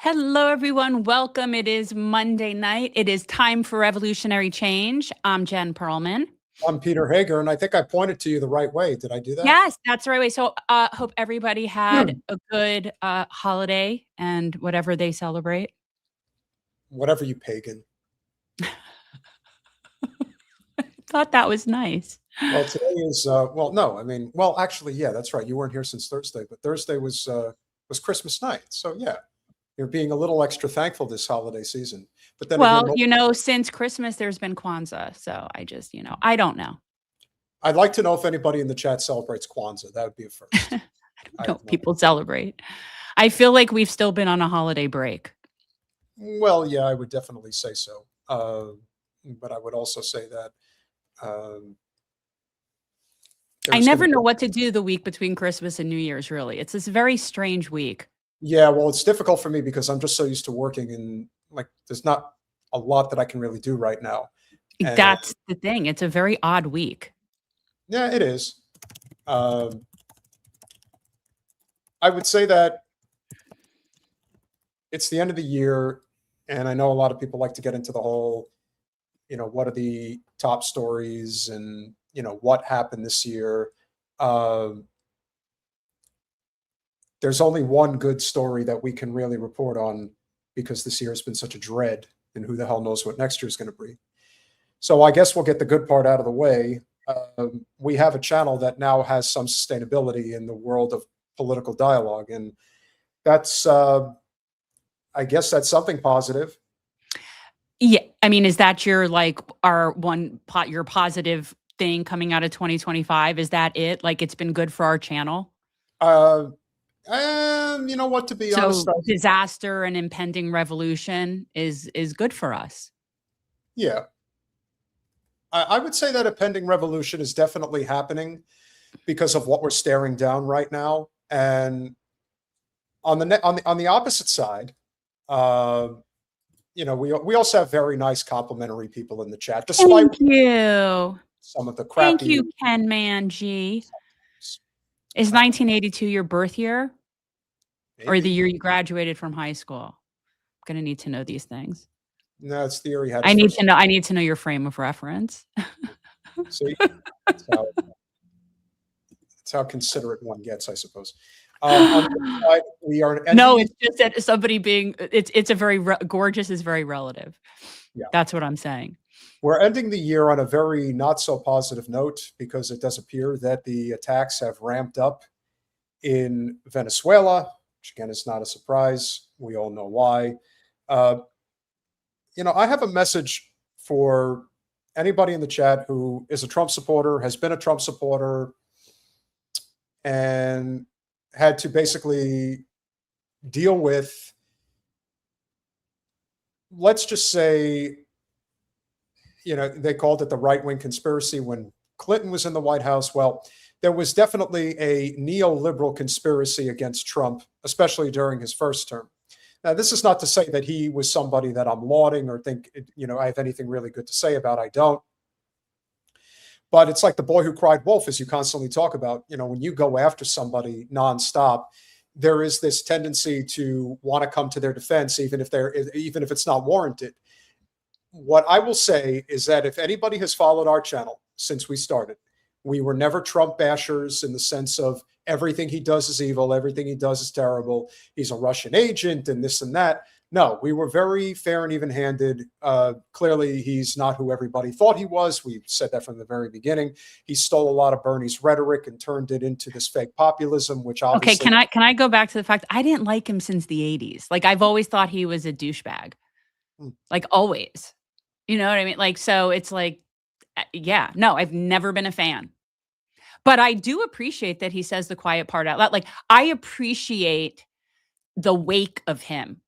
Hello, everyone. Welcome. It is Monday night. It is time for revolutionary change. I'm Jen Perelman. I'm Peter Hager, and I think I pointed to you the right way. Did I do that? Yes, that's the right way. So hope everybody had a good holiday and whatever they celebrate. Whatever, you pagan. I thought that was nice. Well, today is, actually, yeah, that's right. You weren't here since Thursday, but Thursday was Christmas night. So, yeah, you're being a little extra thankful this holiday season. But then Well, since Christmas, there's been Kwanzaa. So I just, I don't know. I'd like to know if anybody in the chat celebrates Kwanzaa. That would be a first. I don't know if people celebrate. I feel like we've still been on a holiday break. Well, yeah, I would definitely say so. But I would also say that I never know what to do the week between Christmas and New Year's, really. It's this very strange week. Yeah, well, it's difficult for me because I'm just so used to working and there's not a lot that I can really do right now. And that's the thing. It's a very odd week. Yeah, it is. I would say that it's the end of the year, and I know a lot of people like to get into the whole, what are the top stories and, what happened this year. There's only one good story that we can really report on because this year has been such a dread, and who the hell knows what next year is going to bring. So I guess we'll get the good part out of the way. We have a channel that now has some sustainability in the world of political dialogue, and that's, I guess that's something positive. Yeah, I mean, is that your your positive thing coming out of 2025? Is that it? Like, it's been good for our channel? You know what, to be honest, disaster and impending revolution is good for us. Yeah. I would say that a pending revolution is definitely happening because of what we're staring down right now. And on the opposite side, we also have very nice complimentary people in the chat. Despite you. Some of the crappy. Thank you, Ken Man G. Is 1982 your birth year? Maybe. Or the year you graduated from high school? I'm gonna need to know these things. No, it's the year he had. I need to know your frame of reference. See, that's how considerate one gets, I suppose. On the side, we are. No, it's just that somebody being it's a very gorgeous is very relative. Yeah, that's what I'm saying. We're ending the year on a very not so positive note because it does appear that the attacks have ramped up in Venezuela, which again is not a surprise. We all know why. I have a message for anybody in the chat who is a Trump supporter, has been a Trump supporter, and had to basically deal with, let's just say, they called it the right-wing conspiracy when Clinton was in the White House. Well, there was definitely a neoliberal conspiracy against Trump, especially during his first term. Now, this is not to say that he was somebody that I'm lauding or think, I have anything really good to say about. I don't. But it's like the boy who cried wolf, as you constantly talk about. When you go after somebody nonstop, there is this tendency to want to come to their defense, even if it's not warranted. What I will say is that if anybody has followed our channel since we started, we were never Trump bashers in the sense of everything he does is evil, everything he does is terrible, he's a Russian agent and this and that. No, we were very fair and even-handed. Clearly, he's not who everybody thought he was. We said that from the very beginning. He stole a lot of Bernie's rhetoric and turned it into this fake populism, which obviously... Okay, can I go back to the fact I didn't like him since the 80s. Like, I've always thought he was a douchebag. Like, always. You know what I mean? Like, so it's like, yeah, no, I've never been a fan. But I do appreciate that he says the quiet part out loud. Like, I appreciate the wake of him.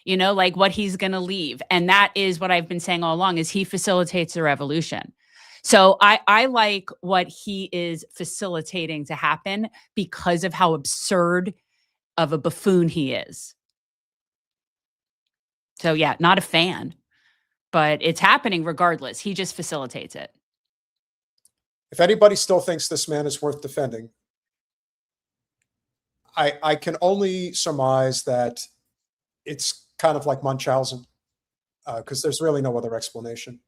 Like what he's going to leave. And that is what I've been saying all along, is he facilitates the revolution. So I like what he is facilitating to happen because of how absurd of a buffoon he is. So yeah, not a fan, but it's happening regardless. He just facilitates it. If anybody still thinks this man is worth defending, I can only surmise that it's kind of like Munchausen, because there's really no other explanation.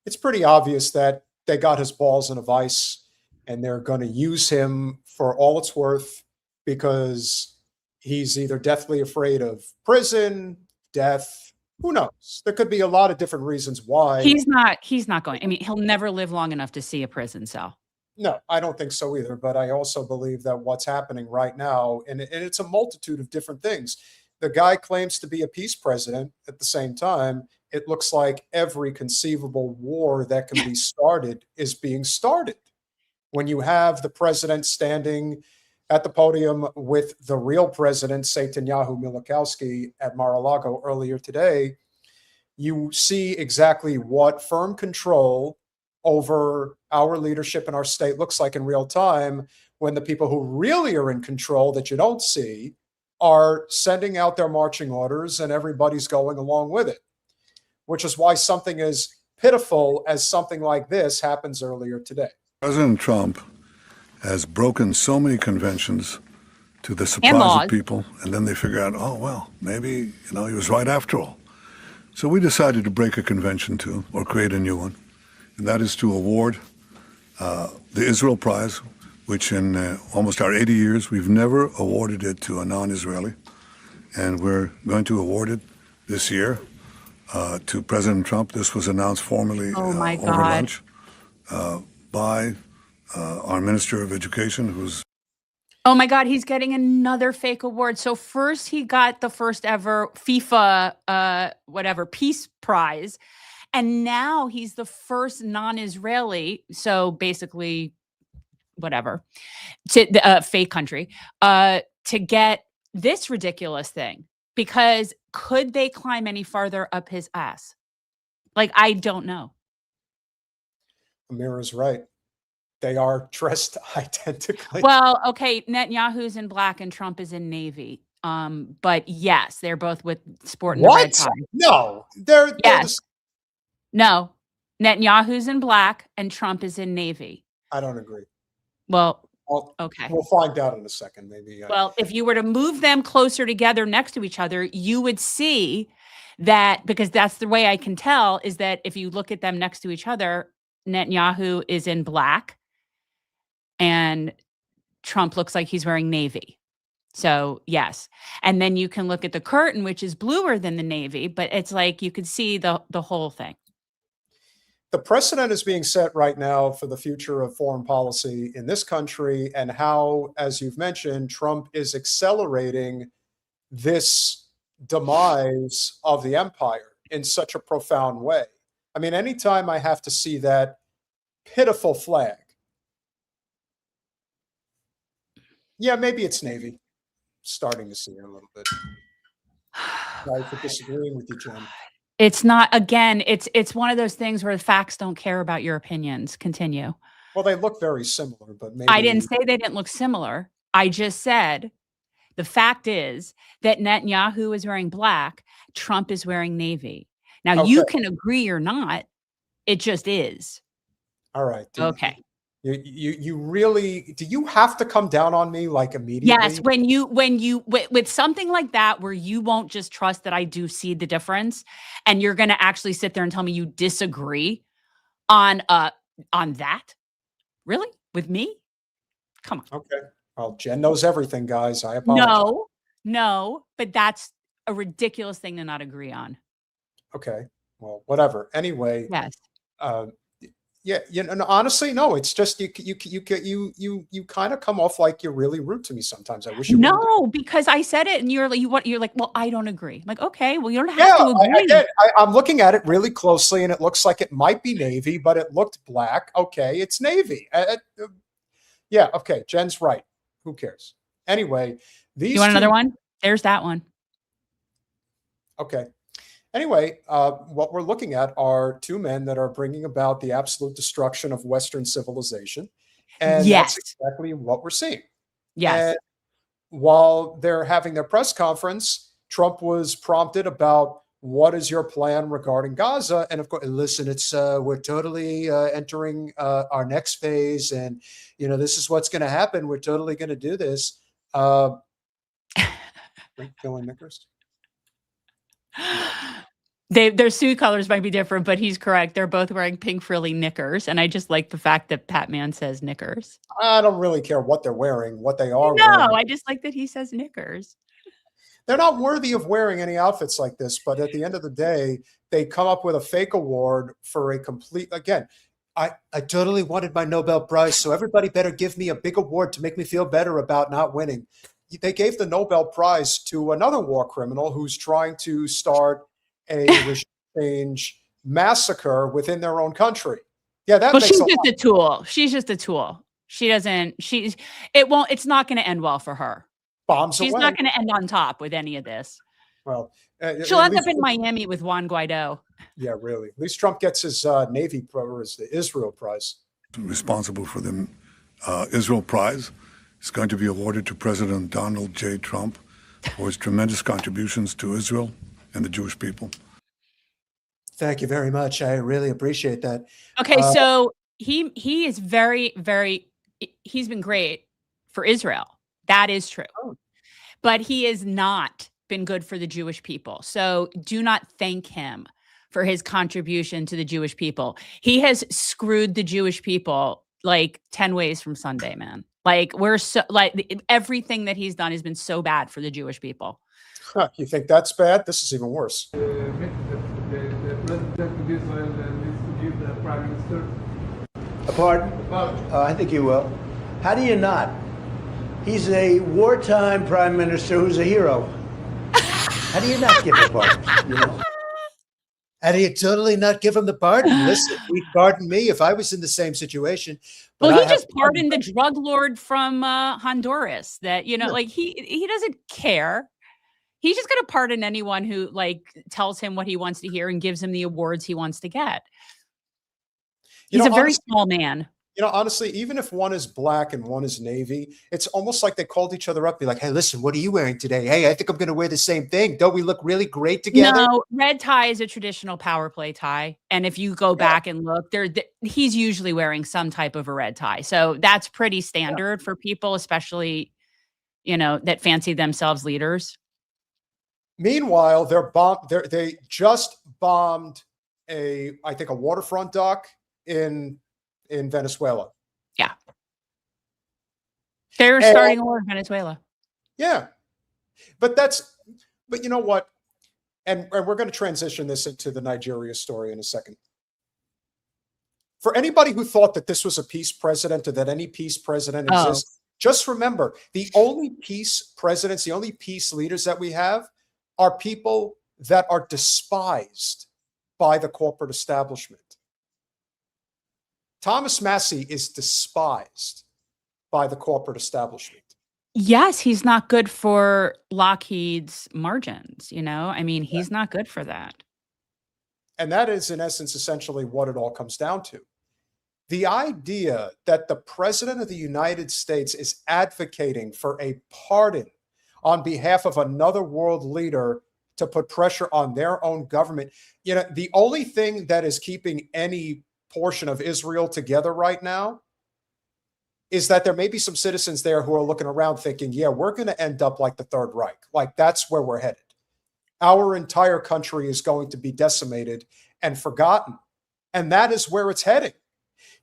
It's pretty obvious that they got his balls in a vice and they're going to use him for all it's worth because he's either deathly afraid of prison, death. Who knows? There could be a lot of different reasons why. He's not going. I mean, he'll never live long enough to see a prison cell. No, I don't think so either. But I also believe that what's happening right now, and it's a multitude of different things. The guy claims to be a peace president. At the same time, it looks like every conceivable war that can be started is being started. When you have the president standing at the podium with the real president, Netanyahu Milikowski, at Mar-a-Lago earlier today, you see exactly what firm control over our leadership in our state looks like in real time, when the people who really are in control that you don't see are sending out their marching orders and everybody's going along with it, which is why something as pitiful as something like this happens earlier today. President Trump has broken so many conventions to the surprise of people, and then they figure out, oh, well, maybe, he was right after all. So we decided to break a convention too, or create a new one, and that is to award the Israel Prize, which in almost our 80 years, we've never awarded it to a non-Israeli, and we're going to award it this year to President Trump. This was announced formally over lunch by our Minister of Education, who's... Oh my God, he's getting another fake award. So first he got the first ever FIFA, Peace Prize. And now he's the first non-Israeli, so basically, whatever, to the fake country, to get this ridiculous thing. Because could they climb any farther up his ass? Like, I don't know. Amir is right. They are dressed identically. Well, okay, Netanyahu's in black and Trump is in navy. But yes, they're both with sporting the red tie. No, they're yes. No, Netanyahu's in black and Trump is in navy. I don't agree. Well, okay. We'll find out in a second, maybe. Well, if you were to move them closer together next to each other, you would see that, because that's the way I can tell, is that if you look at them next to each other, Netanyahu is in black and Trump looks like he's wearing navy. So yes. And then you can look at the curtain, which is bluer than the navy, but it's like you could see the whole thing. The precedent is being set right now for the future of foreign policy in this country, and how, as you've mentioned, Trump is accelerating this demise of the empire in such a profound way. I mean, anytime I have to see that pitiful flag, yeah, maybe it's Navy. Starting to see it a little bit. Sorry for disagreeing with you, Jen. It's not, again, it's one of those things where the facts don't care about your opinions. Continue. Well, they look very similar, but maybe... I didn't say they didn't look similar. I just said the fact is that Netanyahu is wearing black, Trump is wearing navy. Now, okay, you can agree or not. It just is. All right. Okay. You really, do you have to come down on me like immediately? Yes, when you with something like that, where you won't just trust that I do see the difference, and you're going to actually sit there and tell me you disagree on that. Really? With me? Come on. Okay. Well, Jen knows everything, guys. I apologize. No, but that's a ridiculous thing to not agree on. Okay. Well, whatever. Anyway. Yes. Yeah, and honestly, no. It's just you kind of come off like you're really rude to me sometimes. I wish you wouldn't. No, because I said it, and you're like, well, I don't agree. I'm like, okay, well, you don't have to agree. I'm looking at it really closely, and it looks like it might be navy, but it looked black. Okay, it's navy. Yeah, okay, Jen's right. Who cares? Anyway, You want another one? There's that one. Okay. Anyway, what we're looking at are two men that are bringing about the absolute destruction of Western civilization. And yes, that's exactly what we're seeing. Yes. And while they're having their press conference, Trump was prompted about what is your plan regarding Gaza? And of course, listen, it's we're totally entering our next phase. And, this is what's going to happen. We're totally going to do this. Killing Nickers. Their suit colors might be different, but he's correct. They're both wearing pink frilly knickers, and I just like the fact that Pat Man says knickers. I don't really care what they're wearing, what they are No, wearing. I just like that he says knickers. They're not worthy of wearing any outfits like this, but at the end of the day, they come up with a fake award for a complete, again, I totally wanted my Nobel Prize, so everybody better give me a big award to make me feel better about not winning. They gave the Nobel Prize to another war criminal who's trying to start a regime change massacre within their own country. Yeah, that makes she's just a tool. She's just a tool. She doesn't, it's not going to end well for her. Bombs She's away. not going to end on top with any of this. Well, she'll end up in Miami with Juan Guaido. Yeah, really. At least Trump gets his Navy or his Israel Prize. Responsible for the Israel Prize is going to be awarded to President Donald J. Trump for his tremendous contributions to Israel and the Jewish people. Thank you very much. I really appreciate that. Okay, so he is very, very, he's been great for Israel. That is true. Oh. But he has not been good for the Jewish people. So do not thank him for his contribution to the Jewish people. He has screwed the Jewish people like 10 ways from Sunday, man. Like everything that he's done has been so bad for the Jewish people. Huh, you think that's bad? This is even worse. The president of Israel needs to give the prime minister a pardon? I think he will. How do you not? He's a wartime prime minister who's a hero. How do you not give a pardon? You know? How do you totally not give him the pardon? Listen, he'd pardon me if I was in the same situation. Well, he just pardoned the drug lord from Honduras that, like he doesn't care. He's just going to pardon anyone who like tells him what he wants to hear and gives him the awards he wants to get. He's a very small man. Honestly, even if one is black and one is Navy, it's almost like they called each other up, be like, hey, listen, what are you wearing today? Hey, I think I'm going to wear the same thing. Don't we look really great together? No, red tie is a traditional power play tie. And if you go back and look, he's usually wearing some type of a red tie. So that's pretty standard for people, especially, that fancy themselves leaders. Meanwhile, they just bombed I think a waterfront dock in Venezuela. Yeah. They're starting a war in Venezuela. Yeah. But you know what? And we're going to transition this into the Nigeria story in a second. For anybody who thought that this was a peace president or that any peace president exists, just remember the only peace presidents, the only peace leaders that we have are people that are despised by the corporate establishment. Thomas Massie is despised by the corporate establishment. Yes, he's not good for Lockheed's margins, he's not good for that. And that is, in essence, essentially what it all comes down to. The idea that the president of the United States is advocating for a pardon on behalf of another world leader to put pressure on their own government. The only thing that is keeping any portion of Israel together right now is that there may be some citizens there who are looking around thinking, yeah, we're going to end up like the Third Reich. Like that's where we're headed. Our entire country is going to be decimated and forgotten. And that is where it's heading.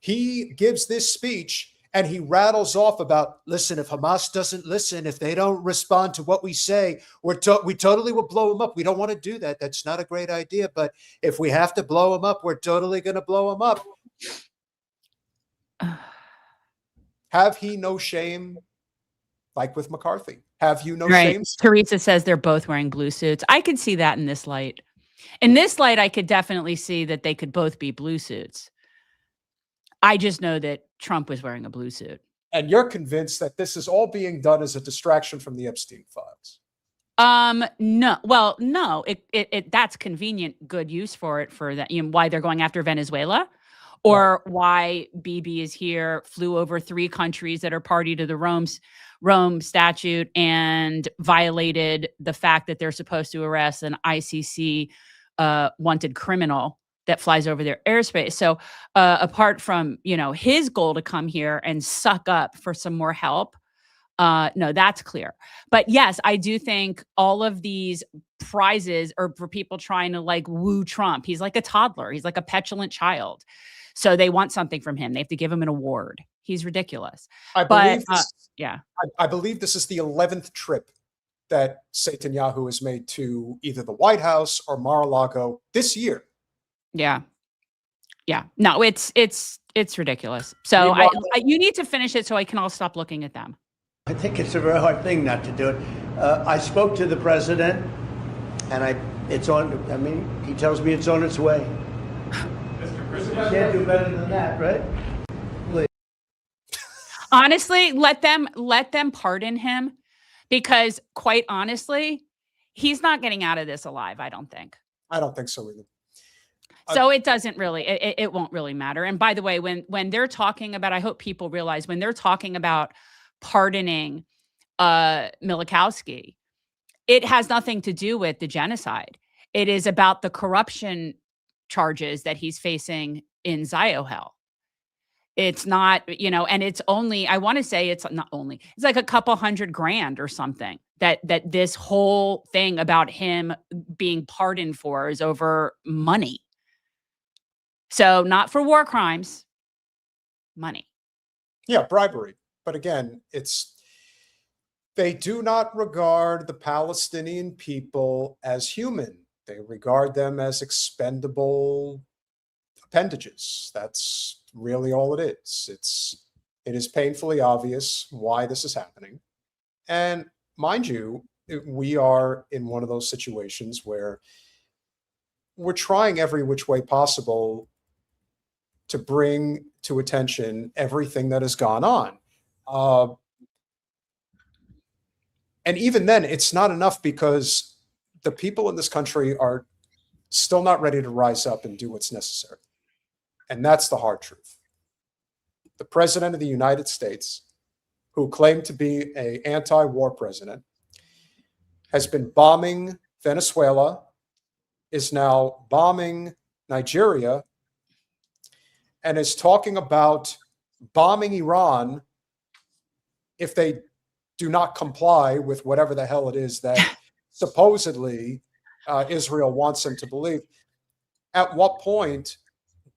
He gives this speech and he rattles off about, listen, if Hamas doesn't listen, if they don't respond to what we say, we totally will blow them up. We don't want to do that. That's not a great idea. But if we have to blow them up, we're totally going to blow them up. Have he no shame? Like with McCarthy. Have you no shame? Teresa says they're both wearing blue suits. I could see that in this light. In this light, I could definitely see that they could both be blue suits. I just know that Trump was wearing a blue suit. And you're convinced that this is all being done as a distraction from the Epstein files? No. Well, no. That's convenient, good use for it for that. Why they're going after Venezuela, or why Bibi is here, flew over 3 countries that are party to the Rome Statute and violated the fact that they're supposed to arrest an ICC wanted criminal that flies over their airspace. So apart from, his goal to come here and suck up for some more help No, that's clear. But yes, I do think all of these prizes are for people trying to like woo Trump. He's like a toddler. He's like a petulant child. So they want something from him. They have to give him an award. He's ridiculous. I But believe this, yeah, I believe this is the 11th trip that Netanyahu has made to either the White House or Mar-a-Lago this year. yeah. Yeah. No, it's ridiculous. So you need to finish it so I can all stop looking at them. I think it's a very hard thing not to do it. I spoke to the president, and it's on. I mean, he tells me it's on its way. Mr. President, you can't do better than that, right? Please. Honestly, let them pardon him, because quite honestly, he's not getting out of this alive. I don't think. I don't think so either. So it doesn't really, it won't really matter. And by the way, when they're talking about, I hope people realize when they're talking about pardoning Milikowski, it has nothing to do with the genocide. It is about the corruption charges that he's facing in Ziohel. It's not, and it's only, I want to say it's not only, it's like a couple $100,000 or something that this whole thing about him being pardoned for is over money. So not for war crimes, money. Yeah, bribery. But again, they do not regard the Palestinian people as human. They regard them as expendable appendages. That's really all it is. It is painfully obvious why this is happening. And mind you, we are in one of those situations where we're trying every which way possible to bring to attention everything that has gone on. And even then, it's not enough, because the people in this country are still not ready to rise up and do what's necessary. And that's the hard truth. The president of the United States, who claimed to be an anti-war president, has been bombing Venezuela, is now bombing Nigeria, and is talking about bombing Iran if they do not comply with whatever the hell it is that supposedly Israel wants them to believe. At what point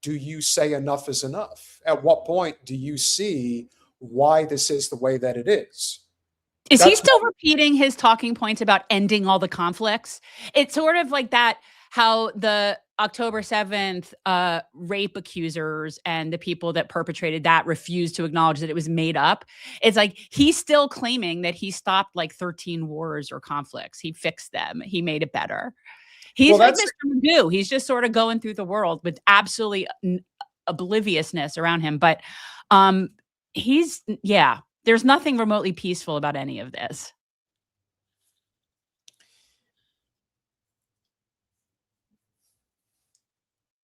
do you say enough is enough? At what point do you see why this is the way that it is? Is he still repeating his talking points about ending all the conflicts? It's sort of like that, how the October 7th rape accusers and the people that perpetrated that refused to acknowledge that it was made up. It's like he's still claiming that he stopped like 13 wars or conflicts. He fixed them. He made it better. He's like Mr. Magoo. He's just sort of going through the world with absolutely obliviousness around him. But there's nothing remotely peaceful about any of this.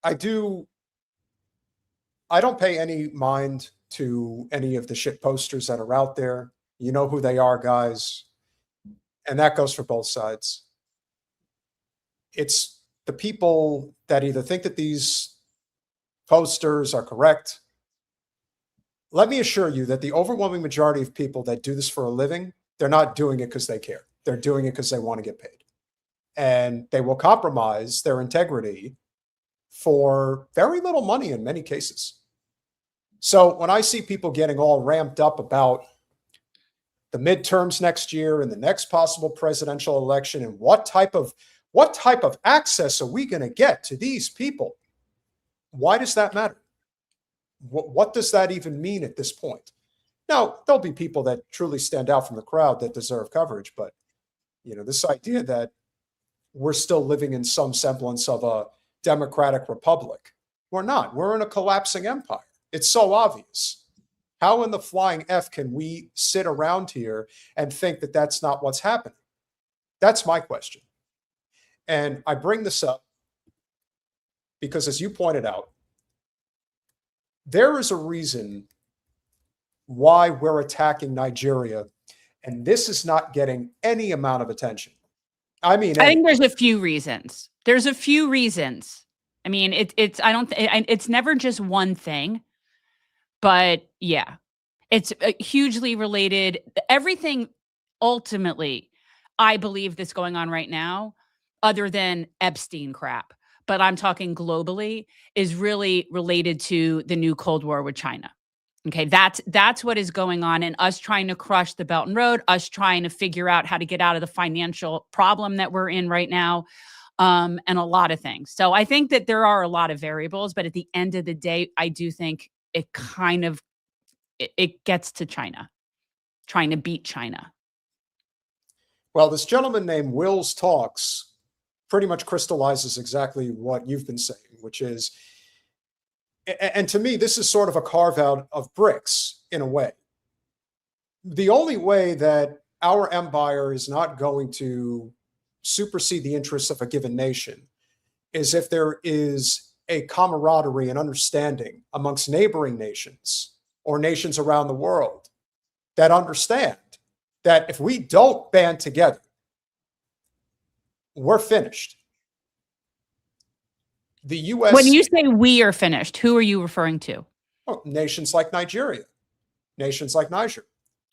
I don't pay any mind to any of the shit posters that are out there. You know who they are, guys. And that goes for both sides. It's the people that either think that these posters are correct. Let me assure you that the overwhelming majority of people that do this for a living, they're not doing it because they care. They're doing it because they want to get paid. And they will compromise their integrity for very little money in many cases. So when I see people getting all ramped up about the midterms next year and the next possible presidential election and what type of access are we going to get to these people? Why does that matter? What does that even mean at this point? Now, there'll be people that truly stand out from the crowd that deserve coverage, but this idea that we're still living in some semblance of a democratic republic. We're not. We're in a collapsing empire. It's so obvious. How in the flying F can we sit around here and think that that's not what's happening? That's my question. And I bring this up because, as you pointed out, there is a reason why we're attacking Nigeria, and this is not getting any amount of attention. I think there's a few reasons. I mean, it's never just one thing, but yeah. It's hugely related. Everything ultimately, I believe that's going on right now, other than Epstein crap, but I'm talking globally, is really related to the new Cold War with China. Okay, that's what is going on, and us trying to crush the Belt and Road, us trying to figure out how to get out of the financial problem that we're in right now, and a lot of things. So I think that there are a lot of variables, but at the end of the day, I do think it kind of it gets to China, trying to beat China. Well, this gentleman named Will's Talks pretty much crystallizes exactly what you've been saying, which is, and to me, this is sort of a carve out of BRICS in a way. The only way that our empire is not going to supersede the interests of a given nation is if there is a camaraderie and understanding amongst neighboring nations or nations around the world that understand that if we don't band together, we're finished. The U.S. When you say we are finished, who are you referring to? Oh, nations like Nigeria, nations like Niger.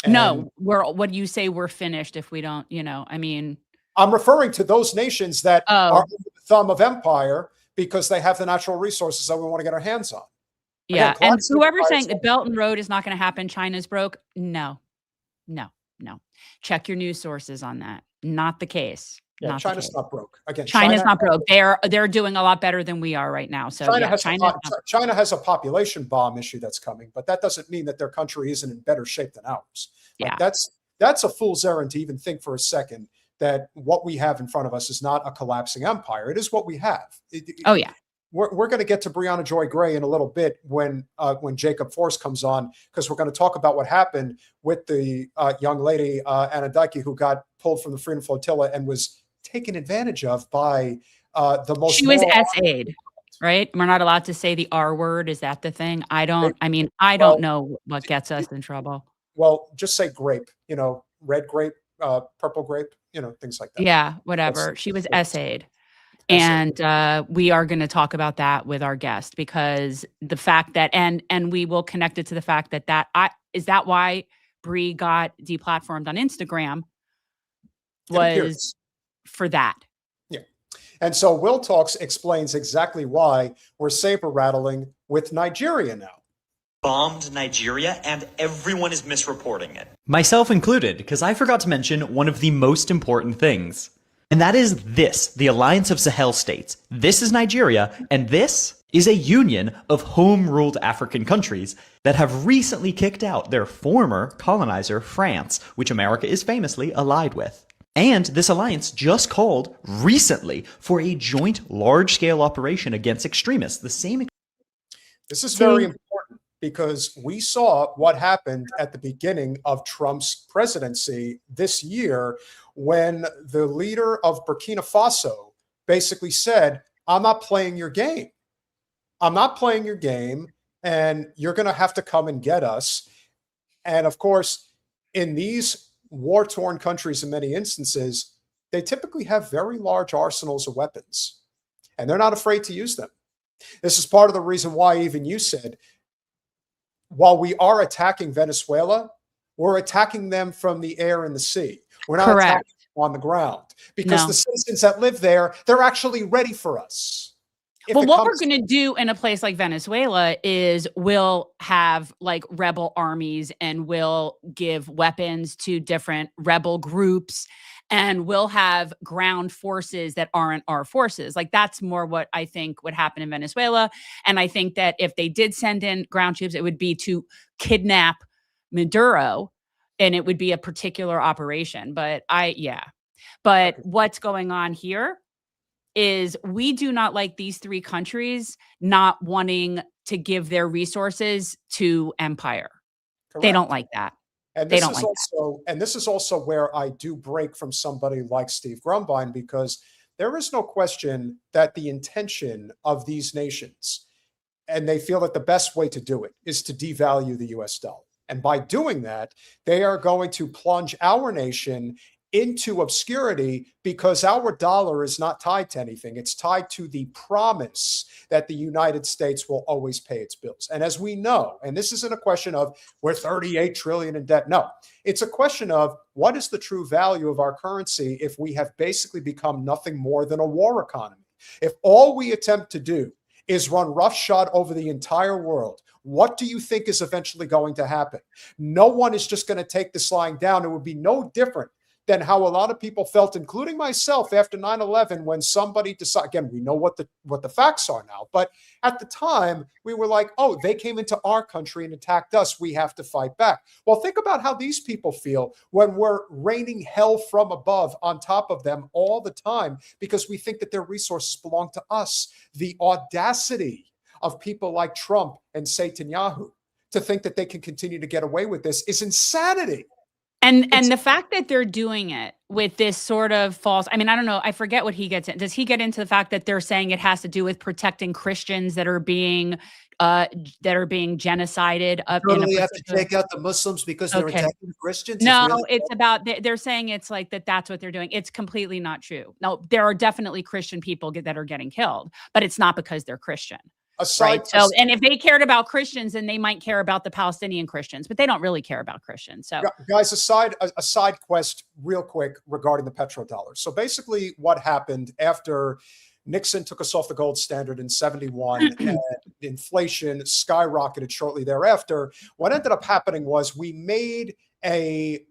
No, what do you say we're finished if we don't, I mean. I'm referring to those nations that are under the thumb of empire because they have the natural resources that we want to get our hands on. Yeah, Again, and whoever's saying the Belt and Road is not going to happen, China's broke, no. Check your news sources on that. Not the case. Yeah, not China's not broke. Again, China's not broke. They're doing a lot better than we are right now. So China has a population bomb issue that's coming, but that doesn't mean that their country isn't in better shape than ours. Yeah, that's a fool's errand to even think for a second that what we have in front of us is not a collapsing empire. It is what we have. Oh yeah. We're going to get to Briahna Joy Gray in a little bit when Jacob Forrest comes on, because we're going to talk about what happened with the young lady, Anna Dyke, who got pulled from the Freedom Flotilla and was taken advantage of by the most. She was SA'd, right? We're not allowed to say the R word. Is that the thing? I don't know what gets us in trouble. Well, just say grape, red grape, purple grape, things like that. Yeah, whatever. She was SA'd. And we are going to talk about that with our guest, because the fact that, and we will connect it to the fact is that why Bree got deplatformed on Instagram was for that. Yeah. And so Will Talks explains exactly why we're saber rattling with Nigeria now. Bombed Nigeria, and everyone is misreporting it. Myself included, because I forgot to mention one of the most important things. And that is this, the Alliance of Sahel States. This is Nigeria, and this is a union of home-ruled African countries that have recently kicked out their former colonizer, France, which America is famously allied with. And this alliance just called recently for a joint large-scale operation against extremists. This is very important because we saw what happened at the beginning of Trump's presidency this year, when the leader of Burkina Faso basically said, I'm not playing your game. I'm not playing your game, and you're going to have to come and get us. And of course, in these war-torn countries, in many instances, they typically have very large arsenals of weapons, and they're not afraid to use them. This is part of the reason why even you said, while we are attacking Venezuela, we're attacking them from the air and the sea. We're not attacking them on the ground, because the citizens that live there, they're actually ready for us. Well, what we're going to do in a place like Venezuela is we'll have like rebel armies, and we'll give weapons to different rebel groups, and we'll have ground forces that aren't our forces. Like, that's more what I think would happen in Venezuela. And I think that if they did send in ground troops, it would be to kidnap Maduro, and it would be a particular operation. But what's going on here is we do not like these three countries not wanting to give their resources to empire. Correct. They don't like that. And this is also where I do break from somebody like Steve Grumbine, because there is no question that the intention of these nations, and they feel that the best way to do it is to devalue the US dollar. And by doing that, they are going to plunge our nation into obscurity because our dollar is not tied to anything. It's tied to the promise that the United States will always pay its bills. And as we know, and this isn't a question of we're 38 trillion in debt. No, it's a question of what is the true value of our currency if we have basically become nothing more than a war economy. If all we attempt to do is run roughshod over the entire world, what do you think is eventually going to happen? No one is just going to take this lying down. It would be no different than how a lot of people felt, including myself, after 9/11, when somebody decided, again, we know what the facts are now, but at the time, we were like, oh, they came into our country and attacked us. We have to fight back. Well, think about how these people feel when we're raining hell from above on top of them all the time because we think that their resources belong to us. The audacity of people like Trump and Netanyahu to think that they can continue to get away with this is insanity. And the fact that they're doing it with this sort of false, I mean, I don't know, I forget what he gets in. Does he get into the fact that they're saying it has to do with protecting Christians that are being genocided up in a Totally have to particular- take out the Muslims because they're Okay. attacking the Christians? No, really it's about they're saying it's like that's what they're doing. It's completely not true. No, there are definitely Christian people that are getting killed, but it's not because they're Christian. Right. So, and if they cared about Christians, then they might care about the Palestinian Christians, but they don't really care about Christians. So, guys, a side quest real quick regarding the petrodollar. So basically what happened after Nixon took us off the gold standard in 71 and inflation skyrocketed shortly thereafter, what ended up happening was we made a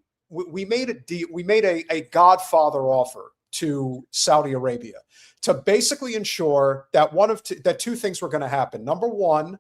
godfather offer to Saudi Arabia to basically ensure that that two things were going to happen. Number one,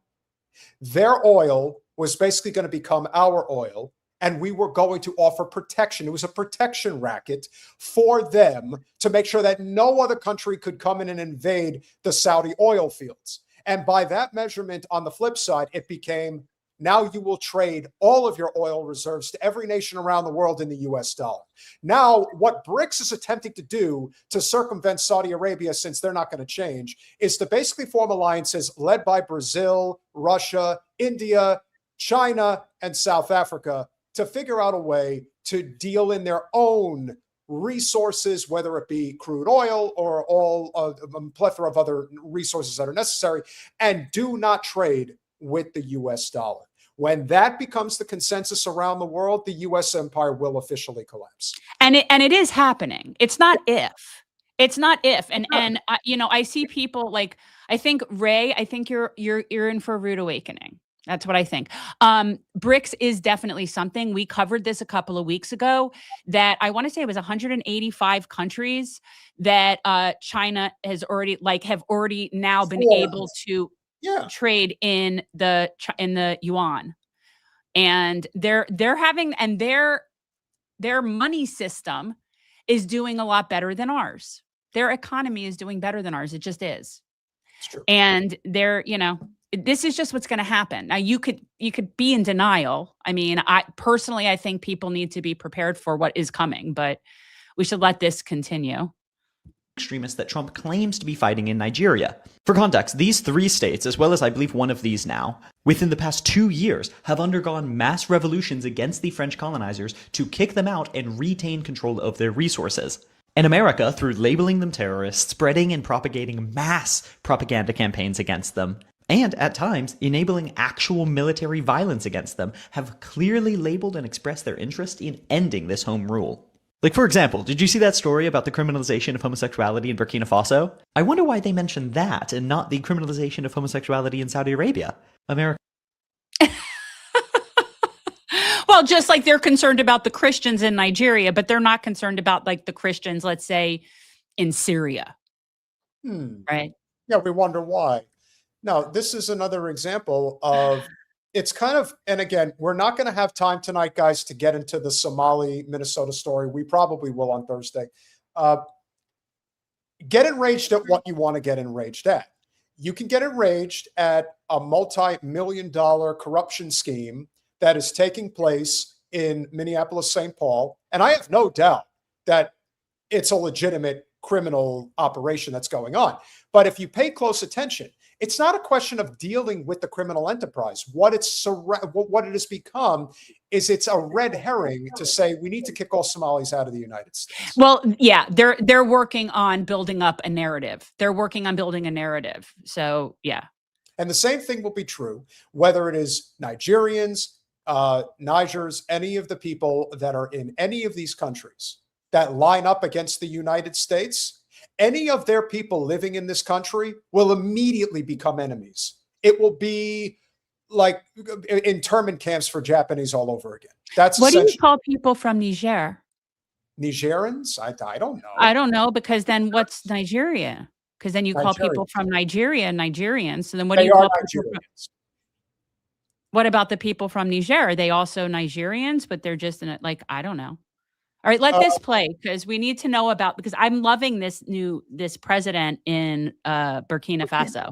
their oil was basically going to become our oil, and we were going to offer protection. It was a protection racket for them to make sure that no other country could come in and invade the Saudi oil fields. And by that measurement, on the flip side, it became, now you will trade all of your oil reserves to every nation around the world in the US dollar. Now, what BRICS is attempting to do to circumvent Saudi Arabia, since they're not going to change, is to basically form alliances led by Brazil, Russia, India, China, and South Africa to figure out a way to deal in their own resources, whether it be crude oil or all a plethora of other resources that are necessary, and do not trade with the US dollar. When that becomes the consensus around the world, the US empire will officially collapse. And it is happening. It's not if. It's not if. And I see people like, I think Ray, I think you're in for a rude awakening. That's what I think. BRICS is definitely something. We covered this a couple of weeks ago that I want to say it was 185 countries that China has already have already now been able to trade in the yuan, and they're having, and their money system is doing a lot better than ours. Their economy is doing better than ours. It just is. It's true. And this is just what's going to happen. Now you could be in denial. I mean, I think people need to be prepared for what is coming, but we should let this continue. Extremists that Trump claims to be fighting in Nigeria. For context, these three states, as well as I believe one of these now, within the past 2 years have undergone mass revolutions against the French colonizers to kick them out and retain control of their resources. And America, through labeling them terrorists, spreading and propagating mass propaganda campaigns against them, and at times enabling actual military violence against them, have clearly labeled and expressed their interest in ending this home rule. Like, for example, did you see that story about the criminalization of homosexuality in Burkina Faso? I wonder why they mentioned that and not the criminalization of homosexuality in Saudi Arabia. America. Well, just like they're concerned about the Christians in Nigeria, but they're not concerned about the Christians, let's say, in Syria. Right? Yeah, we wonder why. Now, this is another example of, it's kind of, and again, we're not going to have time tonight, guys, to get into the Somali, Minnesota story. We probably will on Thursday. Get enraged at what you want to get enraged at. You can get enraged at a multi-million-dollar corruption scheme that is taking place in Minneapolis, St. Paul. And I have no doubt that it's a legitimate criminal operation that's going on. But if you pay close attention, It's not a question of dealing with the criminal enterprise. What it has become is it's a red herring to say we need to kick all Somalis out of the United States. Well, yeah, they're working on building up a narrative. They're working on building a narrative. So, yeah. And the same thing will be true whether it is Nigerians, Nigers, any of the people that are in any of these countries that line up against the United States. Any of their people living in this country will immediately become enemies. It will be like internment camps for Japanese all over again. That's what do you call people from Niger? Nigerians? I don't know. I don't know, because then what's Nigeria? Because then you call people from Nigeria Nigerians. So then what do you call people from? What about the people from Niger? Are they also Nigerians, but they're just in it? Like, I don't know. All right, let this play, because we need to know about, because I'm loving this president in Burkina Faso.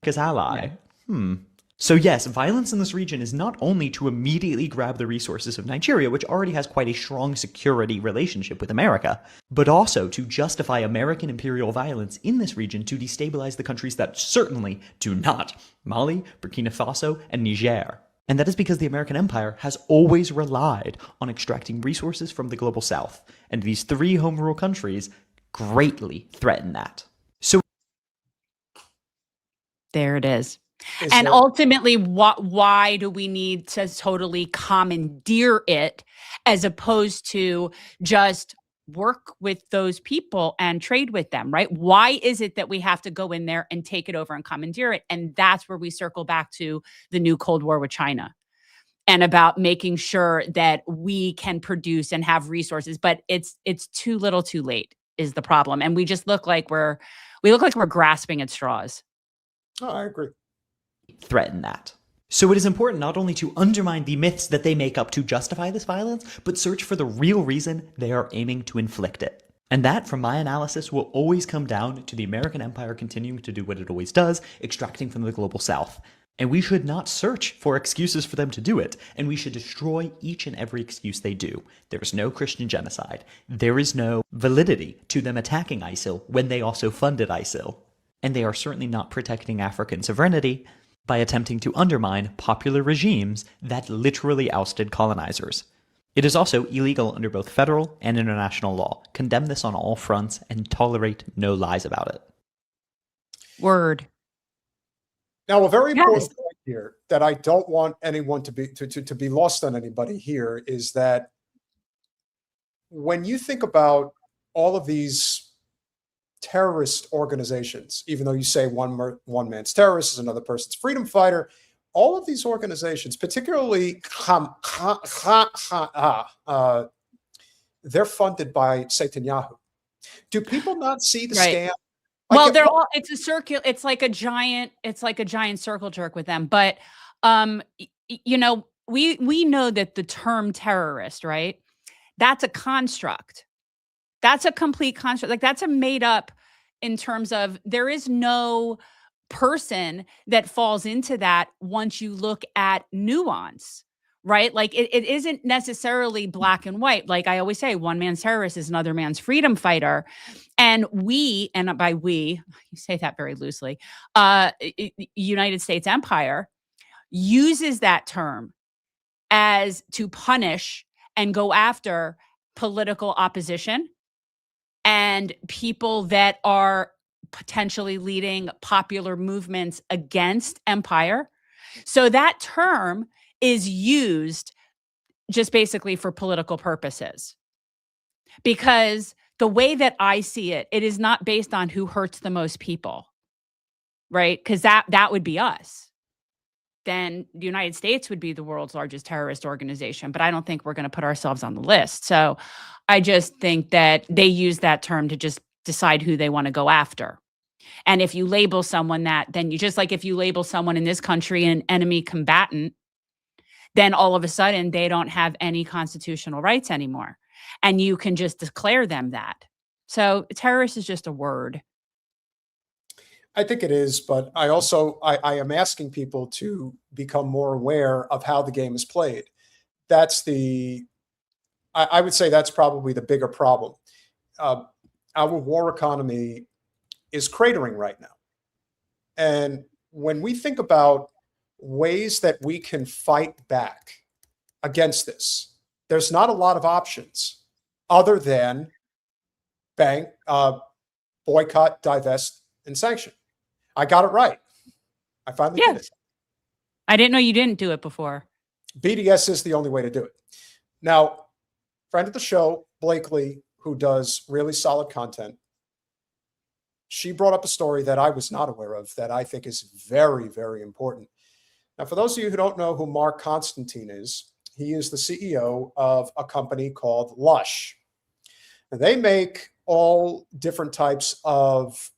His ally. Yeah. So yes, violence in this region is not only to immediately grab the resources of Nigeria, which already has quite a strong security relationship with America, but also to justify American imperial violence in this region to destabilize the countries that certainly do not: Mali, Burkina Faso, and Niger. And that is because the American empire has always relied on extracting resources from the global south, and these three home rule countries greatly threaten that. So there it is. And ultimately, why do we need to totally commandeer it as opposed to just work with those people and trade with them, right? Why is it that we have to go in there and take it over and commandeer it? And that's where we circle back to the new Cold War with China and about making sure that we can produce and have resources. But it's too little too late is the problem. And we just look like we're grasping at straws. Oh, I agree. Threaten that. So it is important not only to undermine the myths that they make up to justify this violence, but search for the real reason they are aiming to inflict it. And that, from my analysis, will always come down to the American empire continuing to do what it always does, extracting from the global south. And we should not search for excuses for them to do it, and we should destroy each and every excuse they do. There is no Christian genocide. There is no validity to them attacking ISIL when they also funded ISIL. And they are certainly not protecting African sovereignty by attempting to undermine popular regimes that literally ousted colonizers. It is also illegal under both federal and international law. Condemn this on all fronts and tolerate no lies about it. Word. Now, a very important point here that I don't want anyone to be lost on anybody here is that when you think about all of these terrorist organizations, even though you say one man's terrorist is another person's freedom fighter, all of these organizations, particularly they're funded by Netanyahu. Do people not see the scam? Well, they're all, it's a circle. It's like a giant circle jerk with them. But, you know, we know that the term terrorist, right? That's a construct. That's a complete construct. Like, that's a made up in terms of there is no person that falls into that once you look at nuance, right? Like, it isn't necessarily black and white. Like I always say, one man's terrorist is another man's freedom fighter. And by we, you say that very loosely, United States empire uses that term as to punish and go after political opposition and people that are potentially leading popular movements against empire. So that term is used just basically for political purposes. Because the way that I see it, it is not based on who hurts the most people, right? Because that would be us. Then the United States would be the world's largest terrorist organization, but I don't think we're going to put ourselves on the list. So I just think that they use that term to just decide who they want to go after. And if you label someone that, then you just like if you label someone in this country an enemy combatant, then all of a sudden they don't have any constitutional rights anymore. And you can just declare them that. So terrorist is just a word. I think it is, but I am asking people to become more aware of how the game is played. I would say that's probably the bigger problem. Our war economy is cratering right now. And when we think about ways that we can fight back against this, there's not a lot of options other than boycott, divest, and sanction. I got it right. I finally did it. I didn't know you didn't do it before. BDS is the only way to do it. Now, friend of the show, Blakely, who does really solid content, she brought up a story that I was not aware of that I think is very, very important. Now, for those of you who don't know who Mark Constantine is, he is the CEO of a company called LUSH. And they make all different types of,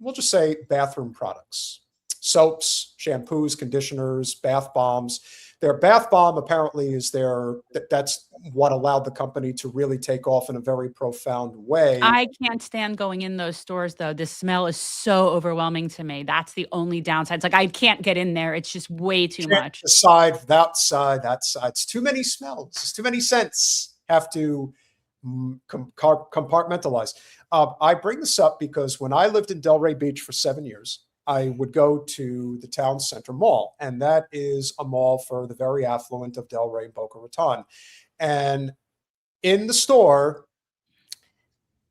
we'll just say, bathroom products. Soaps, shampoos, conditioners, bath bombs. Their bath bomb apparently is that's what allowed the company to really take off in a very profound way. I can't stand going in those stores, though. The smell is so overwhelming to me. That's the only downside. It's like I can't get in there. It's just way too much. The side, that side, that side. It's too many smells. It's too many scents. Have to compartmentalize. I bring this up because when I lived in Delray Beach for 7 years, I would go to the town center mall, and that is a mall for the very affluent of Delray and Boca Raton. And in the store,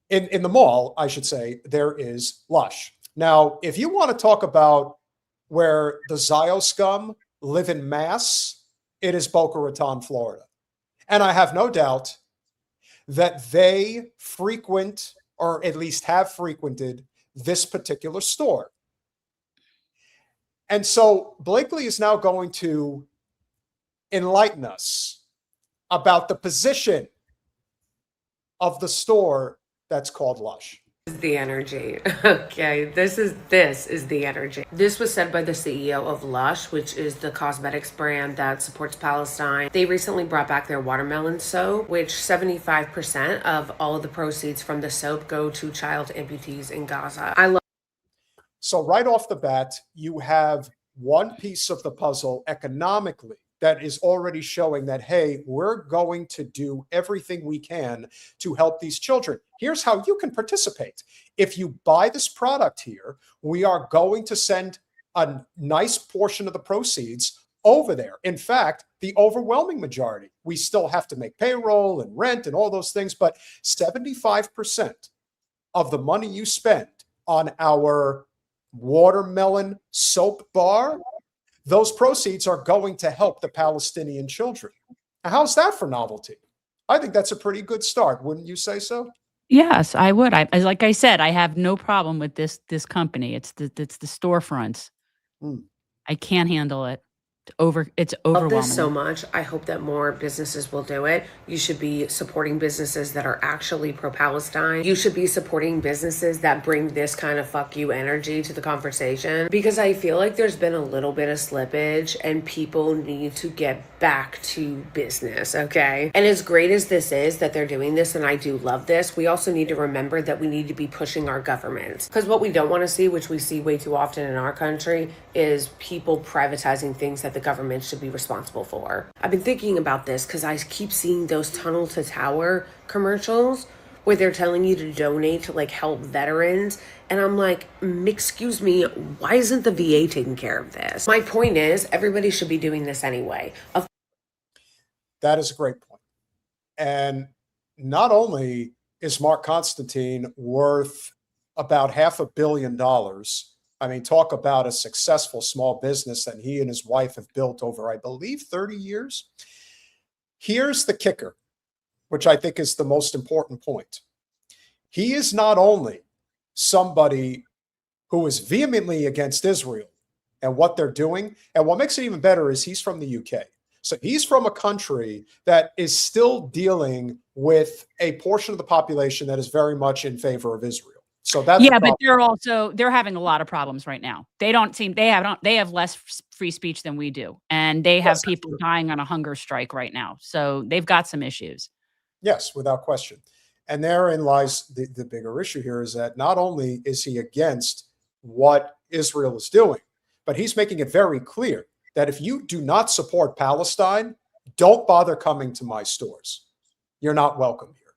in the mall, I should say, there is LUSH. Now, if you want to talk about where the Zio scum live in mass, it is Boca Raton, Florida. And I have no doubt that they frequent, or at least have frequented, this particular store. And so Blakely is now going to enlighten us about the position of the store that's called LUSH. The energy. Okay, this is the energy. This was said by the CEO of LUSH, which is the cosmetics brand that supports Palestine. They recently brought back their watermelon soap, which 75% of all of the proceeds from the soap go to child amputees in Gaza. So right off the bat, you have one piece of the puzzle economically that is already showing that, hey, we're going to do everything we can to help these children. Here's how you can participate. If you buy this product here, we are going to send a nice portion of the proceeds over there. In fact, the overwhelming majority, we still have to make payroll and rent and all those things, but 75% of the money you spend on our watermelon soap bar, those proceeds are going to help the Palestinian children. Now, how's that for novelty? I think that's a pretty good start. Wouldn't you say so? Yes, I would. Like I said, I have no problem with this company. It's the storefronts. I can't handle it. It's overwhelming. Love this so much. I hope that more businesses will do it. You should be supporting businesses that are actually pro-Palestine. You should be supporting businesses that bring this kind of fuck you energy to the conversation, because I feel like there's been a little bit of slippage and people need to get back to business, okay? And as great as this is that they're doing this, and I do love this, we also need to remember that we need to be pushing our governments, because what we don't want to see, which we see way too often in our country, is people privatizing things that the government should be responsible for. I've been thinking about this because I keep seeing those tunnel to tower commercials where they're telling you to donate to like help veterans. And I'm like, excuse me, why isn't the VA taking care of this? My point is, everybody should be doing this anyway. That is a great point. And not only is Mark Constantine worth about $500 million, I mean, talk about a successful small business that he and his wife have built over, I believe, 30 years. Here's the kicker, which I think is the most important point. He is not only somebody who is vehemently against Israel and what they're doing, and what makes it even better is he's from the UK. So he's from a country that is still dealing with a portion of the population that is very much in favor of Israel. So that's but they're having a lot of problems right now. They have less free speech than we do, and they have people dying on a hunger strike right now. So they've got some issues. Yes, without question. And therein lies the bigger issue here, is that not only is he against what Israel is doing, but he's making it very clear that if you do not support Palestine, don't bother coming to my stores. You're not welcome here.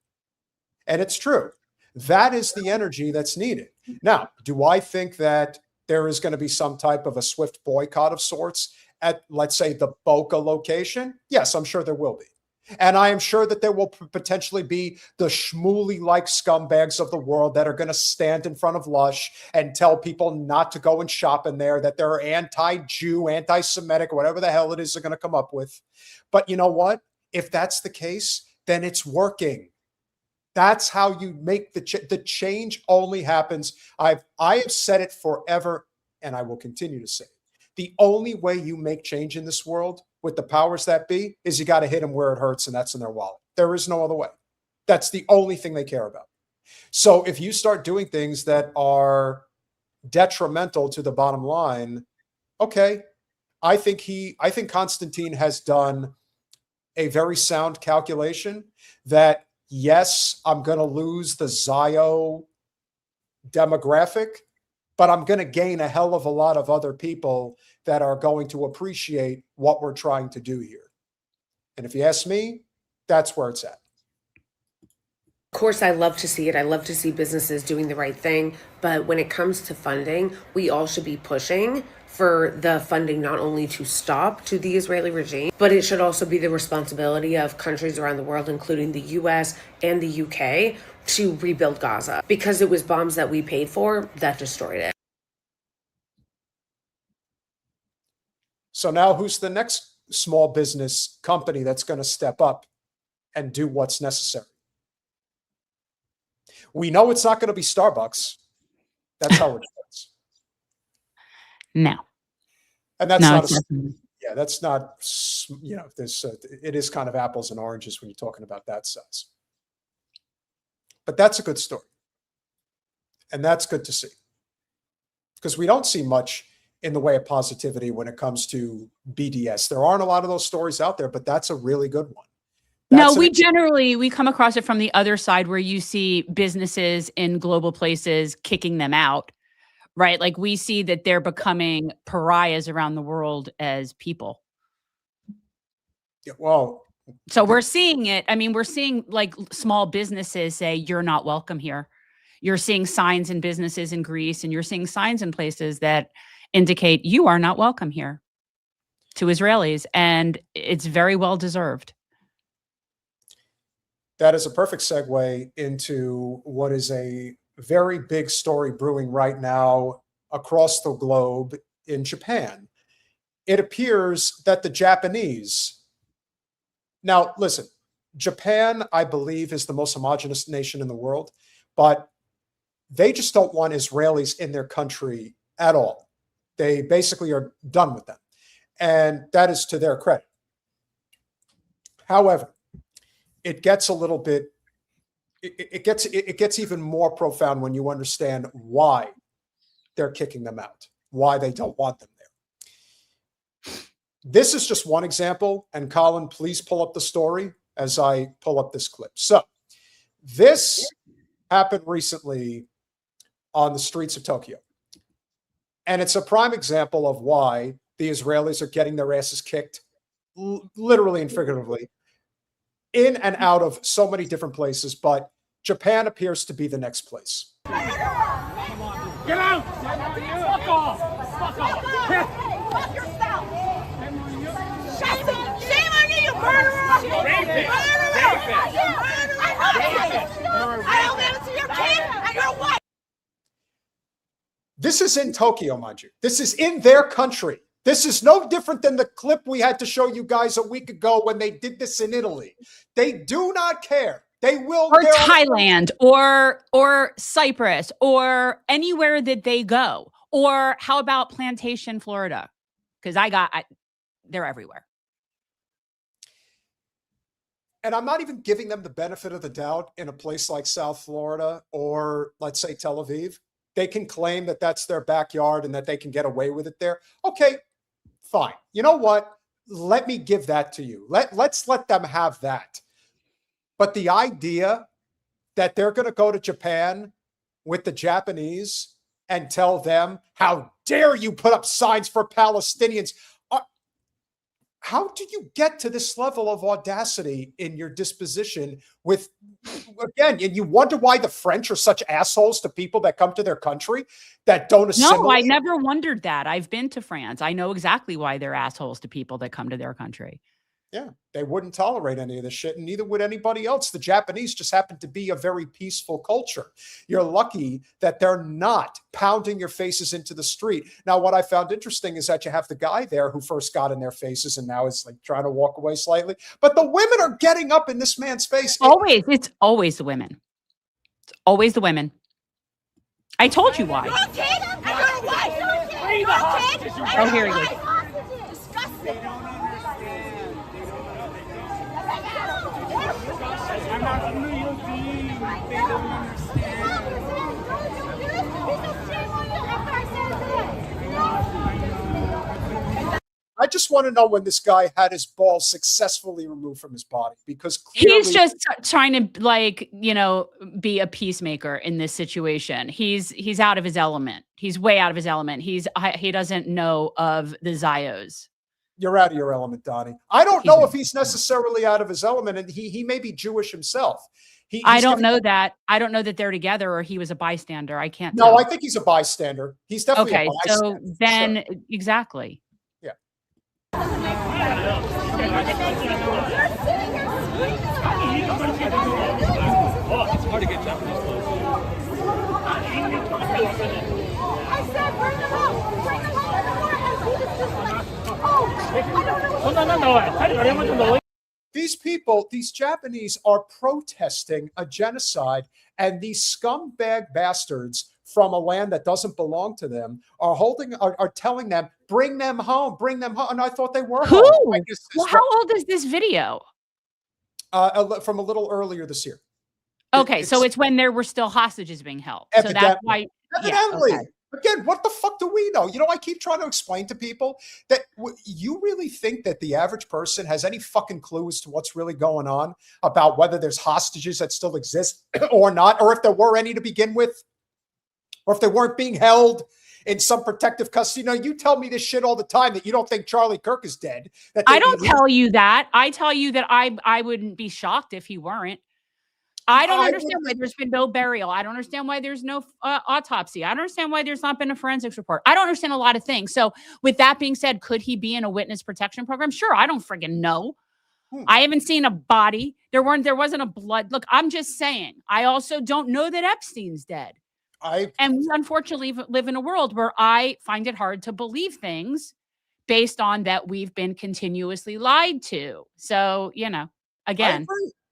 And it's true. That is the energy that's needed. Now, do I think that there is going to be some type of a swift boycott of sorts at, let's say, the Boca location, yes, I'm sure there will be. And I am sure that there will potentially be the schmooly-like scumbags of the world that are going to stand in front of LUSH and tell people not to go and shop in there, that they're anti-Jew, anti-Semitic, whatever the hell it is they're going to come up with. But you know what? If that's the case, then it's working. That's how you make the change. Only happens. I have said it forever, and I will continue to say it. The only way you make change in this world with the powers that be is you got to hit them where it hurts, and that's in their wallet. There is no other way. That's the only thing they care about. So if you start doing things that are detrimental to the bottom line, okay, I think Constantine has done a very sound calculation that, yes, I'm going to lose the Zio demographic, but I'm going to gain a hell of a lot of other people that are going to appreciate what we're trying to do here. And if you ask me, that's where it's at. Of course, I love to see it. I love to see businesses doing the right thing. But when it comes to funding, we all should be pushing for the funding not only to stop to the Israeli regime, but it should also be the responsibility of countries around the world, including the US and the UK, to rebuild Gaza, because it was bombs that we paid for that destroyed it. So now who's the next small business company that's going to step up and do what's necessary? We know it's not going to be Starbucks. That's how it starts. No. And that's No, not it's a, definitely- yeah, that's not, you know, there's it is kind of apples and oranges when you're talking about that size. But that's a good story. And that's good to see. Because we don't see much in the way of positivity when it comes to BDS. There aren't a lot of those stories out there, but that's a really good one. No, we come across it from the other side, where you see businesses in global places kicking them out, right? Like, we see that they're becoming pariahs around the world as people. Yeah, well, so we're seeing it. I mean, we're seeing like small businesses say, you're not welcome here. You're seeing signs in businesses in Greece, and you're seeing signs in places that indicate you are not welcome here to Israelis. And it's very well deserved. That is a perfect segue into what is a very big story brewing right now across the globe in Japan. It appears that the Japanese, now listen, Japan, I believe, is the most homogenous nation in the world, but they just don't want Israelis in their country at all. They basically are done with them. And that is to their credit. However, it gets a little bit, it gets even more profound when you understand why they're kicking them out, why they don't want them there. This is just one example. And Colin, please pull up the story as I pull up this clip. So this happened recently on the streets of Tokyo. And it's a prime example of why the Israelis are getting their asses kicked, literally and figuratively, in and out of so many different places. But Japan appears to be the next place. Get out! Fuck off! Fuck off! Fuck yourself! Shame on you, you murderer! Rapist! I don't give it to your kid and your wife! This is in Tokyo, mind you. This is in their country. This is no different than the clip we had to show you guys a week ago when they did this in Italy. They do not care. They will. Or Thailand, or Cyprus, or anywhere that they go. Or how about Plantation, Florida? Because they're everywhere. And I'm not even giving them the benefit of the doubt in a place like South Florida or, let's say, Tel Aviv. They can claim that that's their backyard and that they can get away with it there. Okay, fine. You know what? Let me give that to you. Let's let them have that. But the idea that they're going to go to Japan with the Japanese and tell them, how dare you put up signs for Palestinians? how do you get to this level of audacity in your disposition with, again, and you wonder why the French are such assholes to people that come to their country that don't assimilate? No, I never wondered that. I've been to France. I know exactly why they're assholes to people that come to their country. Yeah, they wouldn't tolerate any of this shit, and neither would anybody else. The Japanese just happen to be a very peaceful culture. You're lucky that they're not pounding your faces into the street. Now, what I found interesting is that you have the guy there who first got in their faces and now is like trying to walk away slightly. But the women are getting up in this man's face. Always. It's always the women. It's always the women. I told you why. Oh, here he is. Disgusting. I'm not from New York. They don't understand. I just want to know when this guy had his balls successfully removed from his body, because clearly he's just trying to, like, you know, be a peacemaker in this situation. He's out of his element. He's way out of his element. He doesn't know of the Zios. You're out of your element, Donnie. I don't know if he's necessarily out of his element, and he may be Jewish himself. I don't know that. I don't know that they're together or he was a bystander. I can't No, tell. I think he's a bystander. He's definitely a bystander. So then, sure. Exactly. Yeah. It's hard to get Japanese clothes. I said, bring them up. Bring them up in the morning. And he just like, oh, I don't know. These people, these Japanese, are protesting a genocide, and these scumbag bastards from a land that doesn't belong to them are telling them, bring them home, bring them home. And I thought they were Who? home. Well, how old is this video? From a little earlier this year. Okay, so it's when there were still hostages being held. So that's why. Evidently. Yeah, okay. Again, what the fuck do we know? You know, I keep trying to explain to people that you really think that the average person has any fucking clue as to what's really going on about whether there's hostages that still exist or not, or if there were any to begin with, or if they weren't being held in some protective custody. You know, you tell me this shit all the time that you don't think Charlie Kirk is dead. I don't tell you that. I tell you that I wouldn't be shocked if he weren't. I don't understand why there's been no burial. I don't understand why there's no autopsy. I don't understand why there's not been a forensics report. I don't understand a lot of things. So with that being said, could he be in a witness protection program? Sure. I don't friggin' know. I haven't seen a body. There wasn't a blood. Look, I'm just saying. I also don't know that Epstein's dead. And we unfortunately live in a world where I find it hard to believe things based on that we've been continuously lied to. So, you know, again.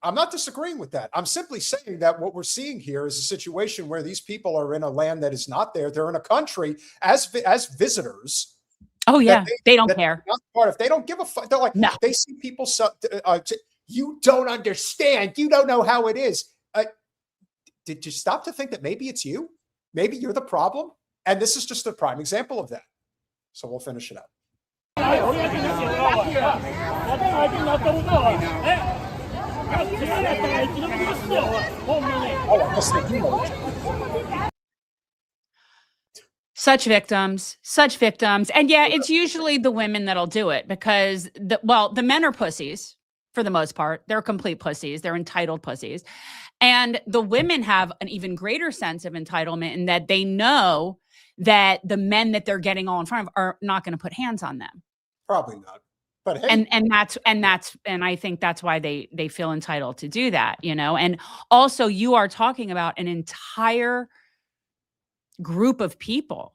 I'm not disagreeing with that. I'm simply saying that what we're seeing here is a situation where these people are in a land that is not there. They're in a country as visitors. Oh yeah, they don't care. If they don't give a fuck, they're like, no. They see people. You don't understand. You don't know how it is. Did you stop to think that maybe it's you? Maybe you're the problem. And this is just a prime example of that. So we'll finish it up. Such victims. And yeah, it's usually the women that'll do it because the men are pussies for the most part. They're complete pussies. They're entitled pussies. And the women have an even greater sense of entitlement in that they know that the men that they're getting all in front of are not going to put hands on them. Probably not. But hey. And I think that's why they feel entitled to do that, you know. And also, you are talking about an entire group of people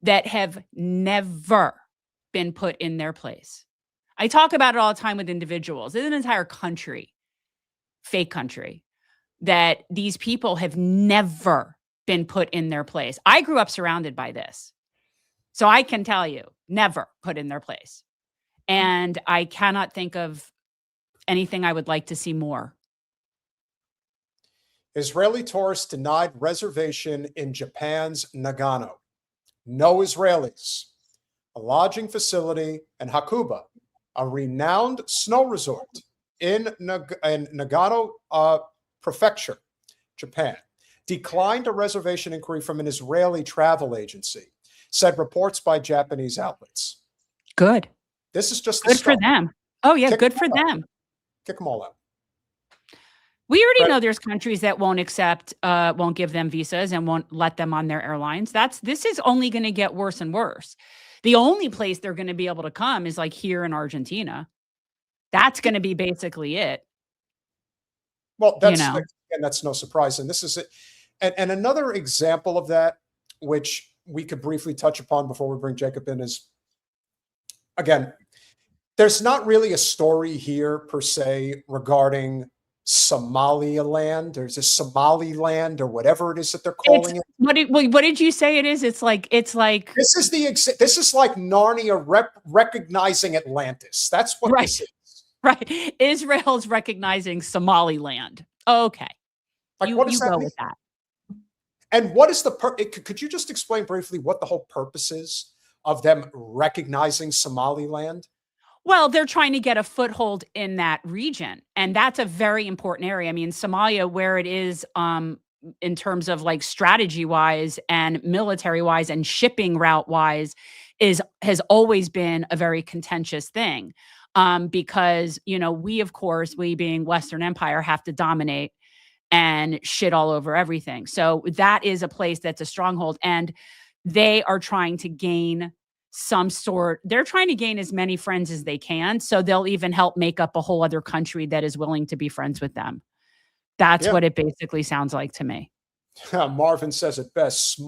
that have never been put in their place. I talk about it all the time with individuals. There's an entire country, fake country, that these people have never been put in their place. I grew up surrounded by this, so I can tell you, never put in their place. And I cannot think of anything I would like to see more. Israeli tourists denied reservation in Japan's Nagano. No Israelis. A lodging facility in Hakuba, a renowned snow resort in Nagano Prefecture, Japan, declined a reservation inquiry from an Israeli travel agency, said reports by Japanese outlets. Good. This is just the Good for start. them. Oh yeah, Kick good them for out. them. Kick them all out. We already Right. know there's countries that won't accept, won't give them visas and won't let them on their airlines. This is only going to get worse and worse. The only place they're going to be able to come is like here in Argentina. That's going to be basically it. Well, That's no surprise. And this is it. And another example of that, which we could briefly touch upon before we bring Jacob in, is, again, there's not really a story here per se regarding Somaliland. There's a Somaliland or whatever it is that they're calling it. What did you say it is? It's like this is like Narnia recognizing Atlantis. That's what this is. Right. Israel's recognizing Somaliland. Okay. Like, what does that go mean? with that. And what is could you just explain briefly what the whole purpose is of them recognizing Somaliland? Well, they're trying to get a foothold in that region. And that's a very important area. I mean, Somalia, where it is in terms of like strategy wise and military wise and shipping route wise has always been a very contentious thing. Because, we being Western Empire have to dominate and shit all over everything. So that is a place that's a stronghold. And they are trying to gain they're trying to gain as many friends as they can. So they'll even help make up a whole other country that is willing to be friends with them. That's what it basically sounds like to me. Marvin says it best, a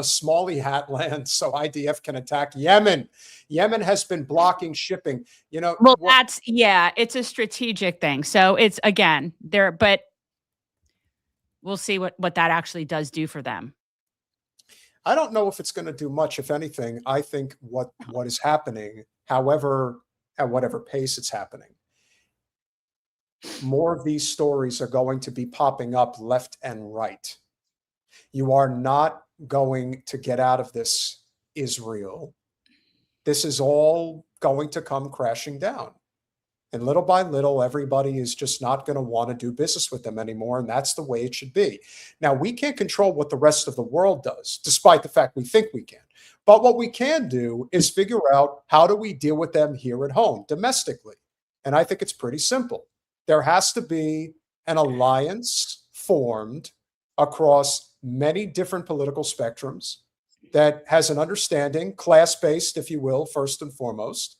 smally hat lands so IDF can attack Yemen. Yemen has been blocking shipping. Well, it's a strategic thing. So it's, again, but we'll see what that actually does do for them. I don't know if it's going to do much, if anything. I think what is happening, however, at whatever pace it's happening, more of these stories are going to be popping up left and right. You are not going to get out of this, Israel. This is all going to come crashing down. And little by little, everybody is just not going to want to do business with them anymore. And that's the way it should be. Now, we can't control what the rest of the world does, despite the fact we think we can. But what we can do is figure out, how do we deal with them here at home, domestically? And I think it's pretty simple. There has to be an alliance formed across many different political spectrums that has an understanding, class-based, if you will, first and foremost,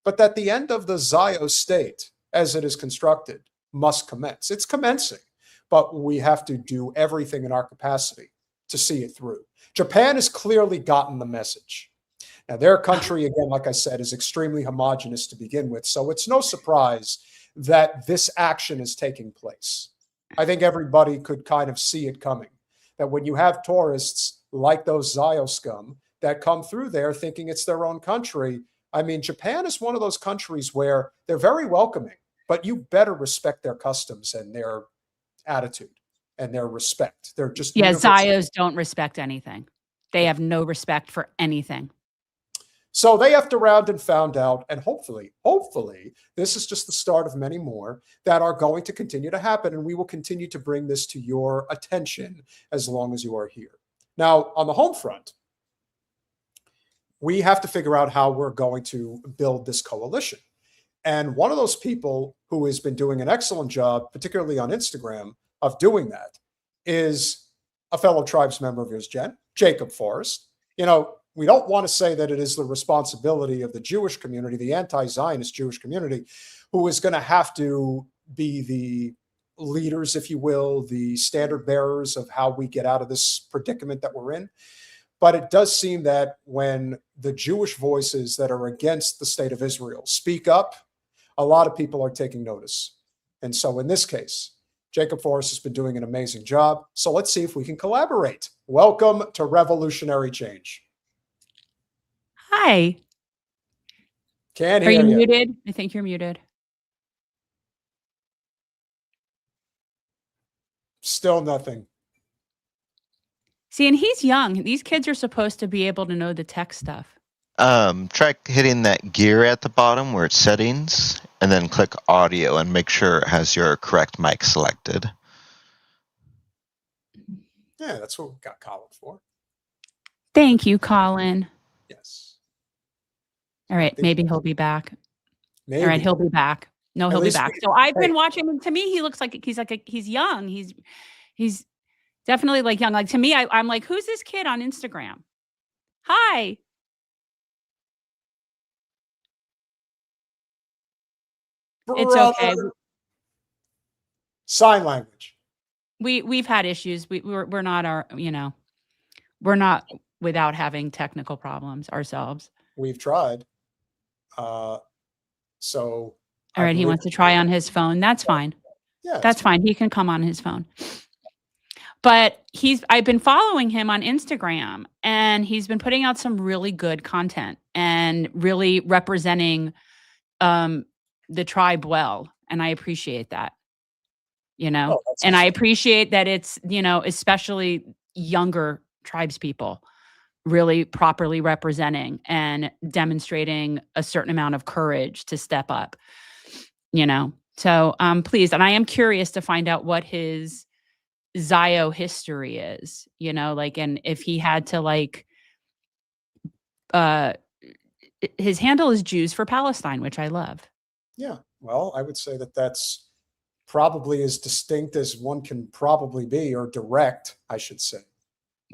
but that the end of the Zio state, as it is constructed, must commence. It's commencing, but we have to do everything in our capacity to see it through. Japan has clearly gotten the message. Now, their country, again, like I said, is extremely homogenous to begin with, so it's no surprise that this action is taking place. I think everybody could kind of see it coming, that when you have tourists like those Zio scum that come through there thinking it's their own country, I mean, Japan is one of those countries where they're very welcoming, but you better respect their customs and their attitude and their respect. They're just Zios don't respect anything. They have no respect for anything. So they have to round and found out, and hopefully, this is just the start of many more that are going to continue to happen, and we will continue to bring this to your attention as long as you are here. Now, on the home front, we have to figure out how we're going to build this coalition. And one of those people who has been doing an excellent job, particularly on Instagram, of doing that is a fellow tribes member of yours, Jen, Jacob Forrest. We don't want to say that it is the responsibility of the Jewish community, the anti-Zionist Jewish community, who is going to have to be the leaders, if you will, the standard bearers of how we get out of this predicament that we're in. But it does seem that when the Jewish voices that are against the state of Israel speak up, a lot of people are taking notice. And so in this case, Jacob Forrest has been doing an amazing job. So let's see if we can collaborate. Welcome to Revolutionary Change. Hi. Can't hear you. Are you you. muted? I think you're muted. Still nothing. See, and he's young. These kids are supposed to be able to know the tech stuff. Try hitting that gear at the bottom where it's settings, and then click audio and make sure it has your correct mic selected. Yeah, that's what we got Colin for. Thank you, Colin. Yes. All right, maybe he'll be back. Maybe. All right, he'll be back. No, At he'll be least back. we- So I've hey. been watching him. To me, he looks like he's young. He's definitely like young. Like to me, I'm like, who's this kid on Instagram? Hi. It's okay. Brother. Sign language. We've had issues. We're not we're not without having technical problems ourselves. We've tried. So All right, he wants to try on his phone. That's fine. Yeah, That's fine. He can come on his phone. But I've been following him on Instagram, and he's been putting out some really good content and really representing the tribe well. And I appreciate that, and I appreciate that it's, especially younger tribes people really properly representing and demonstrating a certain amount of courage to step up, So please, and I am curious to find out what his Zio history is, and if he had to his handle is Jews for Palestine, which I love. Yeah. Well, I would say that that's probably as distinct as one can probably be, or direct, I should say.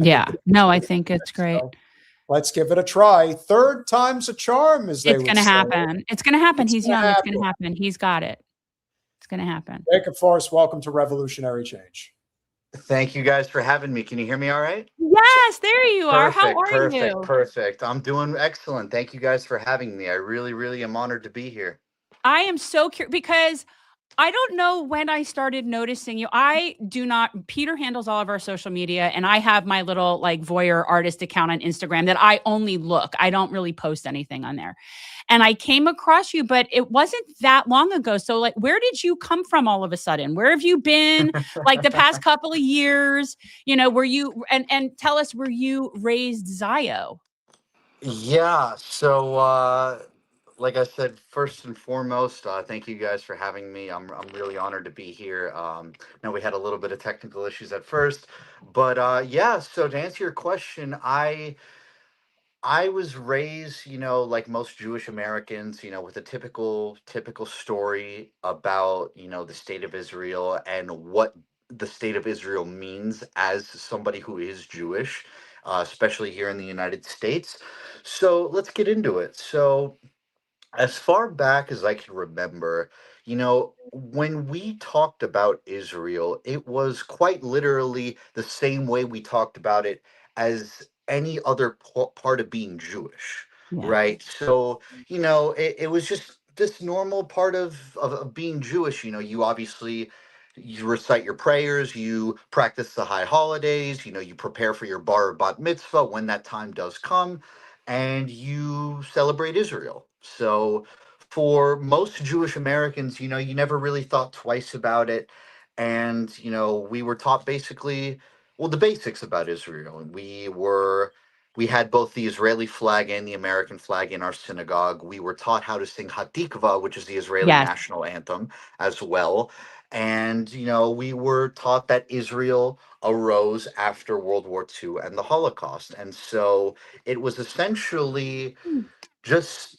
I think it's great. So let's give it a try. Third time's a charm, as they would say. It's going to happen. It's going to happen. He's young. It's going to happen. He's got it. It's going to happen. Jacob Forrest, welcome to Revolutionary Change. Thank you guys for having me. Can you hear me all right? Yes, there you are. How are you? Perfect. I'm doing excellent. Thank you guys for having me. I really, really am honored to be here. I am so curious because I don't know when I started noticing you. Peter handles all of our social media, and I have my little voyeur artist account on Instagram that I only look. I don't really post anything on there. And I came across you, but it wasn't that long ago. So where did you come from all of a sudden? Where have you been the past couple of years? Were you, and tell us, were you raised Zio? Yeah. So, like I said, first and foremost, thank you guys for having me. I'm really honored to be here. Now we had a little bit of technical issues at first, but yeah. So to answer your question, I was raised, like most Jewish Americans, with a typical story about, the state of Israel and what the state of Israel means as somebody who is Jewish, especially here in the United States. So let's get into it. So as far back as I can remember, when we talked about Israel, it was quite literally the same way we talked about it as any other part of being Jewish, right? So, it was just this normal part of being Jewish. You obviously you recite your prayers, you practice the high holidays, you prepare for your bar or bat mitzvah when that time does come, and you celebrate Israel. So for most Jewish Americans, you never really thought twice about it. And, we were taught basically, well, the basics about Israel. And we had both the Israeli flag and the American flag in our synagogue. We were taught how to sing Hatikva, which is the Israeli national anthem, as well. And, we were taught that Israel arose after World War II and the Holocaust. And so it was essentially just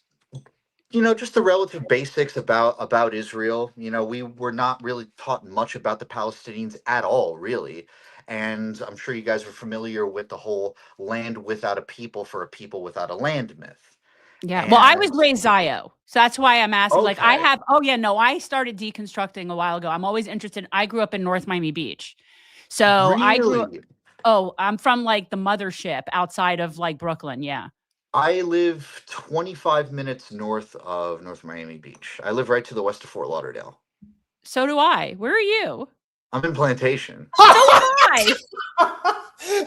just the relative basics about Israel. We were not really taught much about the Palestinians at all, really. And I'm sure you guys are familiar with the whole land without a people for a people without a land myth. Yeah. Well, I was raised Zio. So that's why I'm asking. Okay. I started deconstructing a while ago. I'm always interested. I grew up in North Miami Beach. So Really? I'm from the mothership outside of Brooklyn. Yeah. I live 25 minutes north of North Miami Beach. I live right to the west of Fort Lauderdale. So do I. Where are you? I'm in Plantation. So am I.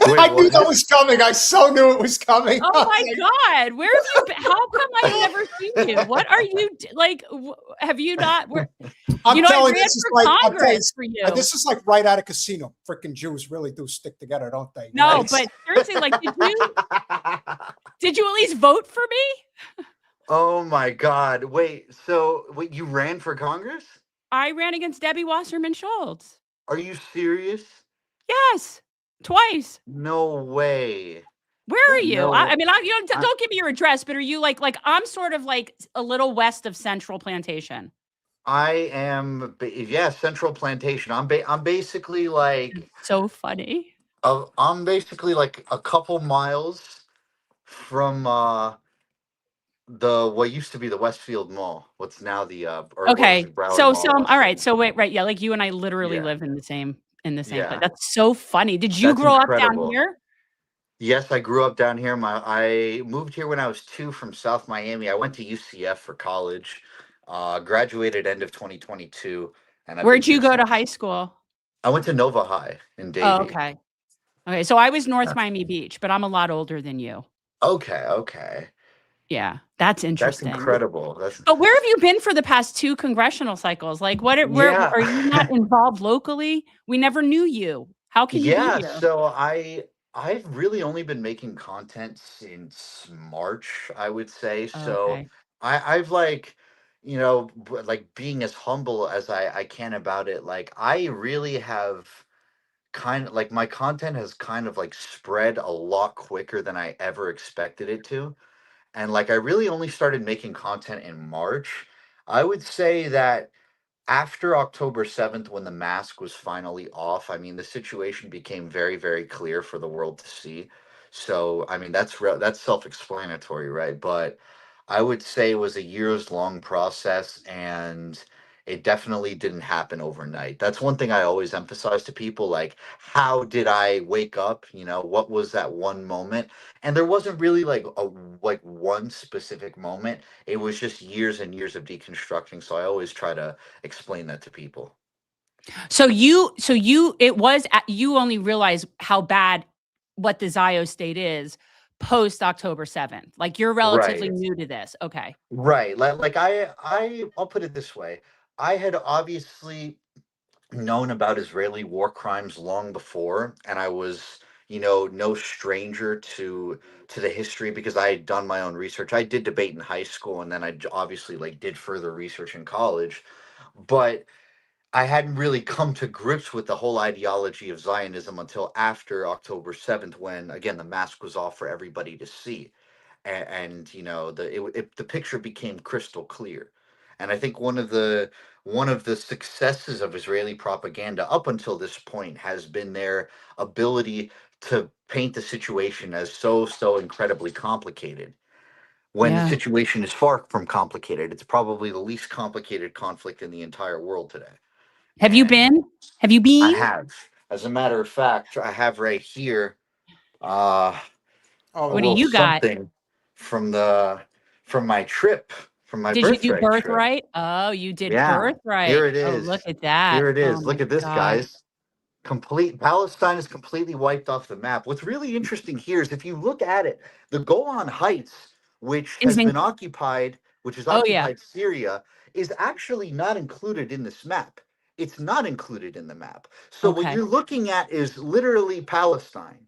Wait, I knew that was coming. I so knew it was coming. Oh my God. Where have you been? How come I've never seen you? What are you have you not? I'm telling you, this is like right out of Casino. Freaking Jews really do stick together, don't they? No, Nice. but seriously, did you at least vote for me? Oh my God. Wait, so you ran for Congress? I ran against Debbie Wasserman Schultz. Are you serious? Yes. Twice. No way. Where are you? No, I mean, don't give me your address, but are you like I'm sort of like a little west of Central Plantation. I am, yeah, Central Plantation. I'm basically like, So funny. I'm basically like a couple miles from the what used to be the Westfield Mall. What's now the or what was Okay. the Broward So Mall? all right. Westfield. So wait, right. Yeah, like you and I literally Yeah, live in the same place. yeah, That's so funny. Did you that's grow up down incredible. here? Yes, I grew up down here. I moved here when I was 2 from South Miami. I went to UCF for college. Graduated end of 2022, and I've been Where'd you here go to since. high school? I went to Nova High in Oh, Davie. okay. Okay. So I was North Miami Beach, but I'm a lot older than you. Okay, okay. Yeah, that's That's interesting. incredible. That's But where have you been for the past 2 congressional cycles? Like, where yeah. are you not involved locally? We never knew you. How can you be Yeah, here? so I've really only been making content since March, I would say. So Okay. I've like, like being as humble as I can about it. Like I really have kind of like my content has kind of like spread a lot quicker than I ever expected it to. And like I really only started making content in March. I would say that after October 7th, when the mask was finally off, I mean, the situation became very, very clear for the world to see. So, I mean, that's self-explanatory, right? But I would say it was a years long process, and it definitely didn't happen overnight. That's one thing I always emphasize to people, like, how did I wake up? What was that one moment? And there wasn't really like one specific moment. It was just years and years of deconstructing. So I always try to explain that to people. So you only realize how bad what the Zio state is post October 7th. Like you're relatively Right. new to this. Okay. Right. Like I'll put it this way. I had obviously known about Israeli war crimes long before, and I was, no stranger to the history because I had done my own research. I did debate in high school, and then obviously like did further research in college. But I hadn't really come to grips with the whole ideology of Zionism until after October 7th, when again the mask was off for everybody to see, and the picture became crystal clear. And I think one of the successes of Israeli propaganda up until this point has been their ability to paint the situation as so incredibly complicated. When the Yeah. situation is far from complicated, it's probably the least complicated conflict in the entire world today. Have you And been? Have you I been? have. As a matter of fact, I have right here uh, a What do little you got? something from from my trip, from my Did you do birthright trip. birthright? Oh, you did Yeah, here birthright. it Oh, is. look at that. Here it Oh is. my Look at this, God. guys. Complete Palestine is completely wiped off the map. What's really interesting here is if you look at it, the Golan Heights, which has Isn't been occupied, which has Oh yeah. occupied Syria, is actually not included in this map. It's not included in the map. So what Okay. you're looking at is literally Palestine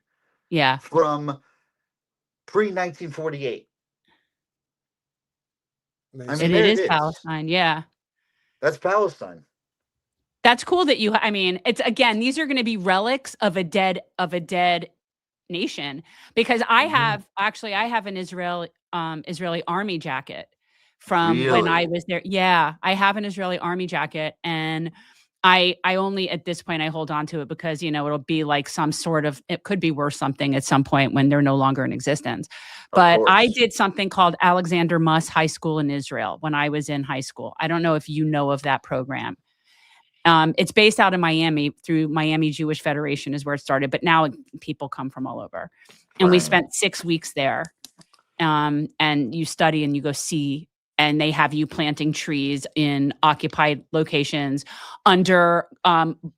Yeah. from pre-1948. I It, mean, Amazing. it there it is is. Palestine. Yeah. That's Palestine. That's cool that I mean, it's again, these are going to be relics of a dead nation because Mhm. I have an Israeli army jacket from when I Really? was there. Yeah, I have an Israeli army jacket and I only at this point I hold on to it because it'll be like some sort of it could be worth something at some point when they're no longer in existence. Of But I course. did something called Alexander Muss High School in Israel when I was in high school. I don't know if you know of that program. It's based out of Miami through Miami Jewish Federation is where it started, but now people come from all over. And we Right. spent 6 weeks there. And you study and you go see, and they have you planting trees in occupied locations under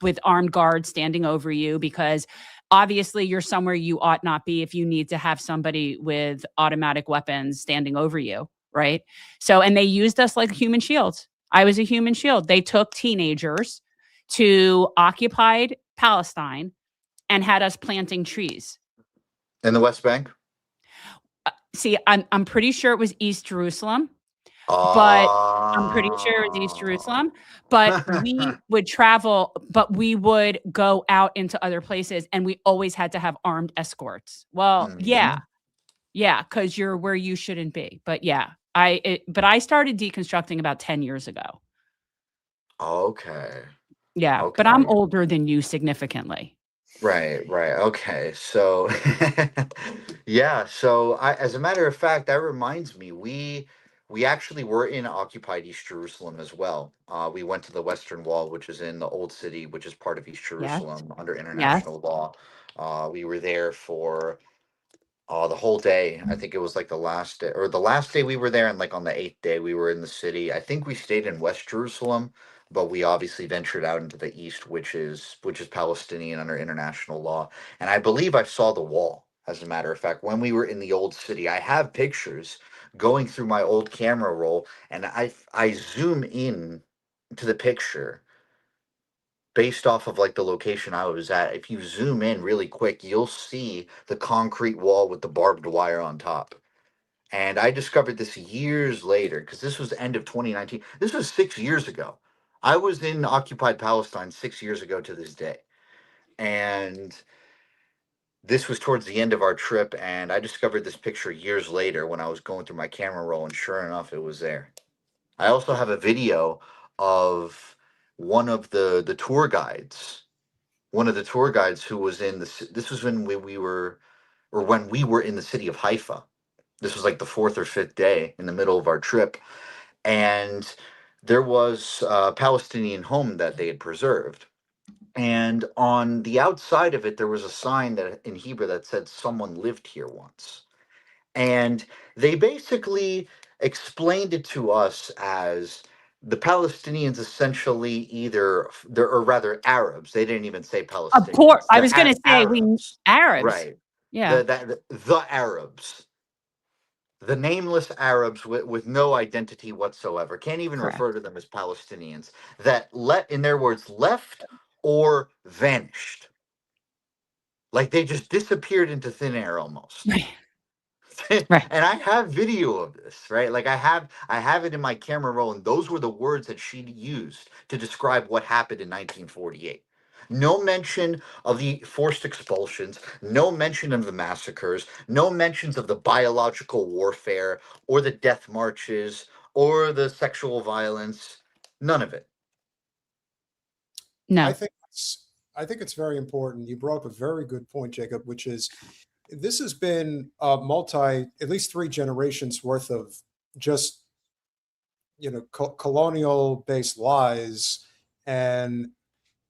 with armed guards standing over you because obviously you're somewhere you ought not be if you need to have somebody with automatic weapons standing over you, right? So, and they used us like human shields. I was a human shield. They took teenagers to occupied Palestine and had us planting trees. In the West Bank? See, I'm pretty sure it was East Jerusalem, but I'm pretty sure it was East Ah. Jerusalem. But we would travel, but we would go out into other places, and we always had to have armed escorts. Well, yeah, Mhm. Yeah, because you're where you shouldn't be. But yeah, but I started deconstructing about 10 years ago. Okay. Yeah, but I'm Okay. older than you significantly. Right, right. Okay. So yeah, so as a matter of fact, that reminds me, we actually were in occupied East Jerusalem as well. We went to the Western Wall, which is in the Old City, which is part of East Yes. Jerusalem under Yes. international law. We were there for the whole day. I think it was like the last day, or the last day we were there, and like on the eighth day we were in the city. I think we stayed in West Jerusalem, but we obviously ventured out into the east, which is Palestinian under international law. And I believe I saw the wall. As a matter of fact, when we were in the old city, I have pictures going through my old camera roll, and I zoom in to the picture based off of like the location I was at. If you zoom in really quick, you'll see the concrete wall with the barbed wire on top. And I discovered this years later because this was the end of 2019. This was 6 years ago. I was in occupied Palestine 6 years ago to this day. And this was towards the end of our trip. And I discovered this picture years later when I was going through my camera roll. And sure enough, it was there. I also have a video of one of the tour guides, who was in this was when we were, or when we were in the city of Haifa. This was like the fourth or fifth day in the middle of our trip. And there was a Palestinian home that they had preserved. And on the outside of it, there was a sign that in Hebrew that said someone lived here once. And they basically explained it to us as the Palestinians essentially or rather Arabs. They didn't even say Of course. Palestinians. I The was going to say Arabs, Arabs. right? Yeah. The Arabs, the nameless Arabs with no identity whatsoever. Can't even Correct. refer to them as Palestinians. That in their words, left or vanished. Like they just disappeared into thin air almost. Right. Right. And I have video of this, right? Like I have it in my camera roll, and those were the words that she used to describe what happened in 1948. No mention of the forced expulsions, no mention of the massacres, no mentions of the biological warfare or the death marches or the sexual violence. None of it. No. I think it's very important. You brought up a very good point, Jacob, which is this has been at least 3 generations worth of just colonial based lies. And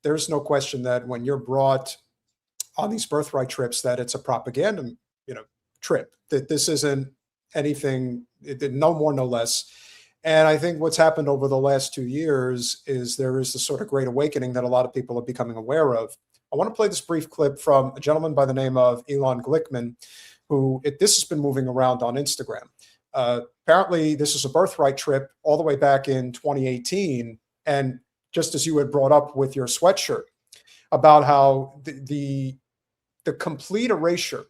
there's no question that when you're brought on these birthright trips, that it's a propaganda trip, that this isn't anything, no more, no less. And I think what's happened over the last 2 years is there is this sort of great awakening that a lot of people are becoming aware of. I want to play this brief clip from a gentleman by the name of Elon Glickman, this has been moving around on Instagram. Apparently, this is a birthright trip all the way back in 2018. And just as you had brought up with your sweatshirt about how the complete erasure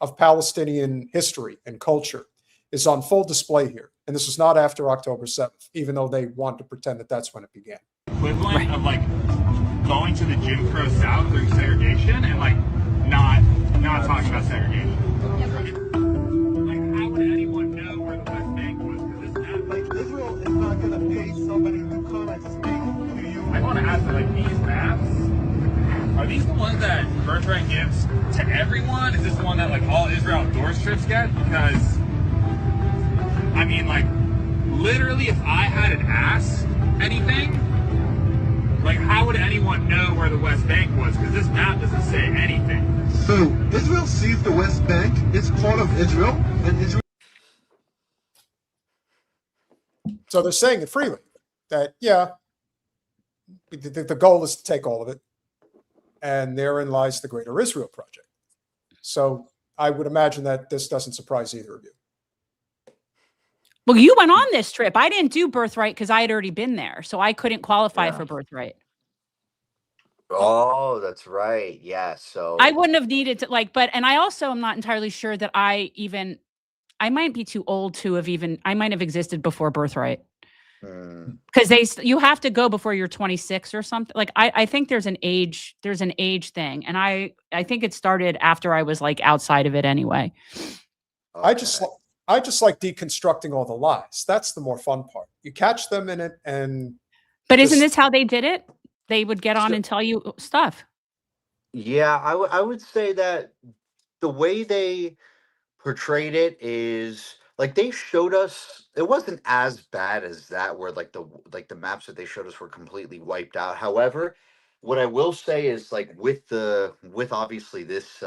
of Palestinian history and culture is on full display here. And this is not after October 7th, even though they want to pretend that that's when it began. Equivalent of like going to the Jim Crow South during segregation and like not talking about segregation. Like how would anyone know where the West Bank was? Like Israel is not going to pay somebody to come and speak to you. I want to ask, like these maps, are these the ones that Birthright gives to everyone? Is this the one that like all Israel Outdoors trips get? Because I mean, like literally, if I hadn't asked anything, like how would anyone know where the West Bank was? Because this map doesn't say anything. So Israel sees the West Bank. It's part of Israel, and Israel. So they're saying it freely that, yeah, the goal is to take all of it. And therein lies the Greater Israel Project. So I would imagine that this doesn't surprise either of you. Well, you went on this trip. I didn't do Birthright because I had already been there. So I couldn't qualify for Birthright. Oh, that's right. Yeah. So I wouldn't have needed to and I also am not entirely sure that I might be too old to have I might have existed before Birthright. Because you have to go before you're 26 or something. Like I think there's an age thing. And I think it started after I was like outside of it anyway. I just like deconstructing all the lies. That's the more fun part. You catch them in it, and But isn't this how they did it? They would get on and tell you stuff. Yeah, I would say that the way they portrayed it is like they showed us it wasn't as bad as that where like the maps that they showed us were completely wiped out. However, what I will say is like with obviously this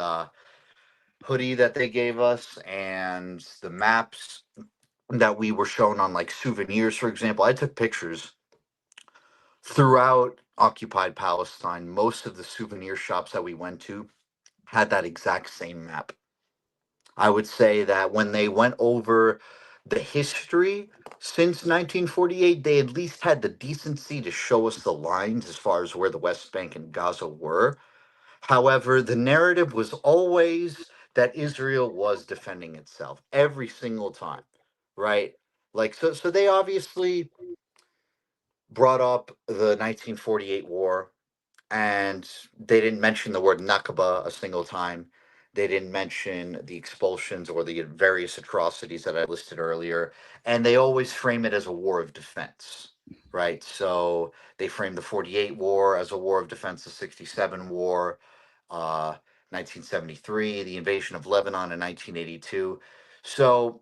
hoodie that they gave us and the maps that we were shown on like souvenirs, for example, I took pictures throughout occupied Palestine. Most of the souvenir shops that we went to had that exact same map. I would say that when they went over the history since 1948, they at least had the decency to show us the lines as far as where the West Bank and Gaza were. However, the narrative was always that Israel was defending itself every single time, right? Like so they obviously brought up the 1948 war, and they didn't mention the word Nakba a single time. They didn't mention the expulsions or the various atrocities that I listed earlier. And they always frame it as a war of defense, right? So they frame the 48 war as a war of defense, the 67 war, 1973, the invasion of Lebanon in 1982. So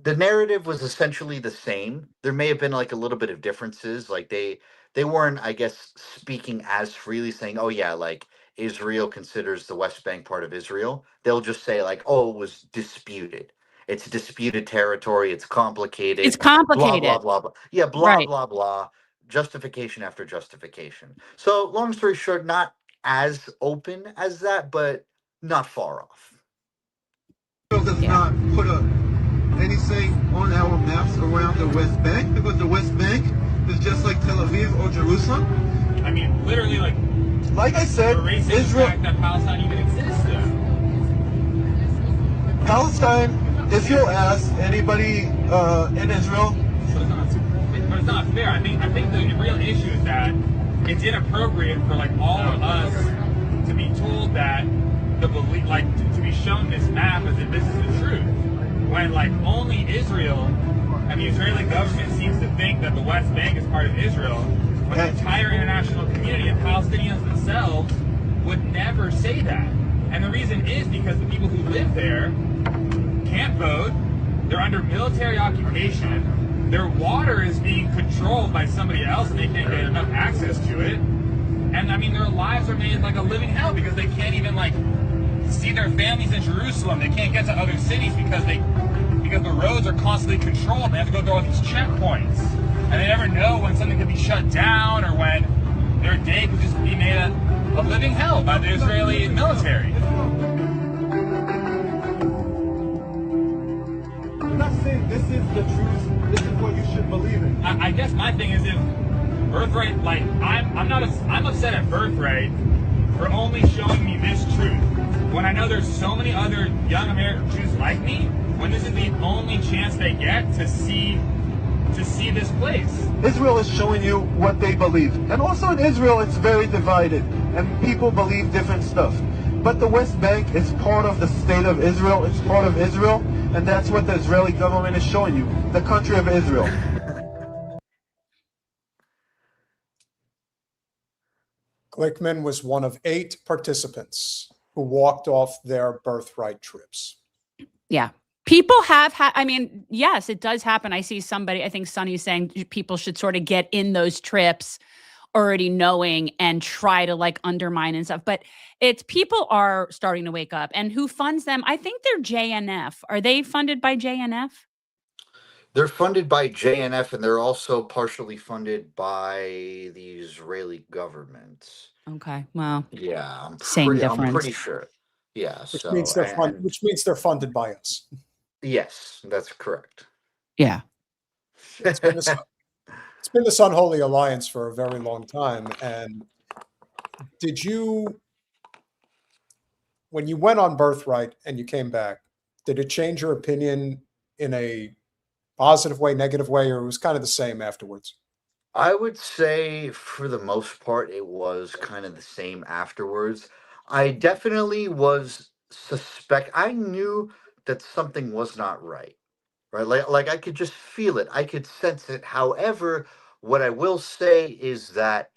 the narrative was essentially the same. There may have been like a little bit of differences. Like they weren't, I guess, speaking as freely, saying, "Oh yeah, like Israel considers the West Bank part of Israel." They'll just say like, "Oh, it was disputed. It's disputed territory. It's complicated. It's Blah blah complicated. blah blah." Yeah, blah Right. blah blah. Justification after justification. So, long story short, not as open as that, but not far off. Israel does not put anything on our maps around the West Bank because the West Bank is just like Tel Aviv or Jerusalem. I mean, literally, like I said, erasing Israel, the fact that Palestine even exists. Palestine, if you ask anybody in Israel, But it's not fair. I think the real issue is that it's inappropriate for like all of us to be told that the belief, like to be shown this map as if this is the truth, when like only Israel and the Israeli government seems to think that the West Bank is part of Israel, when the entire international community and Palestinians themselves would never say that. And the reason is because the people who live there can't vote, they're under military occupation, their water is being controlled by somebody else and they can't get enough access to it. And I mean, their lives are made like a living hell because they can't even like see their families in Jerusalem. They can't get to other cities because the roads are constantly controlled. They have to go through all these checkpoints. And they never know when something could be shut down or when their day could just be made a living hell by the Israeli military. I'm not saying this is the truth. This is what you should believe in. I guess my thing is if Birthright, like I'm upset at Birthright for only showing me this truth when I know there's so many other young American Jews like me, when this is the only chance they get to see this place. Israel is showing you what they believe. And also in Israel, it's very divided. And people believe different stuff. But the West Bank is part of the state of Israel. It's part of Israel. And that's what the Israeli government is showing you. The country of Israel. Glickman was one of 8 participants who walked off their birthright trips. Yeah. People have had, I mean, yes, it does happen. I see somebody, I think Sonny's saying people should sort of get in those trips already knowing and try to like undermine and stuff. But it's people are starting to wake up. And who funds them? I think they're JNF. Are they funded by JNF? They're funded by JNF, and they're also partially funded by the Israeli government. Okay, well, yeah, same difference. I'm pretty sure. Yeah, which means they're funded by us. Yes, that's correct. Yeah, it's been this unholy alliance for a very long time. And did you, when you went on Birthright and you came back, did it change your opinion in a positive way, negative way, or it was kind of the same afterwards? I would say for the most part, it was kind of the same afterwards. I definitely was I knew that something was not right. Right? Like I could just feel it. I could sense it. However, what I will say is that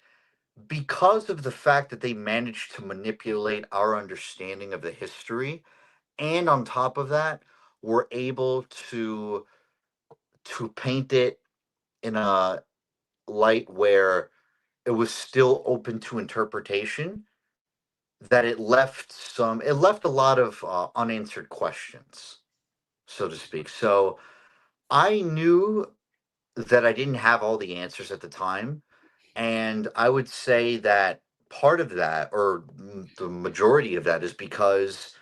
because of the fact that they managed to manipulate our understanding of the history, and on top of that, were able to paint it in a light where it was still open to interpretation, that it left a lot of unanswered questions, so to speak. So I knew that I didn't have all the answers at the time, and I would say that part of that, or the majority of that, is because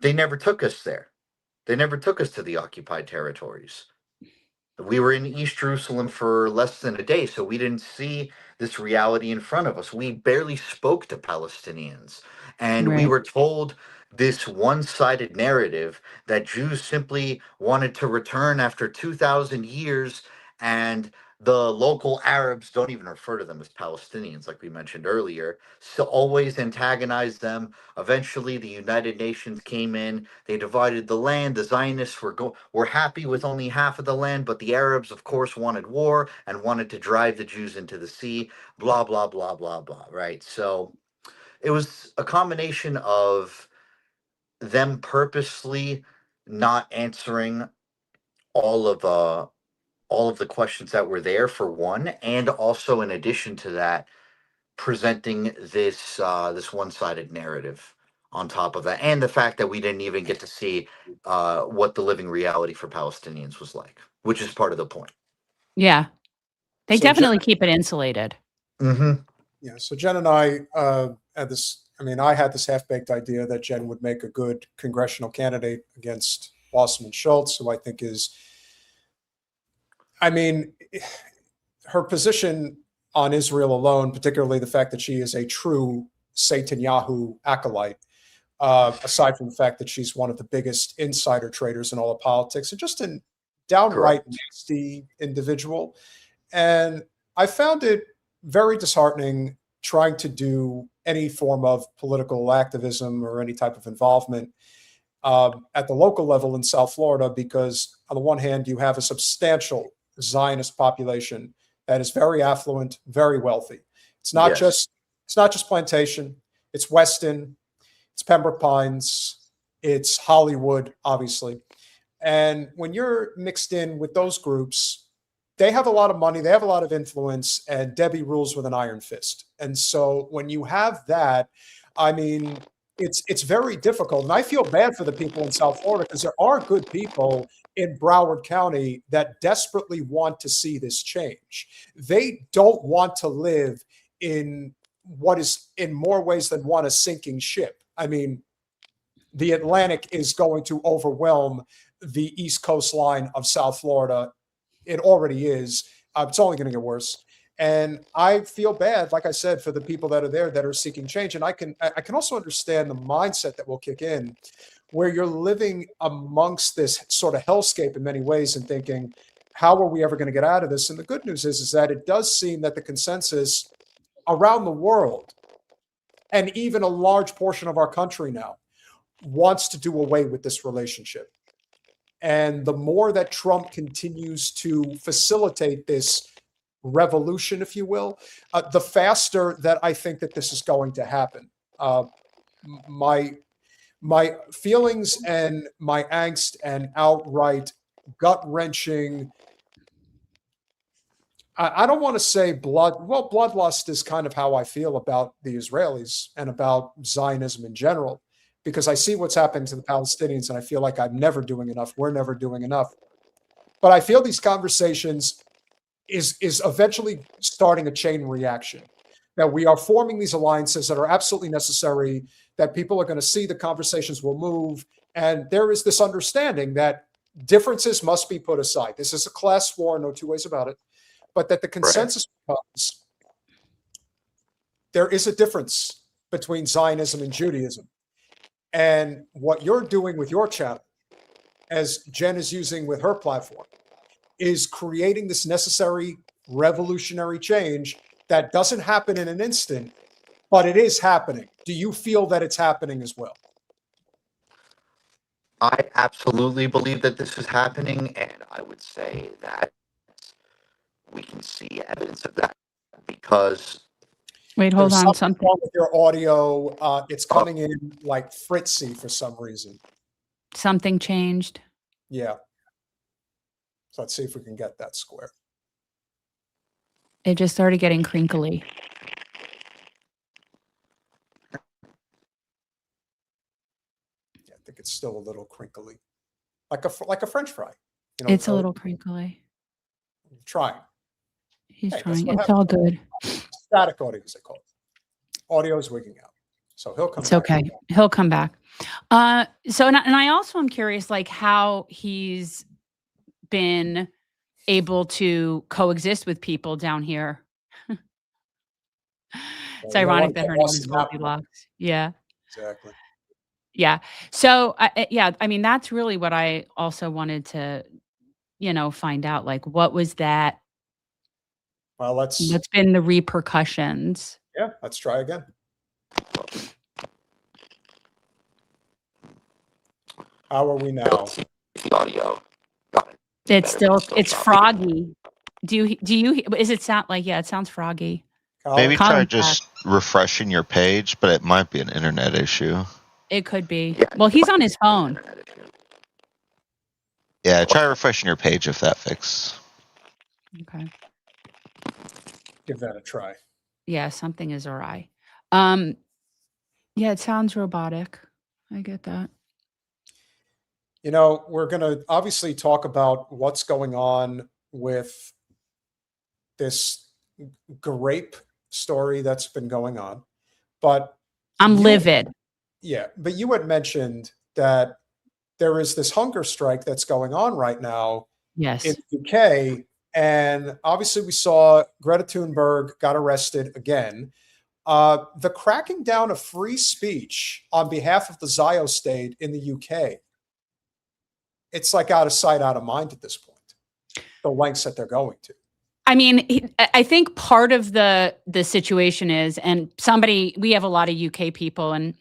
they never took us there. They never took us to the occupied territories. We were in East Jerusalem for less than a day, so we didn't see this reality in front of us. We barely spoke to Palestinians, and we Right. were told this one-sided narrative that Jews simply wanted to return after 2,000 years, and the local Arabs, don't even refer to them as Palestinians, like we mentioned earlier, so always antagonize them. Eventually, the United Nations came in. They divided the land. The Zionists were happy with only half of the land, but the Arabs, of course, wanted war and wanted to drive the Jews into the sea. Blah blah blah blah blah. Right. So it was a combination of them purposely not answering all of uh all of the questions that were there, for one, and also in addition to that, presenting this one-sided narrative on top of that, and the fact that we didn't even get to see what the living reality for Palestinians was like, which is part of the point. Yeah. They So Jen, definitely keep it insulated. Mm-hmm. yeah, so Jen and I had this. I mean, I had this half-baked idea that Jen would make a good congressional candidate against Wasserman Schultz, who I think is, I mean, her position on Israel alone, particularly the fact that she is a true Netanyahu acolyte, aside from the fact that she's one of the biggest insider traders in all of politics, and just a downright nasty individual. And I found it very disheartening trying to do any form of political activism or any type of involvement at the local level in South Florida, because on the one hand, you have a substantial Zionist population that is very affluent, very wealthy. It's not just plantation, it's Weston, it's Pembroke Pines, it's Hollywood, obviously. And when you're mixed in with those groups, they have a lot of money, they have a lot of influence, and Debbie rules with an iron fist. And so when you have that, I mean, it's very difficult. And I feel bad for the people in South Florida, because there are good people in Broward County that desperately want to see this change. They don't want to live in what is, in more ways than one, a sinking ship. I mean, the Atlantic is going to overwhelm the East Coast line of South Florida. It already is. It's only going to get worse. And I feel bad, like I said, for the people that are there that are seeking change. And I can also understand the mindset that will kick in, where you're living amongst this sort of hellscape in many ways and thinking, how are we ever going to get out of this? And the good news is that it does seem that the consensus around the world, and even a large portion of our country now, wants to do away with this relationship. And the more that Trump continues to facilitate this revolution, if you will, the faster that I think that this is going to happen. My feelings and my angst and outright gut-wrenching, I don't want to say bloodlust is kind of how I feel about the Israelis and about Zionism in general, because I see what's happening to the Palestinians and I feel like I'm never doing enough. We're never doing enough. But I feel these conversations is eventually starting a chain reaction, that we are forming these alliances that are absolutely necessary, that people are going to see the conversations will move. And there is this understanding that differences must be put aside. This is a class war, no two ways about it. But that the consensus becomes, there is a difference between Zionism and Judaism. And what you're doing with your channel, as Jen is using with her platform, is creating this necessary revolutionary change that doesn't happen in an instant, but it is happening. Do you feel that it's happening as well? I absolutely believe that this is happening, and I would say that we can see evidence of that because Wait, hold There's on. something Something. wrong with your audio. It's coming in like fritzy for some reason. Something changed. Yeah. So let's see if we can get that square. It just started getting crinkly. Yeah, I think it's still a little crinkly, like a French fry. You know, It's a little crinkly. trying. He's Hey, that's trying. what It's all good. Static audio, as they call it. Audio is wigging out, so he'll come. It's back. okay. He'll come back. So, and I also am curious, like how he's been able to coexist with people down here. It's ironic that her name is Goldilocks. Yeah. Exactly. Yeah. So, yeah, I mean, that's really what I also wanted to, find out. Like, what was that? Well, What's been the repercussions? Yeah, let's try again. How are we now? Audio. It's froggy. Is it sound like, yeah, it sounds froggy. Maybe try Colin's just refreshing your page, but it might be an internet issue. It could be. Well, he's on his phone. Yeah, try refreshing your page if that fixes. Okay. Give that a try. Yeah, something is awry. Yeah, it sounds robotic. I get that. You know, we're going to obviously talk about what's going on with this grape story that's been going on, but I'm livid. Yeah, but you had mentioned that there is this hunger strike that's going on right now Yes. in the UK, and obviously we saw Greta Thunberg got arrested again. The cracking down of free speech on behalf of the Zio state in the UK, it's like out of sight, out of mind at this point, the lengths that they're going to. I mean, I think part of the situation is, and we have a lot of UK people and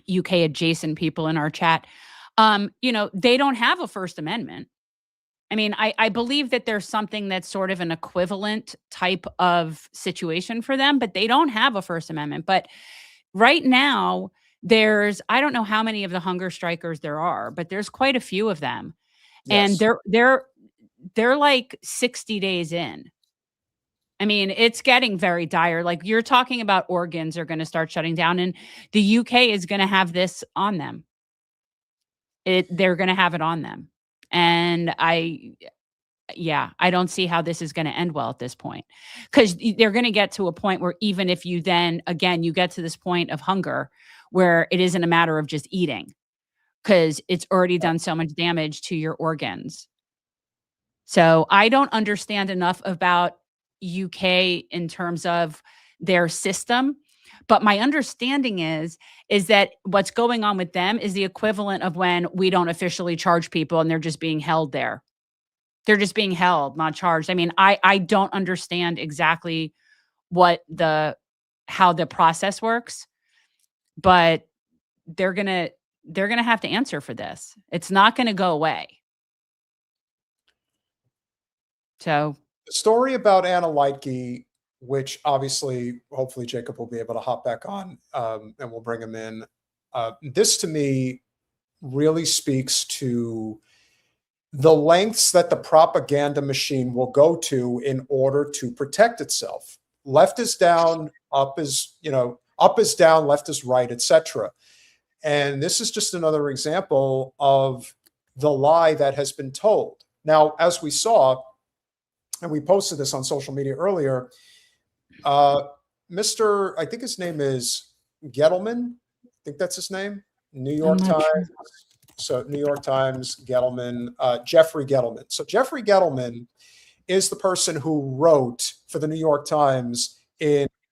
UK adjacent people in our chat. They don't have a First Amendment. I mean, I believe that there's something that's sort of an equivalent type of situation for them, but they don't have a First Amendment. But right now, I don't know how many of the hunger strikers there are, but there's quite a few of them. Yes. And they're like 60 days in. I mean, it's getting very dire. Like, you're talking about organs are going to start shutting down, and the UK is going to have this on them. They're going to have it on them. And I don't see how this is going to end well at this point, because they're going to get to a point where even if you then, again, you get to this point of hunger where it isn't a matter of just eating, because it's already done so much damage to your organs. So I don't understand enough about UK in terms of their system. But my understanding is that what's going on with them is the equivalent of when we don't officially charge people and they're just being held there. They're just being held, not charged. I mean, I don't understand exactly how the process works, but they're gonna have to answer for this. It's not gonna go away. So the story about Anna Lightke, which obviously, hopefully Jacob will be able to hop back on, and we'll bring him in. This to me really speaks to the lengths that the propaganda machine will go to in order to protect itself. Left is down, up is down, left is right, etc. And this is just another example of the lie that has been told. Now, as we saw, and we posted this on social media earlier, Mr. I think his name is Gettleman. I think that's his name. New York Times. Sure. So New York Times, Gettleman, Jeffrey Gettleman. So Jeffrey Gettleman is the person who wrote for the New York Times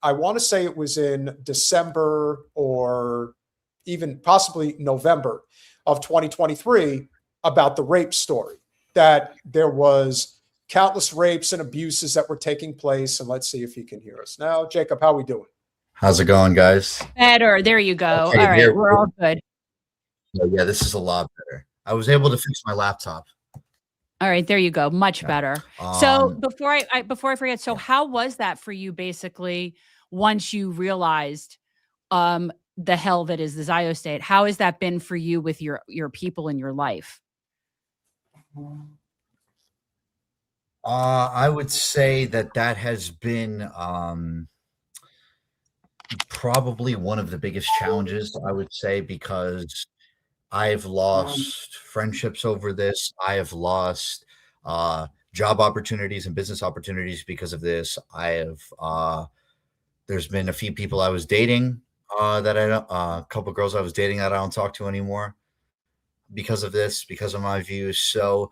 I want to say it was in December or even possibly November of 2023 about the rape story, that there was countless rapes and abuses that were taking place. And let's see if he can hear us now. Jacob, how are we doing? How's it going, guys? Better. There you go. Okay, all right. We're all good. So yeah, this is a lot better. I was able to fix my laptop. All right, there you go. Much better. So before I forget, so how was that for you basically once you realized the hell that is the Zio state? How has that been for you with your people in your life? I would say that has been probably one of the biggest challenges, I would say, because I've lost friendships over this. I have lost job opportunities and business opportunities because of this. There's been a few people I was dating that I don't, a couple girls I was dating that I don't talk to anymore because of this, because of my views. So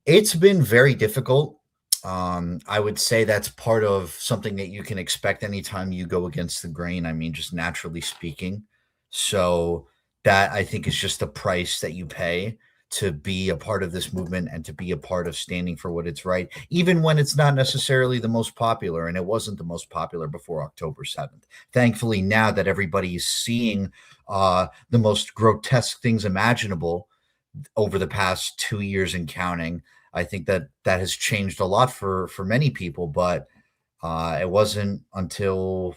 it's been very difficult. I would say that's part of something that you can expect anytime you go against the grain. I mean, just naturally speaking. So that I think is just the price that you pay to be a part of this movement and to be a part of standing for what it's right, even when it's not necessarily the most popular. And it wasn't the most popular before October 7th. Thankfully, now that everybody is seeing the most grotesque things imaginable over the past 2 years and counting, I think that has changed a lot for many people. But it wasn't after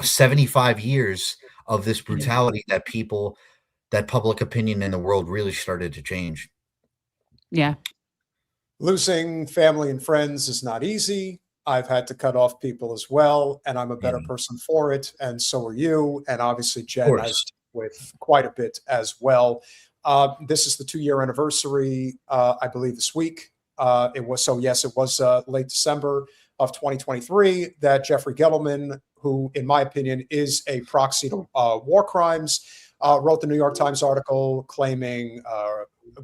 75 years of this brutality that public opinion in the world really started to change. Yeah. Losing family and friends is not easy. I've had to cut off people as well, and I'm a better person for it, and so are you. And obviously, Jen has with quite a bit as well. This is the 2-year anniversary, I believe, this week. It was late December of 2023 that Jeffrey Gettleman, who, in my opinion, is a proxy to war crimes, wrote the New York Times article claiming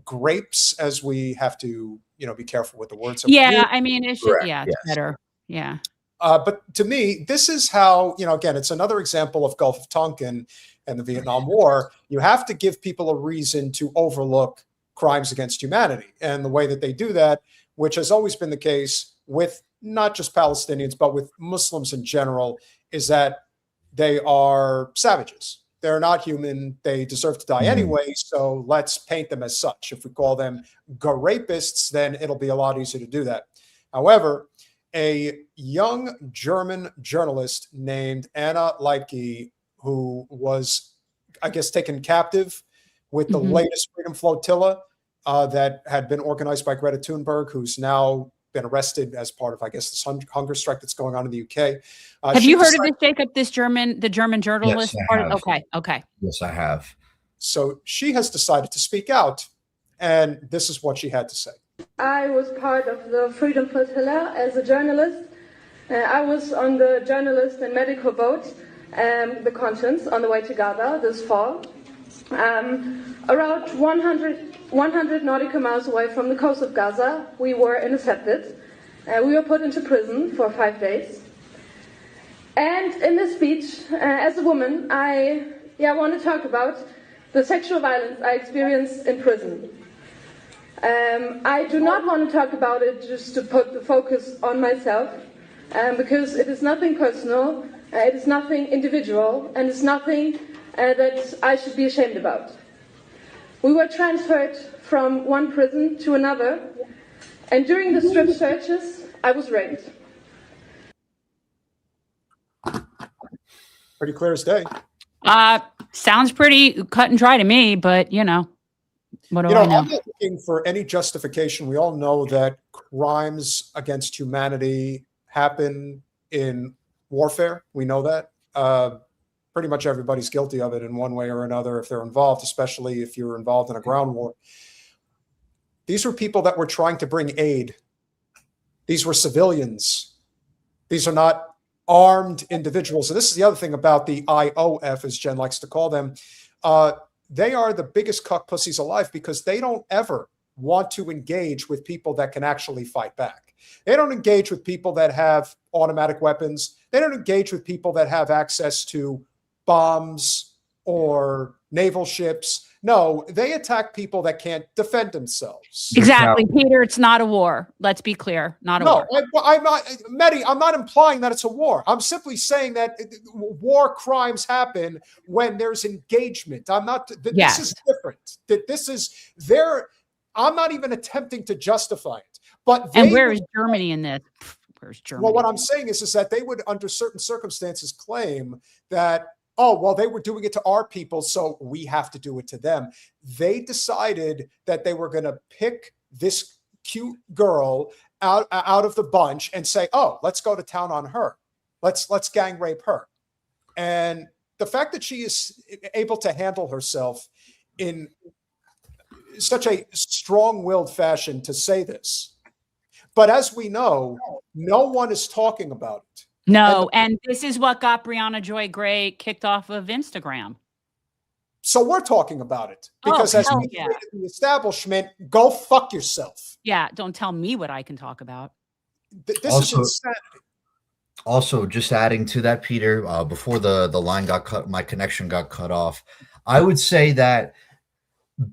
grapes, as we have to, be careful with the words. I mean, it's just, it's better. Yeah. But to me, this is how, again, it's another example of Gulf of Tonkin and the Vietnam War. You have to give people a reason to overlook crimes against humanity. And the way that they do that, which has always been the case with not just Palestinians, but with Muslims in general, is that they are savages. They're not human. They deserve to die anyway. So let's paint them as such. If we call them rapists, then it'll be a lot easier to do that. However, a young German journalist named Anna Leitke, who was, I guess, taken captive with the latest Freedom Flotilla that had been organized by Greta Thunberg, who's now been arrested as part of, I guess, this hunger strike that's going on in the UK. Have you heard of this, Jacob? The German journalist? Yes, Okay. Yes, I have. So she has decided to speak out, and this is what she had to say. I was part of the Freedom Flotilla as a journalist. I was on the journalist and medical boat, the Conscience, on the way to Gaza this fall. Around 100 nautical miles away from the coast of Gaza, we were intercepted. We were put into prison for 5 days. And in this speech, as a woman, I want to talk about the sexual violence I experienced in prison. I do not want to talk about it just to put the focus on myself, because it is nothing personal, it is nothing individual, and it's nothing that I should be ashamed about. We were transferred from one prison to another, and during the strip searches, I was raped. Pretty clear as day. Sounds pretty cut and dry to me, but what do I know? I'm not looking for any justification. We all know that crimes against humanity happen in warfare. We know that. Pretty much everybody's guilty of it in one way or another if they're involved, especially if you're involved in a ground war. These were people that were trying to bring aid. These were civilians. These are not armed individuals. And this is the other thing about the IOF, as Jen likes to call them. They are the biggest cuck pussies alive because they don't ever want to engage with people that can actually fight back. They don't engage with people that have automatic weapons. They don't engage with people that have access to bombs or naval ships. No, they attack people that can't defend themselves. Exactly, Peter. It's not a war. Let's be clear. Not a war. I'm not, Mehdi, I'm not implying that it's a war. I'm simply saying that war crimes happen when there's engagement. I'm not, this is different. This is their, I'm not even attempting to justify it. But and where is Germany in this? Where's Germany? Well, what I'm saying is that they would, under certain circumstances, claim that, oh, well, they were doing it to our people, so we have to do it to them. They decided that they were going to pick this cute girl out of the bunch and say, oh, let's go to town on her. Let's gang rape her. And the fact that she is able to handle herself in such a strong-willed fashion to say this. But as we know, no one is talking about it. No, and this is what got Briahna Joy Gray kicked off of Instagram. So we're talking about it because as the establishment, go fuck yourself. Yeah, don't tell me what I can talk about. This is insanity. Also, just adding to that, Peter, before the line got cut, my connection got cut off. I would say that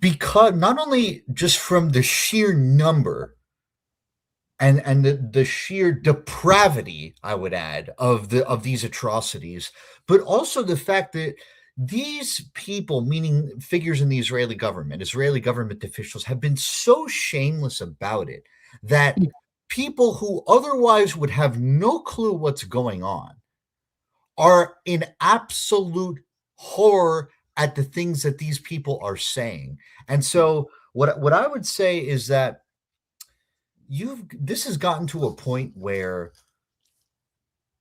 because not only just from the sheer number and the sheer depravity, I would add, of these atrocities, but also the fact that these people, meaning figures in the Israeli government officials, have been so shameless about it that people who otherwise would have no clue what's going on are in absolute horror at the things that these people are saying. And so what I would say is that this has gotten to a point where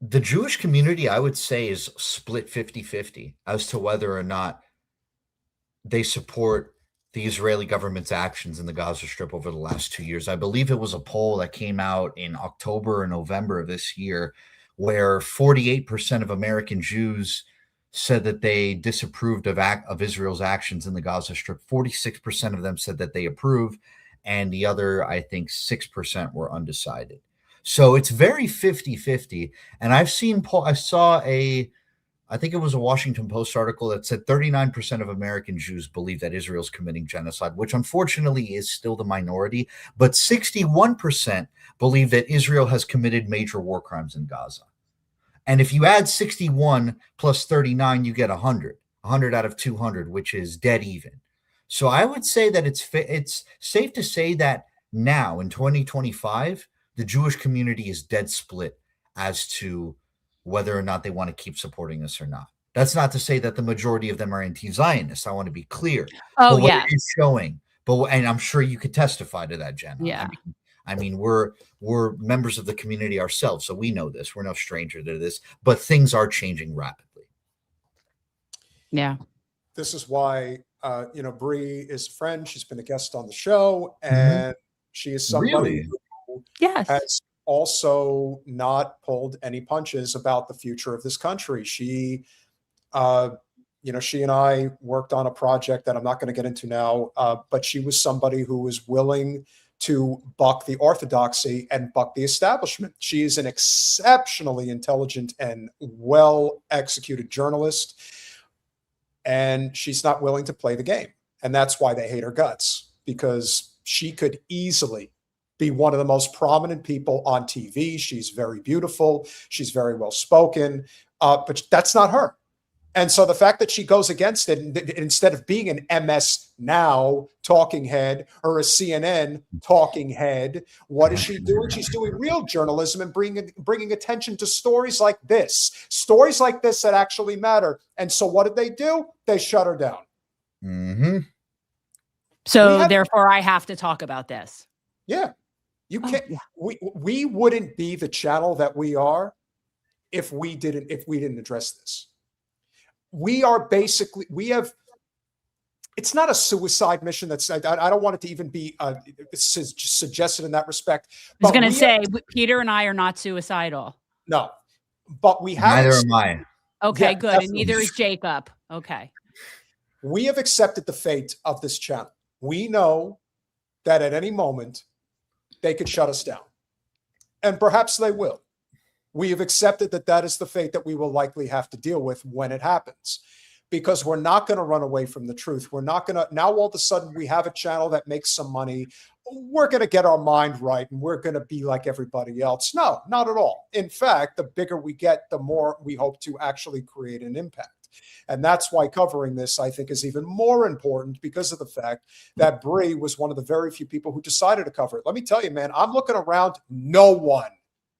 the Jewish community, I would say, is split 50-50 as to whether or not they support the Israeli government's actions in the Gaza Strip over the last 2 years. I believe it was a poll that came out in October or November of this year where 48% of American Jews said that they disapproved of Israel's actions in the Gaza Strip. 46% of them said that they approve, and the other, I think, 6% were undecided. So it's very 50-50. And I saw I think it was a Washington Post article that said 39% of American Jews believe that Israel's committing genocide, which unfortunately is still the minority, but 61% believe that Israel has committed major war crimes in Gaza. And if you add 61 plus 39, you get 100 out of 200, which is dead even. So I would say that it's safe to say that now in 2025, the Jewish community is dead split as to whether or not they want to keep supporting us or not. That's not to say that the majority of them are anti-Zionist. I want to be clear. Oh, but yeah. It is showing, and I'm sure you could testify to that, Jenna. Yeah. I mean, we're members of the community ourselves, so we know this. We're no stranger to this, but things are changing rapidly. Yeah. This is why, Bree is a friend. She's been a guest on the show, and she is somebody who has also not pulled any punches about the future of this country. She and I worked on a project that I'm not going to get into now, but she was somebody who was willing to buck the orthodoxy and buck the establishment. She is an exceptionally intelligent and well-executed journalist, and she's not willing to play the game. And that's why they hate her guts, because she could easily be one of the most prominent people on TV. She's very beautiful. She's very well-spoken, but that's not her. And so the fact that she goes against it, instead of being an MS Now talking head or a CNN talking head, what is she doing? She's doing real journalism and bringing attention to stories like this that actually matter. And so what did they do? They shut her down. Mm-hmm. So therefore, I have to talk about this. Yeah, you can't. We wouldn't be the channel that we are if we didn't address this. It's not a suicide mission. I don't want it to even be suggested in that respect. I was going to say, Peter and I are not suicidal. No, but we have. Neither am I. Okay, Yeah, good. definitely. And neither is Jacob. Okay. We have accepted the fate of this channel. We know that at any moment they could shut us down, and perhaps they will. We have accepted that is the fate that we will likely have to deal with when it happens, because we're not going to run away from the truth. We're not going to, now all of a sudden we have a channel that makes some money. We're going to get our mind right and we're going to be like everybody else. No, not at all. In fact, the bigger we get, the more we hope to actually create an impact. And that's why covering this, I think, is even more important because of the fact that Brie was one of the very few people who decided to cover it. Let me tell you, man, I'm looking around. No one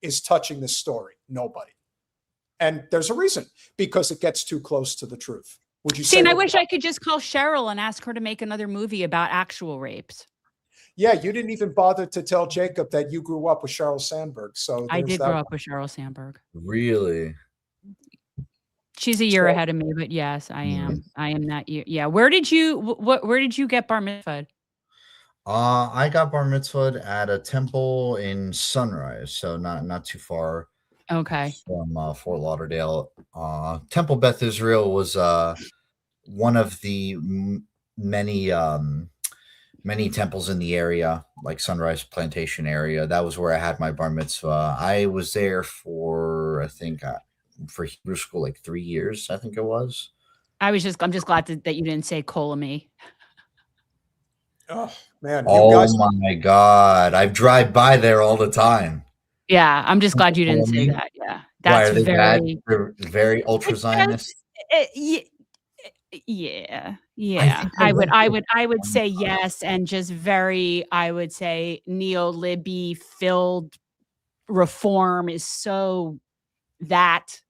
is touching this story. Nobody. And there's a reason, because it gets too close to the truth. Would you say? And I wish I could just call Cheryl and ask her to make another movie about actual rapes. Yeah, you didn't even bother to tell Jacob that you grew up with Sheryl Sandberg. So I did grow up with Sheryl Sandberg. Really? She's a year ahead of me, but yes, I am. I am that year. Yeah. Where did you get bar mitzvahed? I got bar mitzvahed at a temple in Sunrise, so not too far. Okay. From Fort Lauderdale. Temple Beth Israel was one of the many temples in the area, like Sunrise Plantation area. That was where I had my bar mitzvah. I was there for, I think, for Hebrew school, like 3 years, I think it was. I'm just glad that you didn't say Kolami. Oh, man. My God. I drive by there all the time. Yeah, I'm just glad you didn't say that. Yeah. That's Why, are they very bad? They're very ultra Zionist. Yeah. I would say yes, and just very, I would say neo-libby filled reform is so that.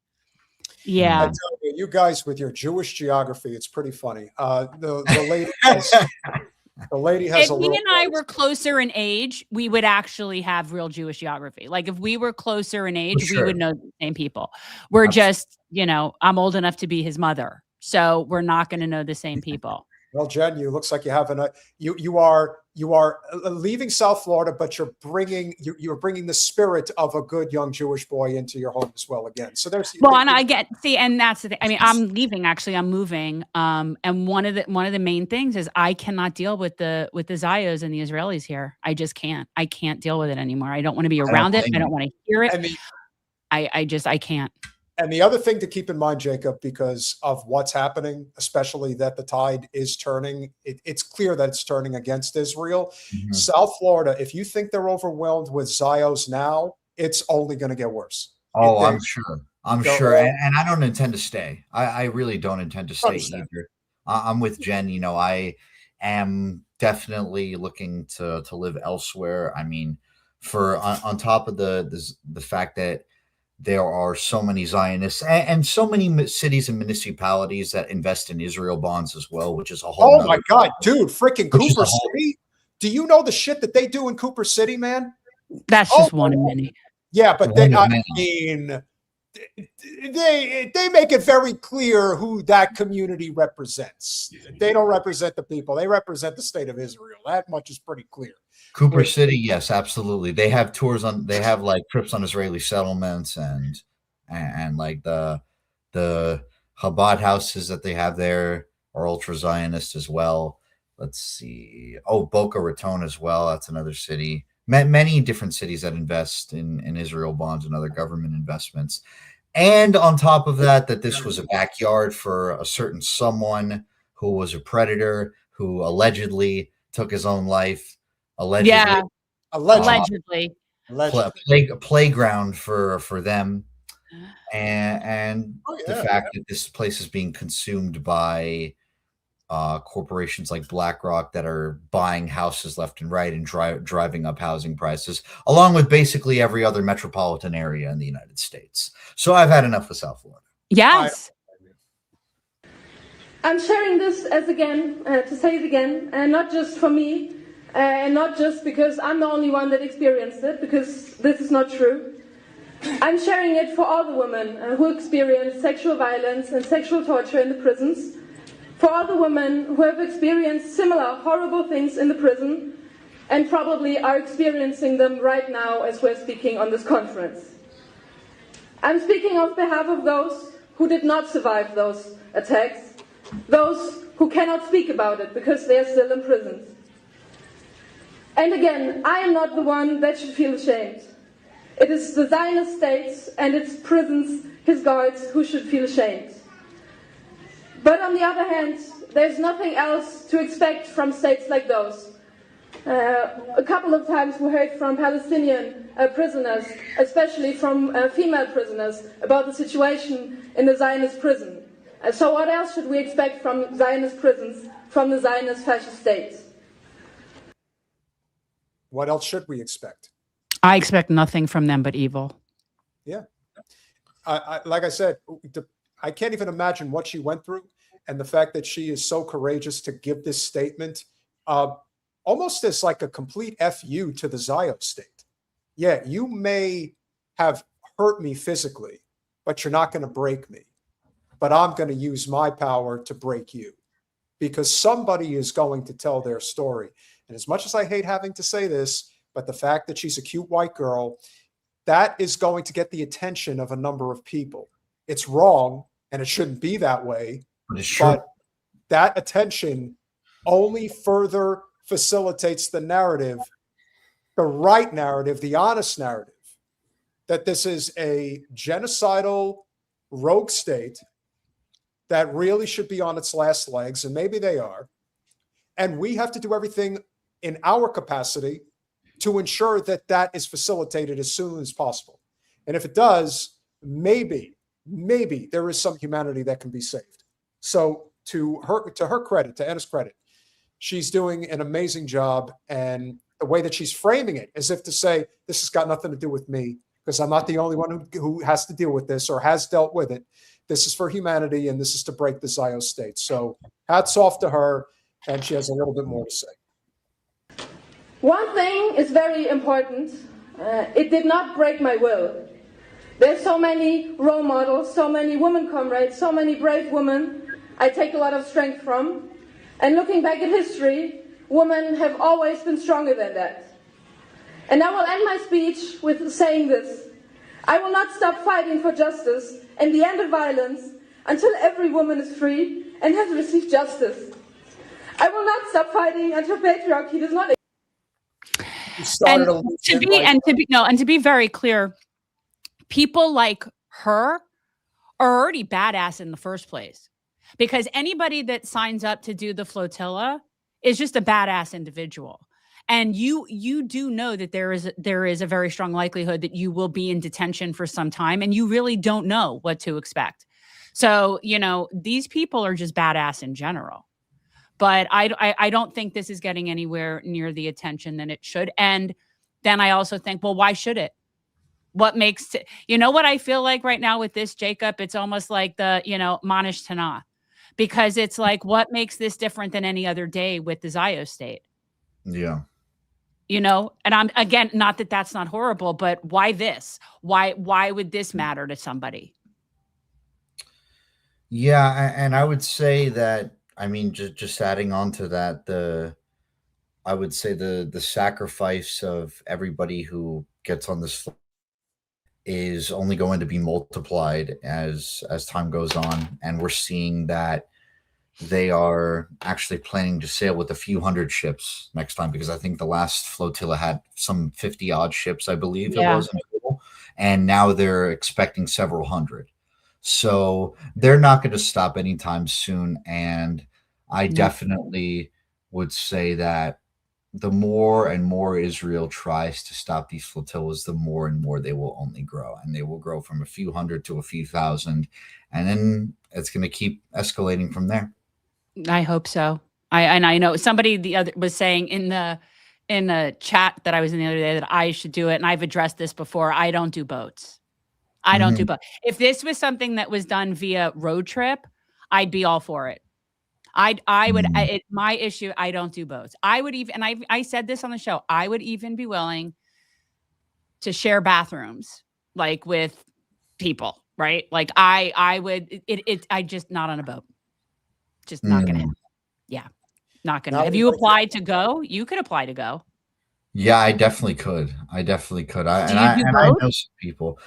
Yeah. I tell you guys with your Jewish geography, it's pretty funny. The lady has if he and I were closer in age, we would actually have real Jewish geography. Like if we were closer in age, we would know the same people. We're just, I'm old enough to be his mother. So we're not going to know the same people. Well, Jen, you looks like you have you are leaving South Florida, but you're bringing the spirit of a good young Jewish boy into your home as well again. So there's and that's the thing. I mean, I'm leaving. Actually, I'm moving. And one of the main things is I cannot deal with the Zios and the Israelis here. I just can't. I can't deal with it anymore. I don't want to be around it. I don't want to hear it. I can't. And the other thing to keep in mind, Jacob, because of what's happening, especially that the tide is turning, it's clear that it's turning against Israel. Mm-hmm. South Florida, if you think they're overwhelmed with Zios now, it's only going to get worse. Oh, I'm sure. And I don't intend to stay. I really don't intend to stay either. I'm with Jen. I am definitely looking to live elsewhere. I mean, on top of the fact that there are so many Zionists and so many cities and municipalities that invest in Israel bonds as well, which is a whole. Oh my God, dude! Freaking Cooper City. Do you know the shit that they do in Cooper City, man? That's just one of many. Yeah, but they make it very clear who that community represents. They don't represent the people; they represent the state of Israel. That much is pretty clear. Cooper City, yes, absolutely. They have tours they have like trips on Israeli settlements and like the Chabad houses that they have there are ultra Zionist as well. Let's see. Oh, Boca Raton as well. That's another city. Many different cities that invest in Israel bonds and other government investments. And on top of that this was a backyard for a certain someone who was a predator who allegedly took his own life. Allegedly. Playground for them, and the fact that this place is being consumed by corporations like BlackRock that are buying houses left and right and driving up housing prices, along with basically every other metropolitan area in the United States. So I've had enough of South Florida. Yes. I'm sharing this to say it again, and not just for me. And not just because I'm the only one that experienced it, because this is not true. I'm sharing it for all the women who experience sexual violence and sexual torture in the prisons, for all the women who have experienced similar horrible things in the prison and probably are experiencing them right now as we're speaking on this conference. I'm speaking on behalf of those who did not survive those attacks, those who cannot speak about it because they are still in prisons. And again, I am not the one that should feel ashamed. It is the Zionist states and its prisons, his guards, who should feel ashamed. But on the other hand, there's nothing else to expect from states like those. A couple of times we heard from Palestinian prisoners, especially from female prisoners, about the situation in the Zionist prison. So what else should we expect from Zionist prisons, from the Zionist fascist states? What else should we expect? I expect nothing from them but evil. Yeah. Like I said, I can't even imagine what she went through, and the fact that she is so courageous to give this statement, almost as like a complete FU to the Zio state. Yeah, you may have hurt me physically, but you're not going to break me. But I'm going to use my power to break you, because somebody is going to tell their story. And as much as I hate having to say this, but the fact that she's a cute white girl, that is going to get the attention of a number of people. It's wrong, and it shouldn't be that way. But that attention only further facilitates the narrative, the right narrative, the honest narrative, that this is a genocidal rogue state that really should be on its last legs, and maybe they are. And we have to do everything in our capacity to ensure that that is facilitated as soon as possible. And if it does, maybe there is some humanity that can be saved. So to her credit, to Anna's credit, she's doing an amazing job. And the way that she's framing it, as if to say, this has got nothing to do with me, because I'm not the only one who has to deal with this or has dealt with it. This is for humanity, and this is to break the Zio state. So hats off to her, and she has a little bit more to say. One thing is very important. It did not break my will. There's so many role models, so many women comrades, so many brave women I take a lot of strength from. And looking back at history, women have always been stronger than that. And I will end my speech with saying this. I will not stop fighting for justice and the end of violence until every woman is free and has received justice. I will not stop fighting until patriarchy does not exist. And to be very clear, people like her are already badass in the first place, because anybody that signs up to do the flotilla is just a badass individual. And you do know that there is a very strong likelihood that you will be in detention for some time, and you really don't know what to expect. So, these people are just badass in general. But I don't think this is getting anywhere near the attention that it should. And then I also think, well, why should it? What makes it, what I feel like right now with this, Jacob? It's almost like the, Manish Tana, because it's like, what makes this different than any other day with the Zio state? Yeah. And I'm, again, not that that's not horrible, but why this? Why would this matter to somebody? Yeah. And I would say that, just adding on to that, I would say the sacrifice of everybody who gets on this is only going to be multiplied as time goes on. And we're seeing that they are actually planning to sail with a few hundred ships next time, because I think the last flotilla had some 50 odd ships, I believe it was in total, and now they're expecting several hundred. So they're not going to stop anytime soon. And I definitely would say that the more and more Israel tries to stop these flotillas, the more and more they will only grow, and they will grow from a few hundred to a few thousand. And then it's going to keep escalating from there. I hope so. I know somebody the other was saying in the chat that I was in the other day that I should do it, and I've addressed this before. I don't do boats. I don't do boats. If this was something that was done via road trip, I'd be all for it. I would. My issue, I don't do boats. I would even, and I said this on the show, I would even be willing to share bathrooms like with people, right? Like I would. I just not on a boat. Just not going to happen. Yeah. Not going to. Have you applied to go? You could apply to go. Yeah, I definitely could. I know some people.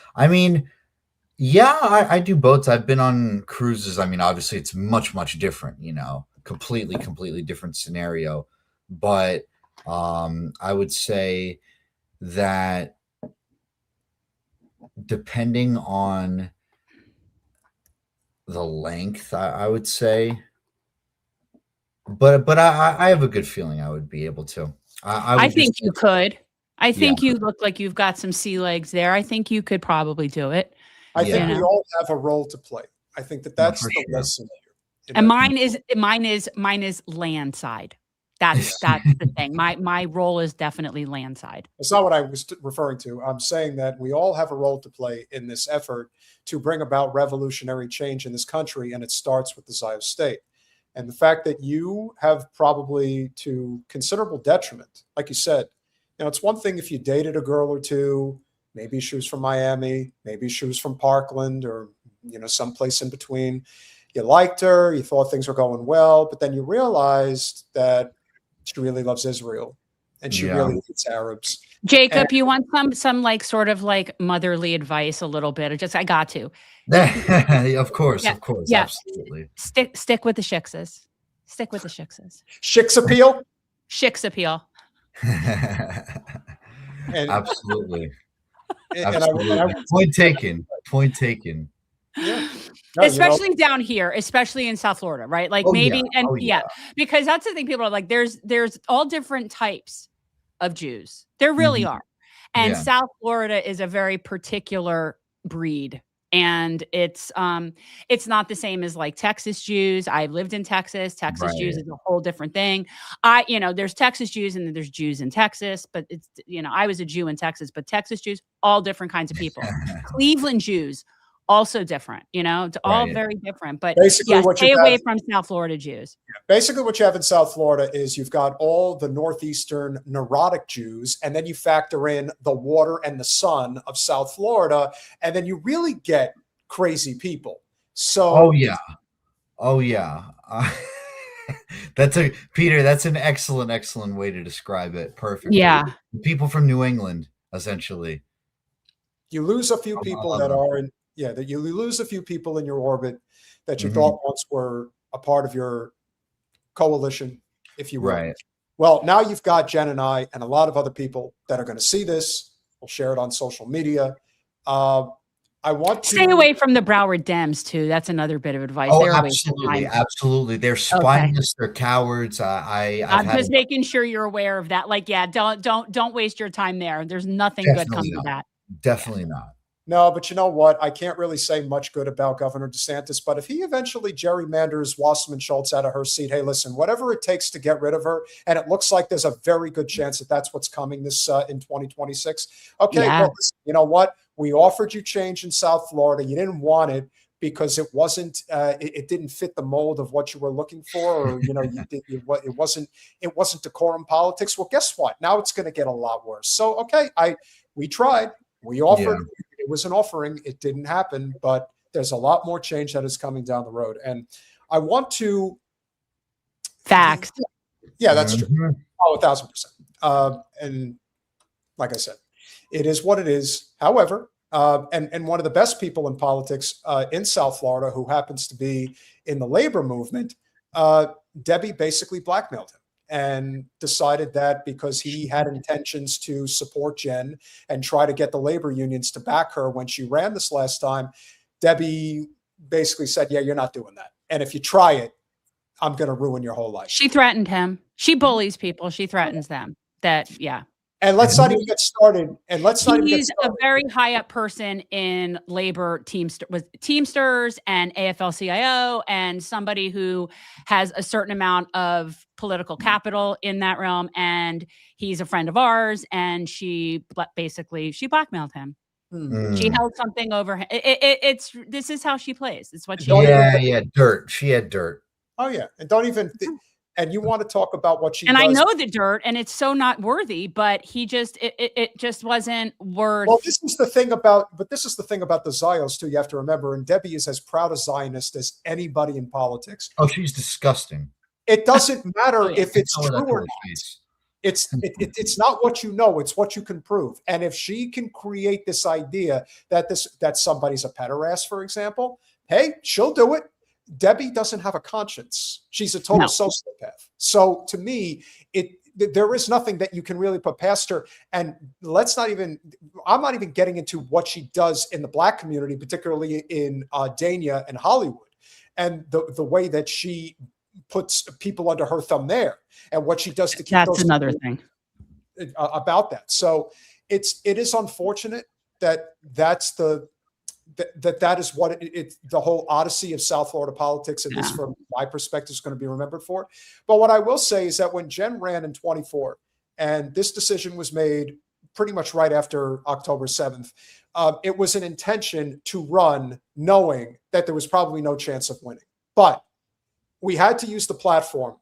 Yeah, I do boats. I've been on cruises. Obviously it's much, much different, completely different scenario. But I would say that depending on the length, I would say. But I have a good feeling I would be able to. I would think just, you could. I yeah, think you look like you've got some sea legs there. I think you could probably do it. I think yeah, we all have a role to play. I think that no, that's for the sure. lesson here. You And know, mine is land side. That's the thing. My role is definitely land side. It's not what I was referring to. I'm saying that we all have a role to play in this effort to bring about revolutionary change in this country, and it starts with the Zionist state. And the fact that you have probably to considerable detriment, like you said, it's one thing if you dated a girl or two, maybe she was from Miami, maybe she was from Parkland, or someplace in between. You liked her, you thought things were going well, but then you realized that she really loves Israel and she really hates Arabs. Jacob, you want some like sort of like motherly advice a little bit? I got to. Of course, Yeah, yeah. absolutely. Stick with the shikses. Stick with the shikses. Shik's appeal? Shik's appeal. Absolutely. And Point taken. Point taken. Yeah. No, especially down here, especially in South Florida, right? Like because that's the thing. People are like, there's all different types of Jews. There really are. And South Florida is a very particular breed. And it's not the same as like Texas Jews. I've lived in Texas. Texas Jews is a whole different thing. There's Texas Jews and then there's Jews in Texas, but it's, I was a Jew in Texas, but Texas Jews, all different kinds of people. Cleveland Jews, also different, it's all very different. But basically, stay away from South Florida Jews. Basically, what you have in South Florida is you've got all the northeastern neurotic Jews, and then you factor in the water and the sun of South Florida, and then you really get crazy people. So, oh yeah. That's an excellent way to describe it. Perfect. Yeah, people from New England, essentially. You lose a few people that are in. Yeah, that you lose a few people in your orbit that you thought once were a part of your coalition, if you will. Right. Well, now you've got Jen and I and a lot of other people that are going to see this. We'll share it on social media. I want to stay away from the Broward Dems too. That's another bit of advice. Oh, absolutely. They're spineless. They're cowards. I'm just making sure you're aware of that. Like, don't waste your time there. There's nothing good comes of that. Definitely not. No, but you know what? I can't really say much good about Governor DeSantis, but if he eventually gerrymanders Wasserman Schultz out of her seat, hey, listen, whatever it takes to get rid of her, and it looks like there's a very good chance that that's what's coming this in 2026. Okay, well, listen, you know what? We offered you change in South Florida. You didn't want it because it wasn't, it didn't fit the mold of what you were looking for, or it wasn't decorum politics. Well, guess what? Now it's going to get a lot worse. So, okay, we tried. We offered. It was an offering. It didn't happen, but there's a lot more change that is coming down the road. And I want to. Facts. Yeah, that's true. Oh, 1,000%. And like I said, it is what it is. However, and one of the best people in politics in South Florida, who happens to be in the labor movement, Debbie basically blackmailed him and decided that because he had intentions to support Jen and try to get the labor unions to back her when she ran this last time, Debbie basically said, yeah, you're not doing that. And if you try it, I'm going to ruin your whole life. She threatened him. She bullies people. She threatens them. And let's not even get started. He's a very high up person in labor Teamsters and AFL-CIO, and somebody who has a certain amount of political capital in that realm. And he's a friend of ours. And she blackmailed him. She held something over him. This is how she plays. It's what she. Dirt. She had dirt. Oh yeah, and don't even. And you want to talk about what she and does. I know the dirt, and it's so not worthy, but it just wasn't worth. Well, this is the thing about the Zios too. You have to remember, and Debbie is as proud a Zionist as anybody in politics. Oh, she's disgusting. It doesn't matter if it's true or not. It's not what you know; it's what you can prove. And if she can create this idea that somebody's a pederast, for example, hey, she'll do it. Debbie doesn't have a conscience. She's a total sociopath. So to me, there is nothing that you can really put past her. And I'm not even getting into what she does in the Black community, particularly in Dania and Hollywood. and the way that she puts people under her thumb there, and what she does to keep That's those another thing about that. So it is unfortunate that that is what it's the whole odyssey of South Florida politics, at least from my perspective, is going to be remembered for. But what I will say is that when Jen ran in 24, and this decision was made pretty much right after October 7th, it was an intention to run knowing that there was probably no chance of winning. But we had to use the platform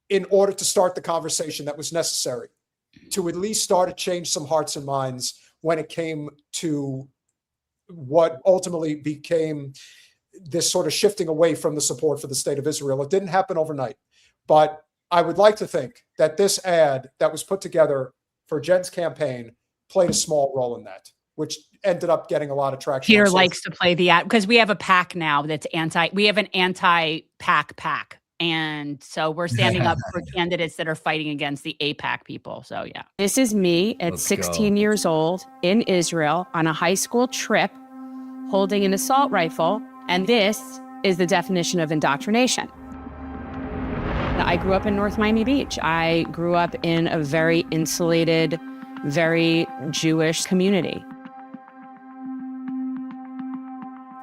in order to start the conversation that was necessary to at least start to change some hearts and minds when it came to what ultimately became this sort of shifting away from the support for the state of Israel. It didn't happen overnight, but I would like to think that this ad that was put together for Jen's campaign played a small role in that, which ended up getting a lot of traction. Peter likes to play the ad because we have a PAC now that's we have an anti-PAC PAC. And so we're standing up for candidates that are fighting against the APAC people. So, yeah. This is me at 16 years old in Israel on a high school trip holding an assault rifle. And this is the definition of indoctrination. I grew up in North Miami Beach. I grew up in a very insulated, very Jewish community.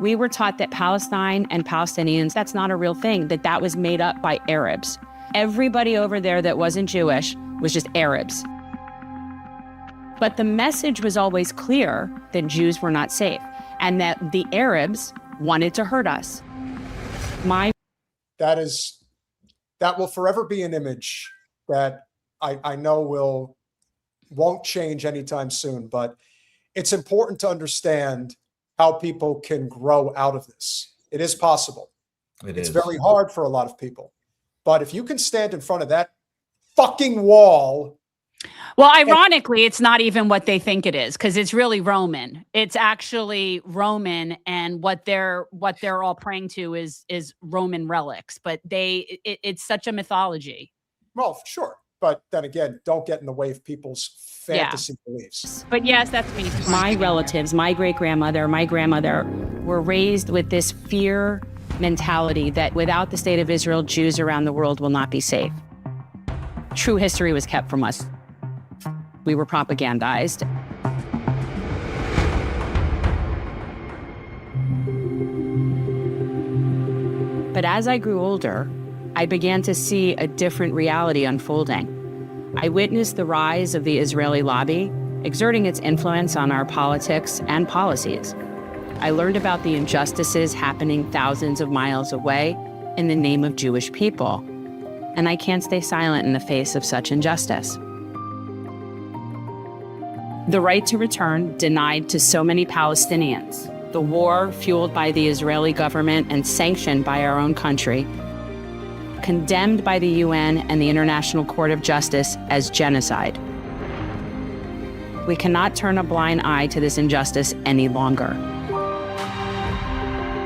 We were taught that Palestine and Palestinians, that's not a real thing, that was made up by Arabs. Everybody over there that wasn't Jewish was just Arabs. But the message was always clear that Jews were not safe and that the Arabs wanted to hurt us. That will forever be an image that I know won't change anytime soon, but it's important to understand how people can grow out of this. It is possible. It's very hard for a lot of people. But if you can stand in front of that fucking wall. Well, ironically, it's not even what they think it is, because it's really Roman. It's actually Roman, and what they're all praying to is Roman relics. But it's such a mythology. Well, sure. But then again, don't get in the way of people's fantasy beliefs. But yes, that's me. My relatives, my great-grandmother, my grandmother were raised with this fear mentality that without the state of Israel, Jews around the world will not be safe. True history was kept from us. We were propagandized. But as I grew older, I began to see a different reality unfolding. I witnessed the rise of the Israeli lobby, exerting its influence on our politics and policies. I learned about the injustices happening thousands of miles away in the name of Jewish people. And I can't stay silent in the face of such injustice. The right to return denied to so many Palestinians. The war fueled by the Israeli government and sanctioned by our own country, condemned by the UN and the International Court of Justice as genocide. We cannot turn a blind eye to this injustice any longer.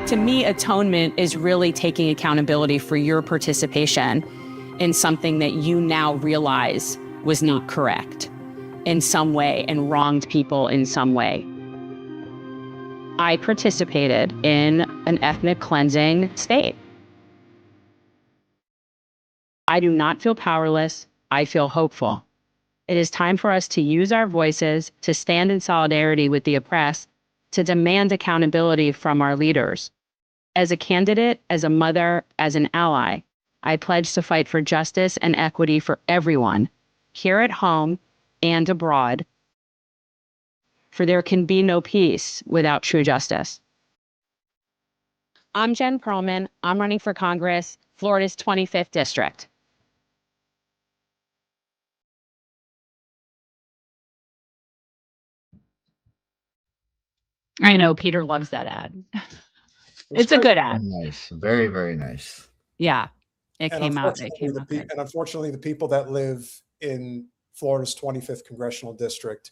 To me, atonement is really taking accountability for your participation in something that you now realize was not correct in some way and wronged people in some way. I participated in an ethnic cleansing state. I do not feel powerless. I feel hopeful. It is time for us to use our voices to stand in solidarity with the oppressed, to demand accountability from our leaders. As a candidate, as a mother, as an ally, I pledge to fight for justice and equity for everyone, here at home and abroad, for there can be no peace without true justice. I'm Jen Perelman. I'm running for Congress, Florida's 25th district. I know Peter loves that ad. It's a good ad. Nice. Very, very nice. Yeah. It came out. And unfortunately, the people that live in Florida's 25th congressional district,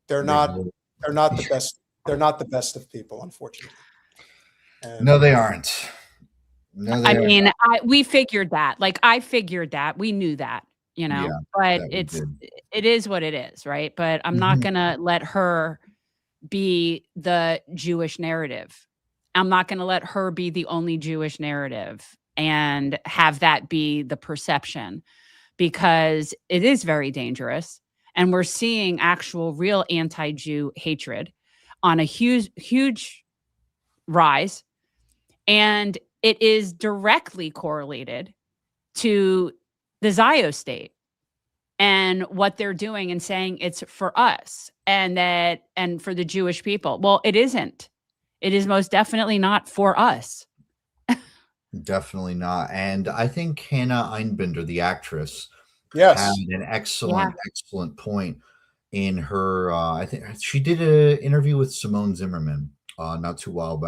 they're not the best. They're not the best of people, unfortunately. And no, they aren't. No, they aren't. We figured that. Like, I figured that. We knew that, but it is what it is, right? But I'm not gonna let her be the Jewish narrative. I'm not going to let her be the only Jewish narrative and have that be the perception, because it is very dangerous. And we're seeing actual real anti-Jew hatred on a huge rise. And it is directly correlated to the Zio state and what they're doing and saying it's for us and for the Jewish people. Well, it isn't. It is most definitely not for us. Definitely not. And I think Hannah Einbinder, the actress, Yes, had an excellent point in her. I think she did an interview with Simone Zimmerman not too long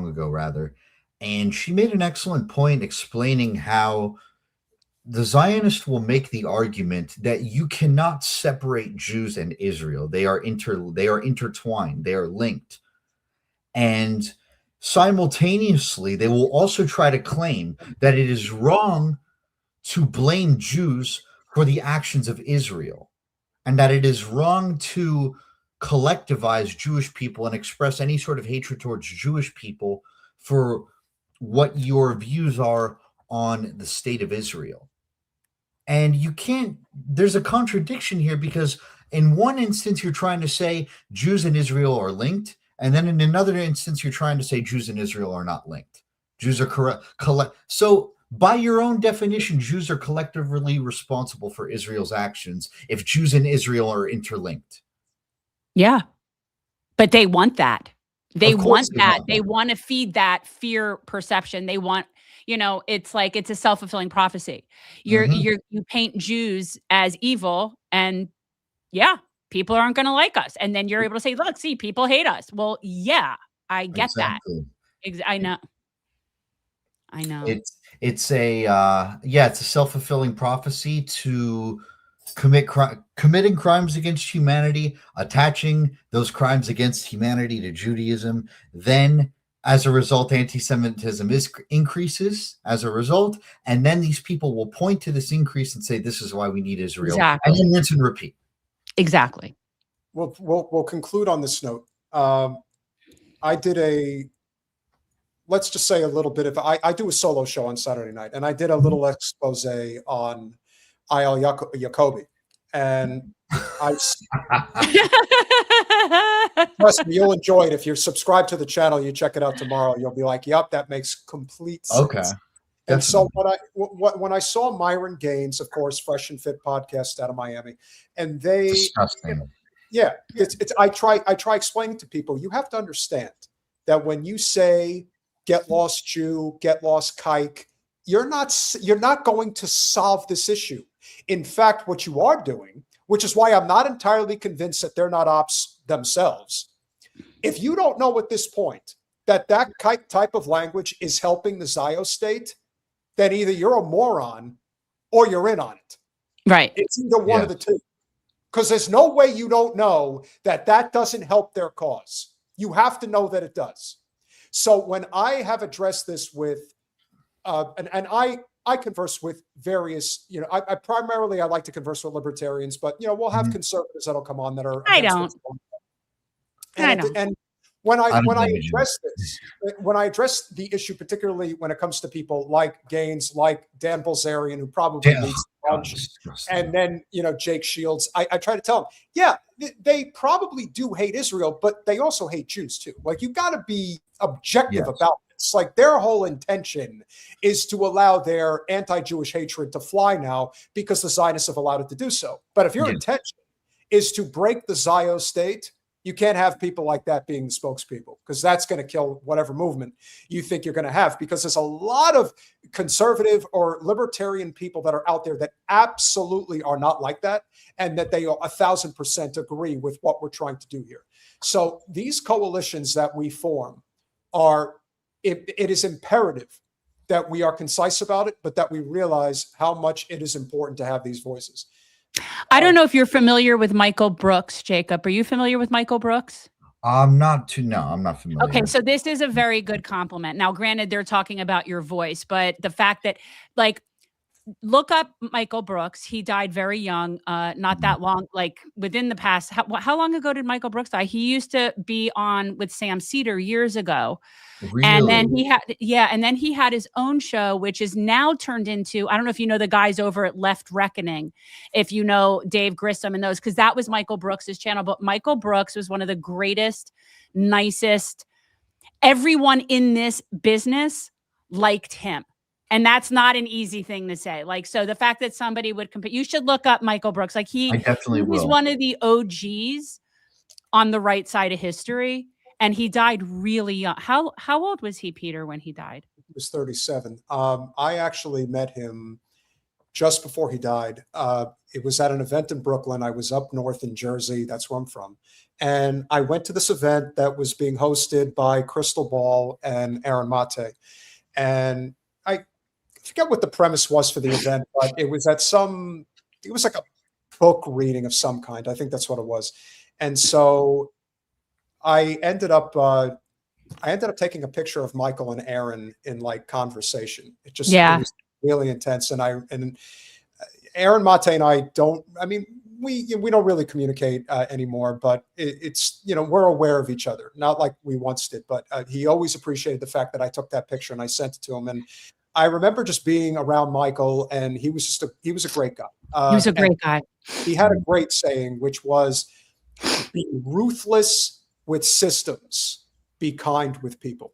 ago, rather. And she made an excellent point explaining how the Zionists will make the argument that you cannot separate Jews and Israel. They are intertwined. They are linked. And simultaneously, they will also try to claim that it is wrong to blame Jews for the actions of Israel, and that it is wrong to collectivize Jewish people and express any sort of hatred towards Jewish people for what your views are on the state of Israel. And you can't, there's a contradiction here, because in one instance, you're trying to say Jews and Israel are linked. And then in another instance, you're trying to say Jews and Israel are not linked. Jews are So by your own definition, Jews are collectively responsible for Israel's actions if Jews and Israel are interlinked. Yeah. But they want that. They want that. Want they want to feed that fear perception. They want, it's like it's a self-fulfilling prophecy. You paint Jews as evil, and people aren't going to like us. And then you're able to say, look, see, people hate us. Well, yeah, I get that. I know. It's a self-fulfilling prophecy to committing crimes against humanity, attaching those crimes against humanity to Judaism. Then, as a result, anti-Semitism increases as a result. And then these people will point to this increase and say, this is why we need Israel. Exactly. And then rinse and repeat. Exactly. We'll conclude on this note. I did let's just say a little bit of, I do a solo show on Saturday night, and I did a little expose on Ayal Jacobi. And trust me, you'll enjoy it. If you're subscribed to the channel, you check it out tomorrow, you'll be like, yep, that makes complete sense. Okay. And so when I saw Myron Gaines, of course, Fresh and Fit podcast out of Miami, and they, disgusting. Yeah, I try explaining to people, you have to understand that when you say get lost Jew, get lost kike, you're not going to solve this issue. In fact, what you are doing, which is why I'm not entirely convinced that they're not ops themselves. If you don't know at this point that kike type of language is helping the Zio state, then either you're a moron or you're in on it. Right. It's either one of the two. Because there's no way you don't know that doesn't help their cause. You have to know that it does. So when I have addressed this with, and I converse with various, I primarily I like to converse with libertarians, but we'll have conservatives that'll come on that are. I don't. And when I address this, when I address the issue, particularly when it comes to people like Gaines, like Dan Bilzerian, who probably leads the bunch, and then Jake Shields, I try to tell them, they probably do hate Israel, but they also hate Jews too. Like, you got to be objective about this. Like, their whole intention is to allow their anti-Jewish hatred to fly now because the Zionists have allowed it to do so. But if your intention is to break the Zio state, you can't have people like that being the spokespeople, because that's going to kill whatever movement you think you're going to have, because there's a lot of conservative or libertarian people that are out there that absolutely are not like that, and that they 1,000% agree with what we're trying to do here. So these coalitions that we form it is imperative that we are concise about it, but that we realize how much it is important to have these voices. I don't know if you're familiar with Michael Brooks, Jacob. Are you familiar with Michael Brooks? I'm not familiar. Okay, so this is a very good compliment. Now, granted, they're talking about your voice, but the fact that, like, look up Michael Brooks. He died very young, not that long, like within the past. How long ago did Michael Brooks die? He used to be on with Sam Cedar years ago. And then he had his own show, which is now turned into, I don't know if you know the guys over at Left Reckoning, if you know Dave Grissom and those, because that was Michael Brooks's channel. But Michael Brooks was one of the greatest, nicest. Everyone in this business liked him. And that's not an easy thing to say. Like, so the fact that somebody would compare, you should look up Michael Brooks. Like I definitely he was will. one of the OGs on the right side of history. And he died really young. How old was he, Peter, when he died? He was 37. I actually met him just before he died. It was at an event in Brooklyn. I was up north in Jersey. That's where I'm from. And I went to this event that was being hosted by Crystal Ball and Aaron Mate. And I forget what the premise was for the event, but it was like a book reading of some kind. I think that's what it was. And so I ended up taking a picture of Michael and Aaron in like conversation. It was really intense. And Aaron Mate and I we don't really communicate anymore, but it's, we're aware of each other, not like we once did, but he always appreciated the fact that I took that picture and I sent it to him. And I remember just being around Michael, and he was a great guy. He was a great guy. He had a great saying, which was, be ruthless with systems, be kind with people.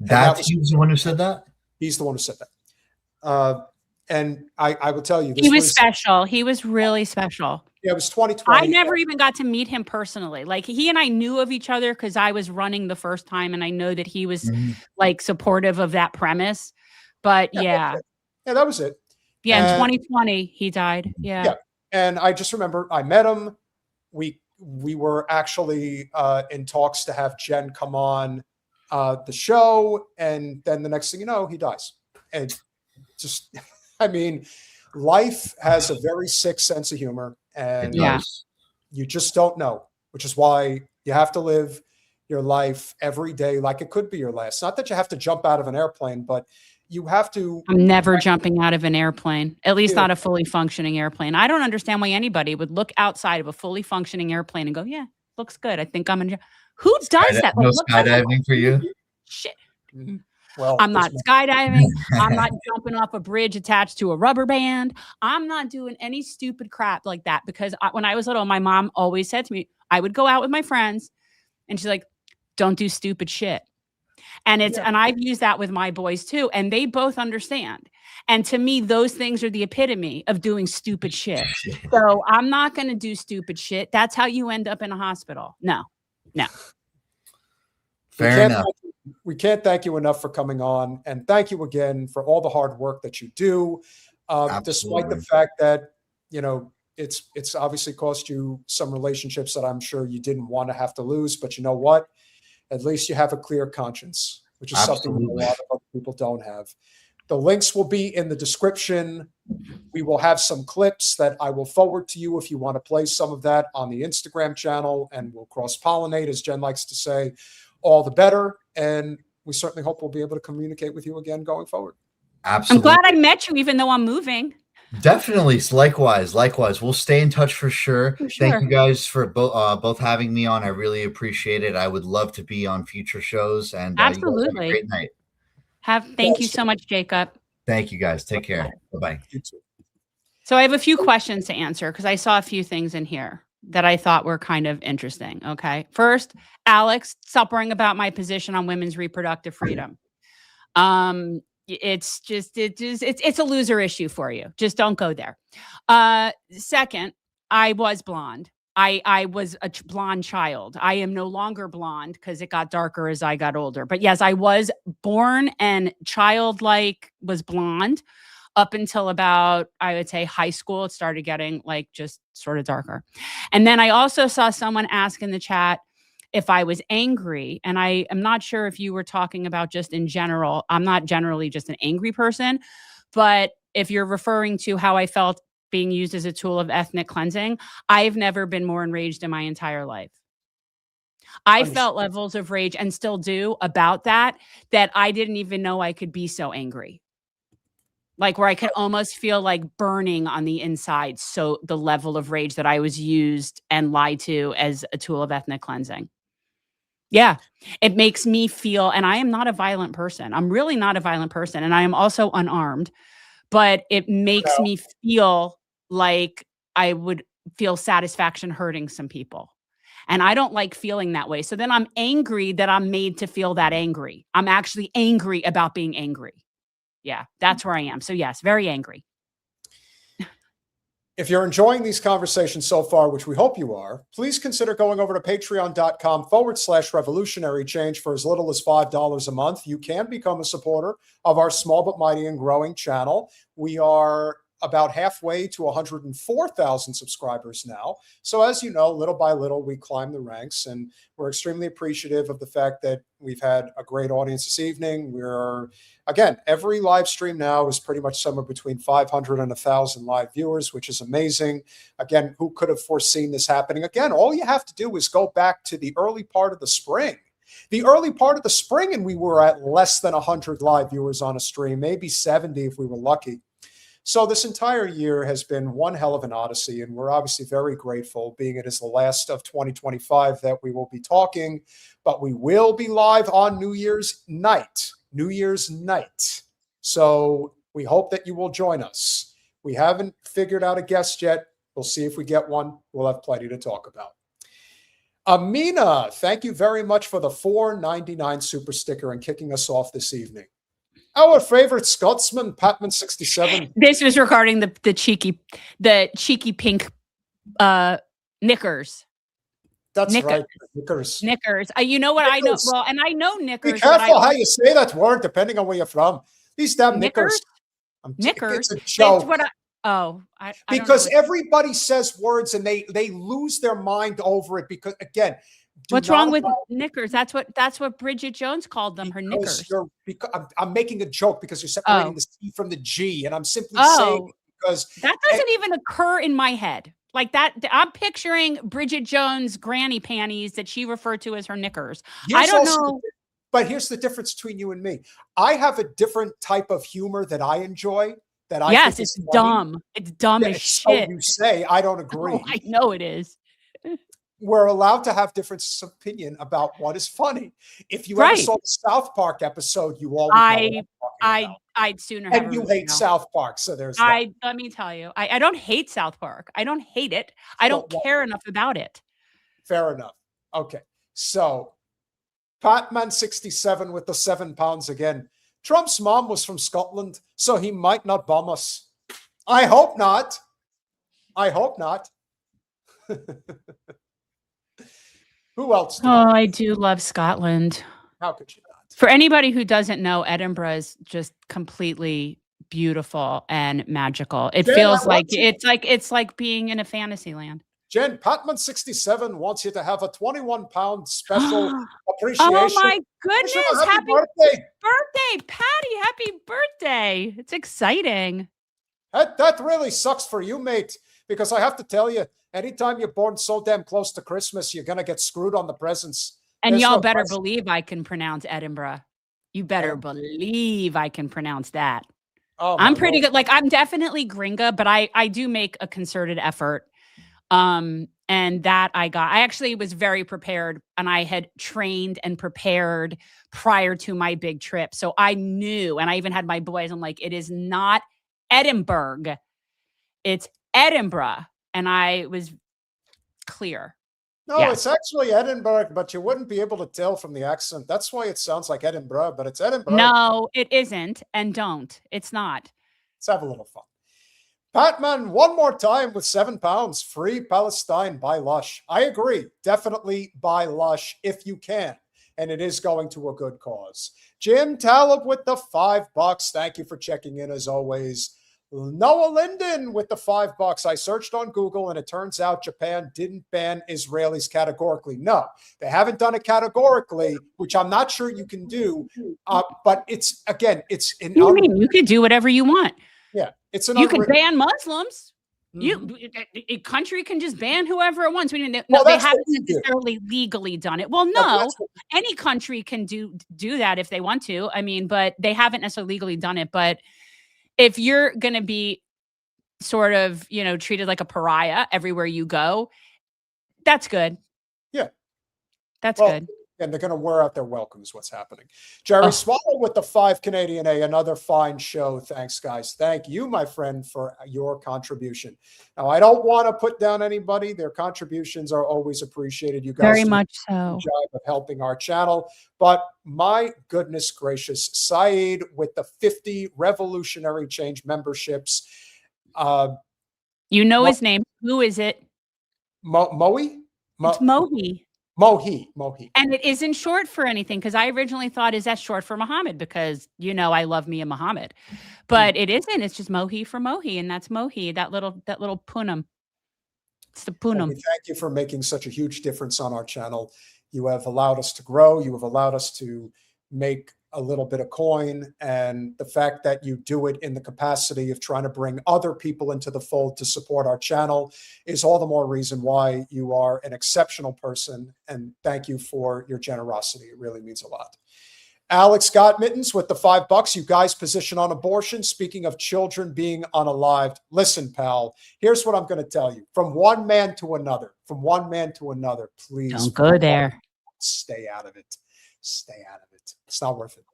He was the one who said that? He's the one who said that. And I will tell you, he was special. He was really special. Yeah, it was 2020. I never even got to meet him personally. Like he and I knew of each other because I was running the first time, and I know that he was like supportive of that premise. But yeah, that was it. Yeah, in 2020 he died. Yeah. And I just remember I met him. We were actually in talks to have Jen come on the show, and then the next thing you know, he dies. And just, life has a very sick sense of humor, and you just don't know, which is why you have to live your life every day like it could be your last. Not that you have to jump out of an airplane, but you have to. I'm never jumping out of an airplane, at least not a fully functioning airplane. I don't understand why anybody would look outside of a fully functioning airplane and go, yeah, looks good. I think I'm in. Who does that? No skydiving for you? Shit. Well, I'm not skydiving. I'm not jumping off a bridge attached to a rubber band. I'm not doing any stupid crap like that, because when I was little, my mom always said to me, I would go out with my friends and she's like, don't do stupid shit. And and I've used that with my boys too. And they both understand. And to me, those things are the epitome of doing stupid shit. So I'm not going to do stupid shit. That's how you end up in a hospital. No. Fair enough. We can't thank you enough for coming on, and thank you again for all the hard work that you do, despite the fact that it's obviously cost you some relationships that I'm sure you didn't want to have to lose. But you know what? At least you have a clear conscience, which is something that a lot of other people don't have. The links will be in the description. We will have some clips that I will forward to you if you want to play some of that on the Instagram channel, and we'll cross-pollinate, as Jen likes to say, all the better. And we certainly hope we'll be able to communicate with you again going forward. Absolutely. I'm glad I met you, even though I'm moving. Definitely. Likewise. We'll stay in touch for sure. Thank you guys for both having me on. I really appreciate it. I would love to be on future shows. And absolutely. You guys have a great night. Thank you so much, Jacob. Thank you guys. Take care. Bye-bye. So I have a few questions to answer because I saw a few things in here that I thought were kind of interesting. Okay. First, Alex, stop worrying about my position on women's reproductive freedom. It's a loser issue for you. Just don't go there. Second, I was blonde. I was a blonde child. I am no longer blonde because it got darker as I got older. But yes, I was born and childlike was blonde up until about, I would say, high school. It started getting like just sort of darker. And then I also saw someone ask in the chat if I was angry. And I am not sure if you were talking about just in general. I'm not generally just an angry person, but if you're referring to how I felt being used as a tool of ethnic cleansing, I've never been more enraged in my entire life. I felt levels of rage, and still do, about that I didn't even know I could be so angry. like where I could almost feel like burning on the inside. So the level of rage that I was used and lied to as a tool of ethnic cleansing. Yeah, it makes me feel, and I am not a violent person. I'm really not a violent person. And I am also unarmed, but it makes me feel like I would feel satisfaction hurting some people. And I don't like feeling that way. So then I'm angry that I'm made to feel that angry. I'm actually angry about being angry. Yeah, that's where I am. So yes, very angry. If you're enjoying these conversations so far, which we hope you are, please consider going over to patreon.com/revolutionary change for as little as $5 a month. You can become a supporter of our small but mighty and growing channel. We are about halfway to 104,000 subscribers now. So as you know, little by little, we climb the ranks, and we're extremely appreciative of the fact that we've had a great audience this evening. We're, again, every live stream now is pretty much somewhere between 500 and 1,000 live viewers, which is amazing. Again, who could have foreseen this happening? Again, all you have to do is go back to the early part of the spring. The early part of the spring, and we were at less than 100 live viewers on a stream, maybe 70 if we were lucky. So this entire year has been one hell of an odyssey, and we're obviously very grateful, being it is the last of 2025 that we will be talking, but we will be live on New Year's night. So we hope that you will join us. We haven't figured out a guest yet. We'll see if we get one. We'll have plenty to talk about. Amina, thank you very much for the $4.99 super sticker and kicking us off this evening. Our favorite Scotsman, Patman67. This was regarding the cheeky pink knickers. That's right, knickers. Knickers. You know what I know? Well, and I know knickers. Be careful how you say that word, depending on where you're from. These damn knickers. Knickers. It's a joke. Because everybody says words and they lose their mind over it. Because again, what's wrong with knickers? That's what Bridget Jones called them. Her knickers. I'm making a joke because you're separating the C from the G, and I'm simply saying because that doesn't even occur in my head. Like that, I'm picturing Bridget Jones' granny panties that she referred to as her knickers. I don't know. But here's the difference between you and me. I have a different type of humor that I enjoy. Yes, it's dumb. It's dumb as shit. So you say. I don't agree. Oh, I know it is. We're allowed to have difference of opinion about what is funny. If you ever saw the South Park episode, you all I'd sooner have and you hate South Park, so there's that. Let me tell you, I don't hate South Park. I don't hate it. I don't care enough about it. Fair enough. Okay, so Patman67 with the 7 pounds again. Trump's mom was from Scotland, so he might not bomb us. I hope not. I hope not. Who else? I do love Scotland. How could you not? For anybody who doesn't know, Edinburgh is just completely beautiful and magical. It feels like it's like being in a fantasy land. Jen, Patman67 wants you to have a 21-pound special appreciation. Oh my goodness! Happy birthday, Patty! Happy birthday! It's exciting. That really sucks for you, mate. Because I have to tell you, anytime you're born so damn close to Christmas, you're gonna get screwed on the presents. And y'all better believe I can pronounce Edinburgh. You better believe I can pronounce that. I'm pretty good. Like I'm definitely gringa, but I do make a concerted effort. And that I actually was very prepared, and I had trained and prepared prior to my big trip. So I knew, and I even had my boys, I'm like, it is not Edinburgh. It's Edinburgh. And I was clear. No, it's actually Edinburgh, but you wouldn't be able to tell from the accent. That's why it sounds like Edinburgh, but it's Edinburgh. No, it isn't. And don't. It's not. Let's have a little fun. Patman, one more time with 7 pounds. Free Palestine, buy LUSH. I agree. Definitely buy LUSH if you can. And it is going to a good cause. Jim Talib with the $5. Thank you for checking in as always. Noah Linden with the $5. I searched on Google and it turns out Japan didn't ban Israelis categorically. No, they haven't done it categorically, which I'm not sure you can do. But it's, again, it's an... What do you mean? You could do whatever you want. Yeah, it's an... You could ban Muslims. A country can just ban whoever it wants. They haven't necessarily legally done it. Well, no, any country can do that if they want to. I mean, but they haven't necessarily legally done it. But if you're going to be sort of, you know, treated like a pariah everywhere you go, that's good. Yeah. That's good. And they're going to wear out their welcome is what's happening. Jerry Swallow with the 5 Canadian A, another fine show. Thanks, guys. Thank you, my friend, for your contribution. Now, I don't want to put down anybody. Their contributions are always appreciated. You guys Very do much a so. good job of helping our channel. But my goodness gracious, Saeed with the 50 Revolutionary Change memberships. You know his name. Who is it? Mohi? It's Mohi. Mohi. And it isn't short for anything, because I originally thought, is that short for Muhammad? Because, you know, I love me a Muhammad. But it isn't. It's just Mohi for Mohi, and that's Mohi, that little Punam. It's the Punam. Well, we thank you for making such a huge difference on our channel. You have allowed us to grow. You have allowed us to make a little bit of coin. And the fact that you do it in the capacity of trying to bring other people into the fold to support our channel is all the more reason why you are an exceptional person. And thank you for your generosity. It really means a lot. Alex Scott Mittens with the $5. You guys' position on abortion. Speaking of children being unalived, listen, pal, here's what I'm going to tell you. From one man to another, please. Don't go there. Stay out of it. Stay out of it. It's not worth it.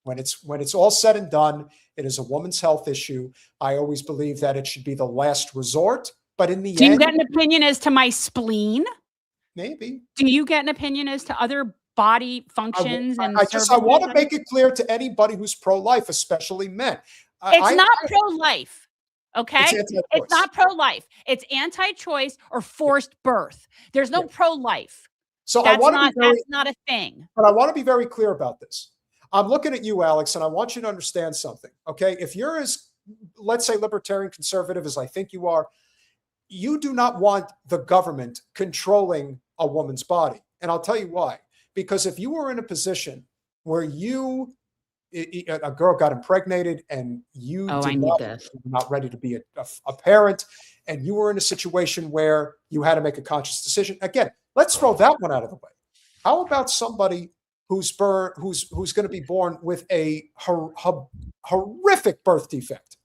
When it's all said and done, it is a woman's health issue. I always believe that it should be the last resort. But in the end, do you get an opinion as to my spleen? Maybe. Do you get an opinion as to other body functions? I want to make it clear to anybody who's pro-life, especially men. It's not pro-life. Okay? It's not pro-life. It's anti-choice or forced birth. There's no pro-life. So that's not a thing. But I want to be very clear about this. I'm looking at you, Alex, and I want you to understand something. Okay? If you're as, let's say, libertarian conservative as I think you are, you do not want the government controlling a woman's body. And I'll tell you why. Because if you were in a position where a girl got impregnated and you were not ready to be a parent, and you were in a situation where you had to make a conscious decision, again, let's throw that one out of the way. How about somebody who's going to be born with a horrific birth defect?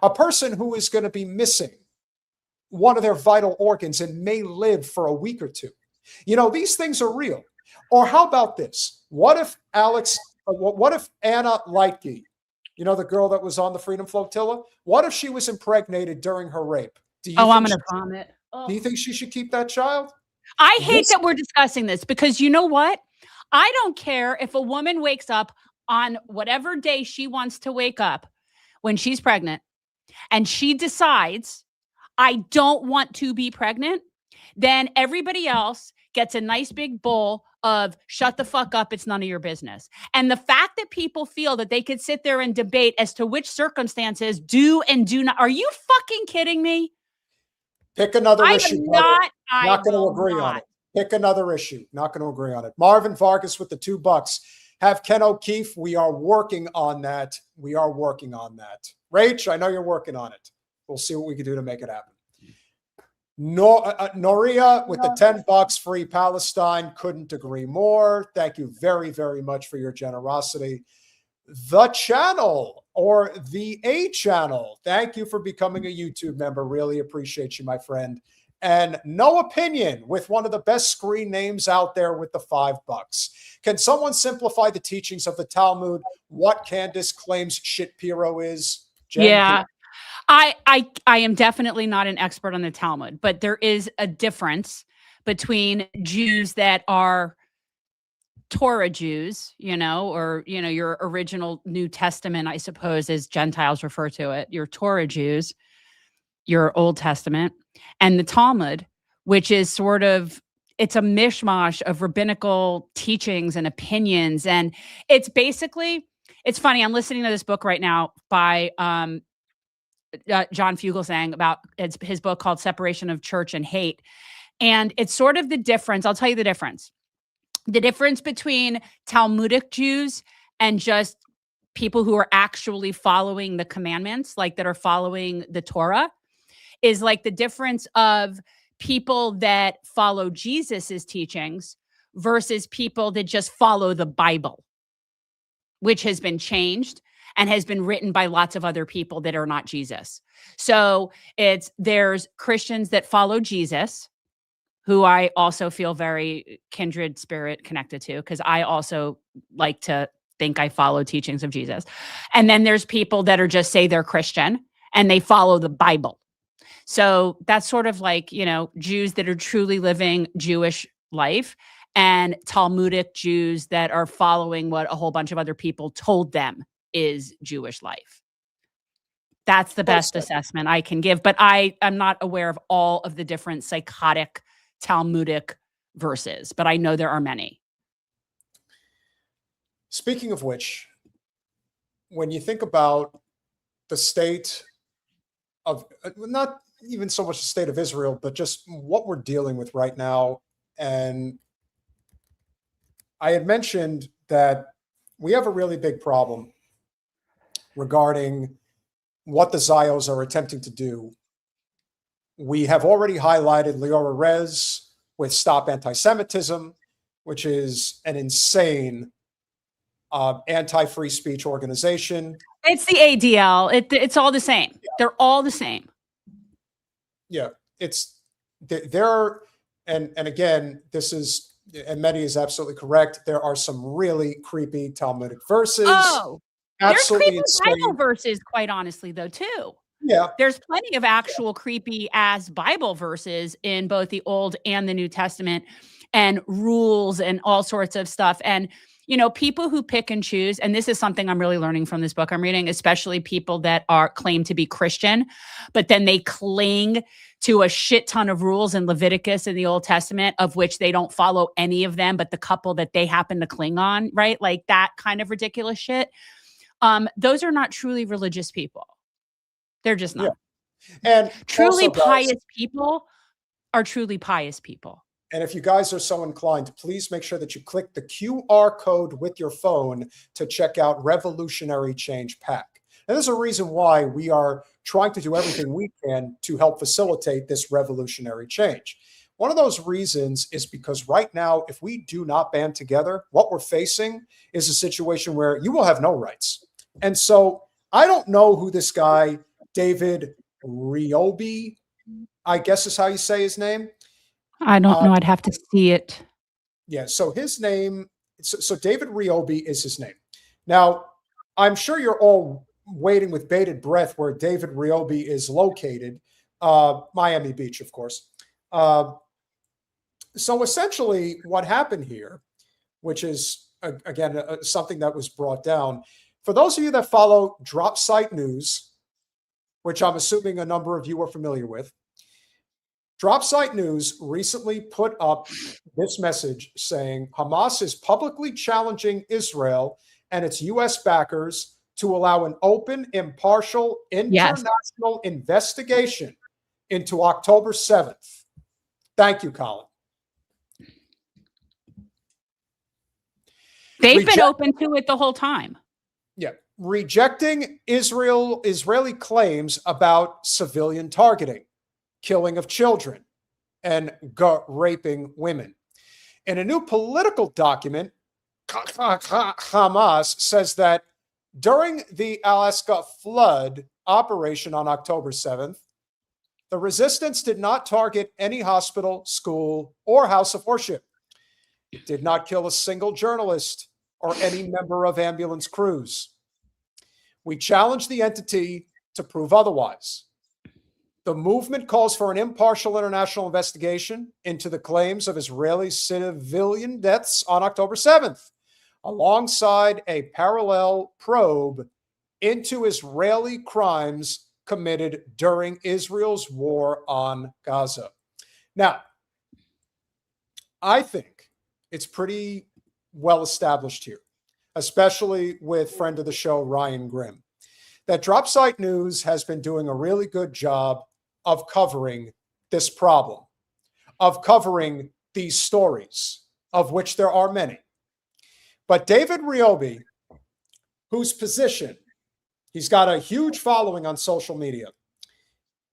A person who is going to be missing one of their vital organs and may live for a week or two. You know, these things are real. Or how about this? What if Anna Lightge, you know, the girl that was on the Freedom Flotilla, what if she was impregnated during her rape? I'm going to vomit. Do you think she should keep that child? I hate that we're discussing this, because you know what? I don't care if a woman wakes up on whatever day she wants to wake up when she's pregnant and she decides, I don't want to be pregnant, then everybody else gets a nice big bowl of shut the fuck up, it's none of your business. And the fact that people feel that they could sit there and debate as to which circumstances do and do not, are you fucking kidding me? Pick another issue. Not going to agree on it. Pick another issue. Not going to agree on it. Marvin Vargas with the $2. Have Ken O'Keefe. We are working on that. Rach, I know you're working on it. We'll see what we can do to make it happen. Noria with the $10. Free Palestine. Couldn't agree more. Thank you very, very much for your generosity. The Channel, or the A Channel. Thank you for becoming a YouTube member. Really appreciate you, my friend. And No Opinion with one of the best screen names out there with the $5. Can someone simplify the teachings of the Talmud? What Candace claims Shit-Piro is? Jen, yeah. I am definitely not an expert on the Talmud, but there is a difference between Jews that are Torah Jews, you know, or, you know, your original New Testament, I suppose, as Gentiles refer to it, your Torah Jews, your Old Testament, and the Talmud, which is sort of, it's a mishmash of rabbinical teachings and opinions. And it's basically, it's funny, I'm listening to this book right now by John Fugelsang about his book called Separation of Church and Hate. And it's sort of the difference. I'll tell you the difference. The difference between Talmudic Jews and just people who are actually following the commandments, like that are following the Torah, is like the difference of people that follow Jesus's teachings versus people that just follow the Bible, which has been changed. and has been written by lots of other people that are not Jesus. So there's Christians that follow Jesus, who I also feel very kindred spirit connected to, because I also like to think I follow teachings of Jesus. And then there's people that are just say they're Christian and they follow the Bible. So that's sort of like, Jews that are truly living Jewish life, and Talmudic Jews that are following what a whole bunch of other people told them is Jewish life. That's the best assessment I can give. But I am not aware of all of the different psychotic Talmudic verses, but I know there are many. Speaking of which, when you think about the state of, not even so much the state of Israel, but just what we're dealing with right now, and I had mentioned that we have a really big problem regarding what the Zios are attempting to do. We have already highlighted Leora Rez with Stop Anti-Semitism, which is an insane anti-free speech organization. It's the ADL. It's all the same. Yeah. They're all the same. Yeah, they're and again, this is, and Mehdi is absolutely correct. There are some really creepy Talmudic verses. Oh, absolutely there's creepy Bible verses, quite honestly, though, too. Yeah. There's plenty of actual creepy ass Bible verses in both the Old and the New Testament, and rules and all sorts of stuff. And, people who pick and choose, and this is something I'm really learning from this book I'm reading, especially people that claim to be Christian, but then they cling to a shit ton of rules in Leviticus in the Old Testament, of which they don't follow any of them, but the couple that they happen to cling on, right? Like that kind of ridiculous shit. Those are not truly religious people. They're just not. Yeah. And truly also, pious people are truly pious people. And if you guys are so inclined, please make sure that you click the QR code with your phone to check out Revolutionary Change Pack. And there's a reason why we are trying to do everything we can to help facilitate this revolutionary change. One of those reasons is because right now, if we do not band together, what we're facing is a situation where you will have no rights. And so I don't know who this guy, David Riobi, I guess is how you say his name. I don't know. I'd have to see it. Yeah. So his name, so David Riobi is his name. Now, I'm sure you're all waiting with bated breath where David Riobi is located. Miami Beach, of course. So essentially what happened here, which is, again, something that was brought down, for those of you that follow Drop Site News, which I'm assuming a number of you are familiar with, Drop Site News recently put up this message saying Hamas is publicly challenging Israel and its U.S. backers to allow an open, impartial, international investigation into October 7th. Thank you, Colin. They've been open to it the whole time. Yeah. Rejecting Israeli claims about civilian targeting, killing of children, and raping women. In a new political document, Hamas says that during the Alaska flood operation on October 7th, the resistance did not target any hospital, school, or house of worship. It did not kill a single journalist or any member of ambulance crews. We challenge the entity to prove otherwise. The movement calls for an impartial international investigation into the claims of Israeli civilian deaths on October 7th, alongside a parallel probe into Israeli crimes committed during Israel's war on Gaza. Now, I think it's pretty well established here, especially with friend of the show, Ryan Grimm, that Drop Site News has been doing a really good job of covering this problem, of covering these stories, of which there are many. But David Riobi, whose position, he's got a huge following on social media.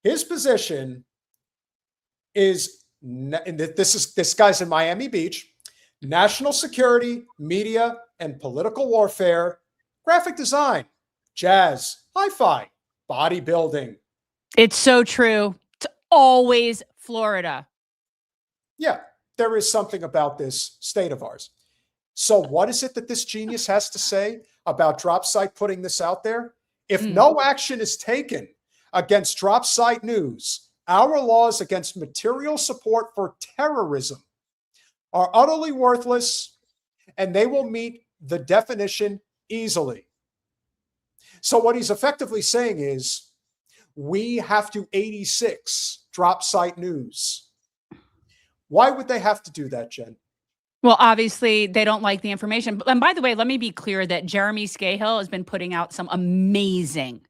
His position is, this guy's in Miami Beach, national security, media, and political warfare, graphic design, Jazz, hi-fi, bodybuilding. It's so true. It's always Florida. Yeah, there is something about this state of ours. So what is it that this genius has to say about DropSite putting this out there? If no action is taken against DropSite News, our laws against material support for terrorism are utterly worthless, and they will meet the definition easily. So what he's effectively saying is, we have to 86 DropSite News. Why would they have to do that, Jen? Well, obviously, they don't like the information. And by the way, let me be clear that Jeremy Scahill has been putting out some amazing,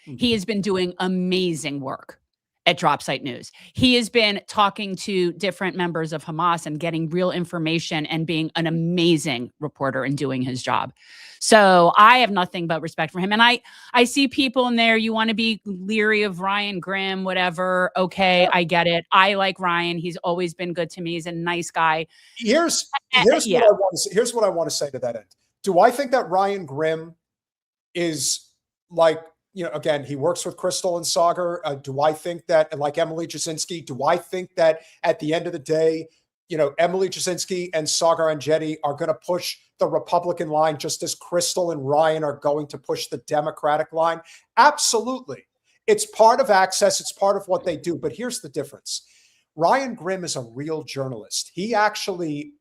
he has been doing amazing work at DropSite News. He has been talking to different members of Hamas and getting real information and being an amazing reporter and doing his job. So I have nothing but respect for him. And I see people in there, you want to be leery of Ryan Grimm, whatever. Okay, I get it. I like Ryan. He's always been good to me. He's a nice guy. Here's what I want to say to that end. Do I think that Ryan Grimm is like, again, he works with Crystal and Sagar. Do I think that, and like Emily Jasinski, do I think that at the end of the day, Emily Jasinski and Sagar and Jetty are going to push the Republican line just as Crystal and Ryan are going to push the Democratic line? Absolutely. It's part of access. It's part of what they do. But here's the difference. Ryan Grimm is a real journalist. He actually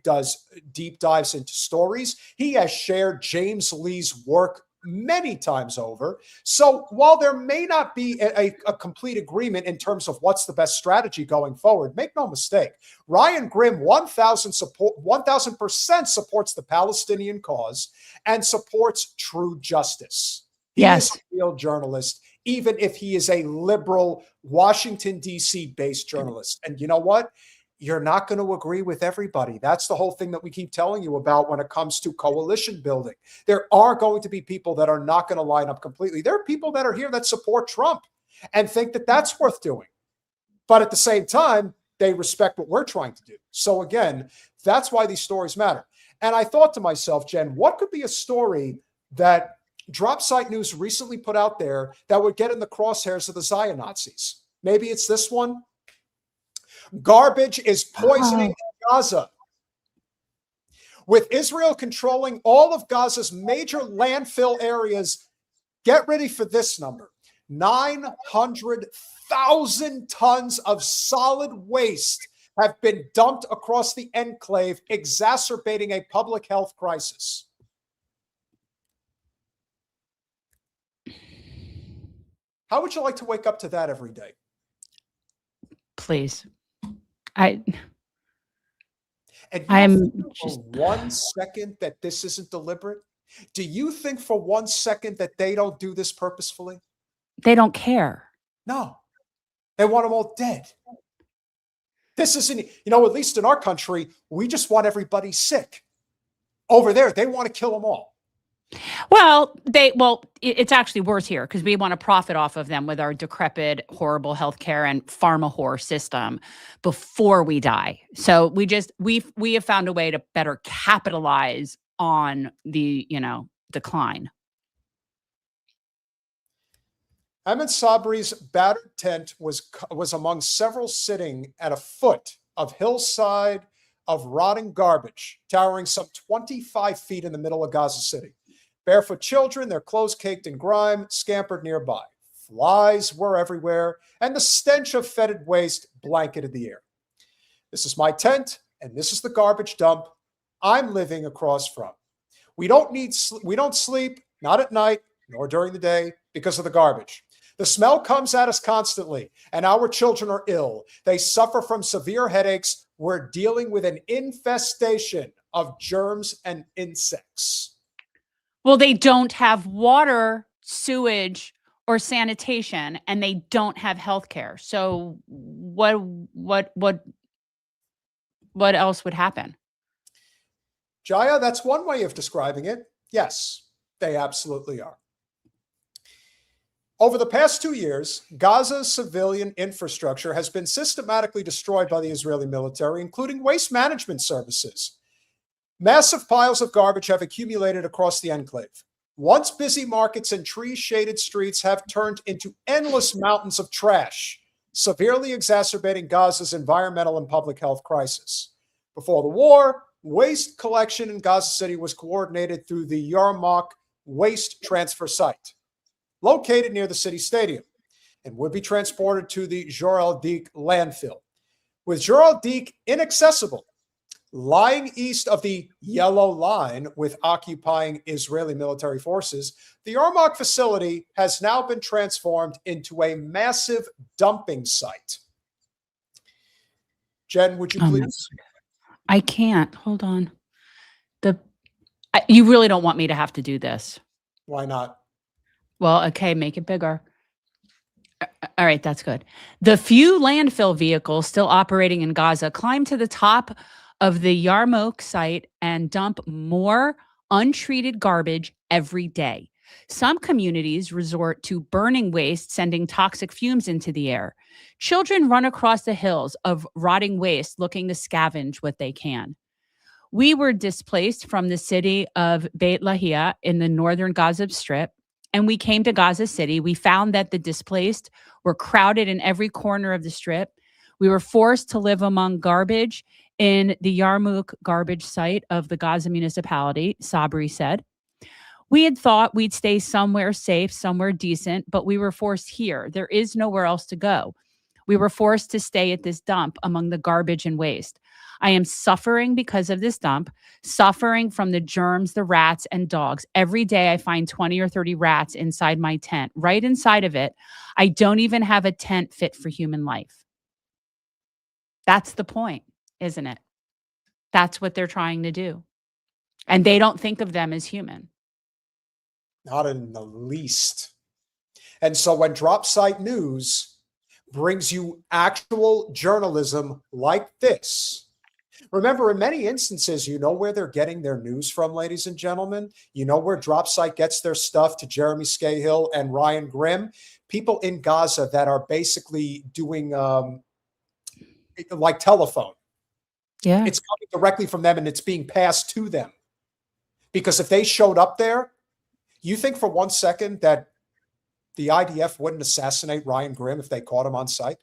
does deep dives into stories. He has shared James Lee's work many times over. So while there may not be a complete agreement in terms of what's the best strategy going forward, make no mistake, Ryan Grimm 1,000% supports the Palestinian cause and supports true justice. He is a real journalist, even if he is a liberal Washington, D.C. based journalist. And you know what? You're not going to agree with everybody. That's the whole thing that we keep telling you about when it comes to coalition building. There are going to be people that are not going to line up completely. There are people that are here that support Trump and think that that's worth doing. But at the same time, they respect what we're trying to do. So again, that's why these stories matter. And I thought to myself, Jen, what could be a story that DropSite News recently put out there that would get in the crosshairs of the Zionazis? Maybe it's this one. Garbage is poisoning Gaza. With Israel controlling all of Gaza's major landfill areas, get ready for this number. 900,000 tons of solid waste have been dumped across the enclave, exacerbating a public health crisis. How would you like to wake up to that every day? Please. And I'm for 1 second that this isn't deliberate? Do you think for 1 second that they don't do this purposefully? They don't care. No. They want them all dead. This isn't, at least in our country, we just want everybody sick. Over there, they want to kill them all. Well, it's actually worse here because we want to profit off of them with our decrepit, horrible healthcare and pharma whore system before we die. So we have found a way to better capitalize on the, decline. Ahmed Sabri's battered tent was among several sitting at a foot of hillside of rotting garbage, towering some 25 feet in the middle of Gaza City. Barefoot children, their clothes caked in grime, scampered nearby. Flies were everywhere, and the stench of fetid waste blanketed the air. This is my tent, and this is the garbage dump I'm living across from. We don't sleep, not at night, nor during the day, because of the garbage. The smell comes at us constantly, and our children are ill. They suffer from severe headaches. We're dealing with an infestation of germs and insects. Well, they don't have water, sewage, or sanitation, and they don't have health care. So what else would happen? Jaya, that's one way of describing it. Yes, they absolutely are. Over the past 2 years, Gaza's civilian infrastructure has been systematically destroyed by the Israeli military, including waste management services. Massive piles of garbage have accumulated across the enclave. Once busy markets and tree-shaded streets have turned into endless mountains of trash, severely exacerbating Gaza's environmental and public health crisis. Before the war, waste collection in Gaza City was coordinated through the Yarmouk Waste Transfer Site, located near the city stadium, and would be transported to the Jorel-Dik landfill. With Jorel-Dik inaccessible, lying east of the Yellow Line with occupying Israeli military forces, the Yarmouk facility has now been transformed into a massive dumping site. Jen, would you please? I can't. Hold on. You really don't want me to have to do this. Why not? Well, okay, make it bigger. All right, that's good. The few landfill vehicles still operating in Gaza climb to the top of the Yarmouk site and dump more untreated garbage every day. Some communities resort to burning waste, sending toxic fumes into the air. Children run across the hills of rotting waste looking to scavenge what they can. We were displaced from the city of Beit Lahia in the northern Gaza Strip, and we came to Gaza City. We found that the displaced were crowded in every corner of the strip. We were forced to live among garbage in the Yarmouk garbage site of the Gaza municipality, Sabri said. We had thought we'd stay somewhere safe, somewhere decent, but we were forced here. There is nowhere else to go. We were forced to stay at this dump among the garbage and waste. I am suffering because of this dump, suffering from the germs, the rats, and dogs. Every day I find 20 or 30 rats inside my tent. Right inside of it, I don't even have a tent fit for human life. That's the point, isn't it? That's what they're trying to do. And they don't think of them as human. Not in the least. And so when Drop Site News brings you actual journalism like this, remember, in many instances, you know where they're getting their news from, ladies and gentlemen. You know where Drop Site gets their stuff to Jeremy Scahill and Ryan Grimm. People in Gaza that are basically doing like telephone. Yeah. It's coming directly from them and it's being passed to them. Because if they showed up there, you think for 1 second that the IDF wouldn't assassinate Ryan Grimm if they caught him on site?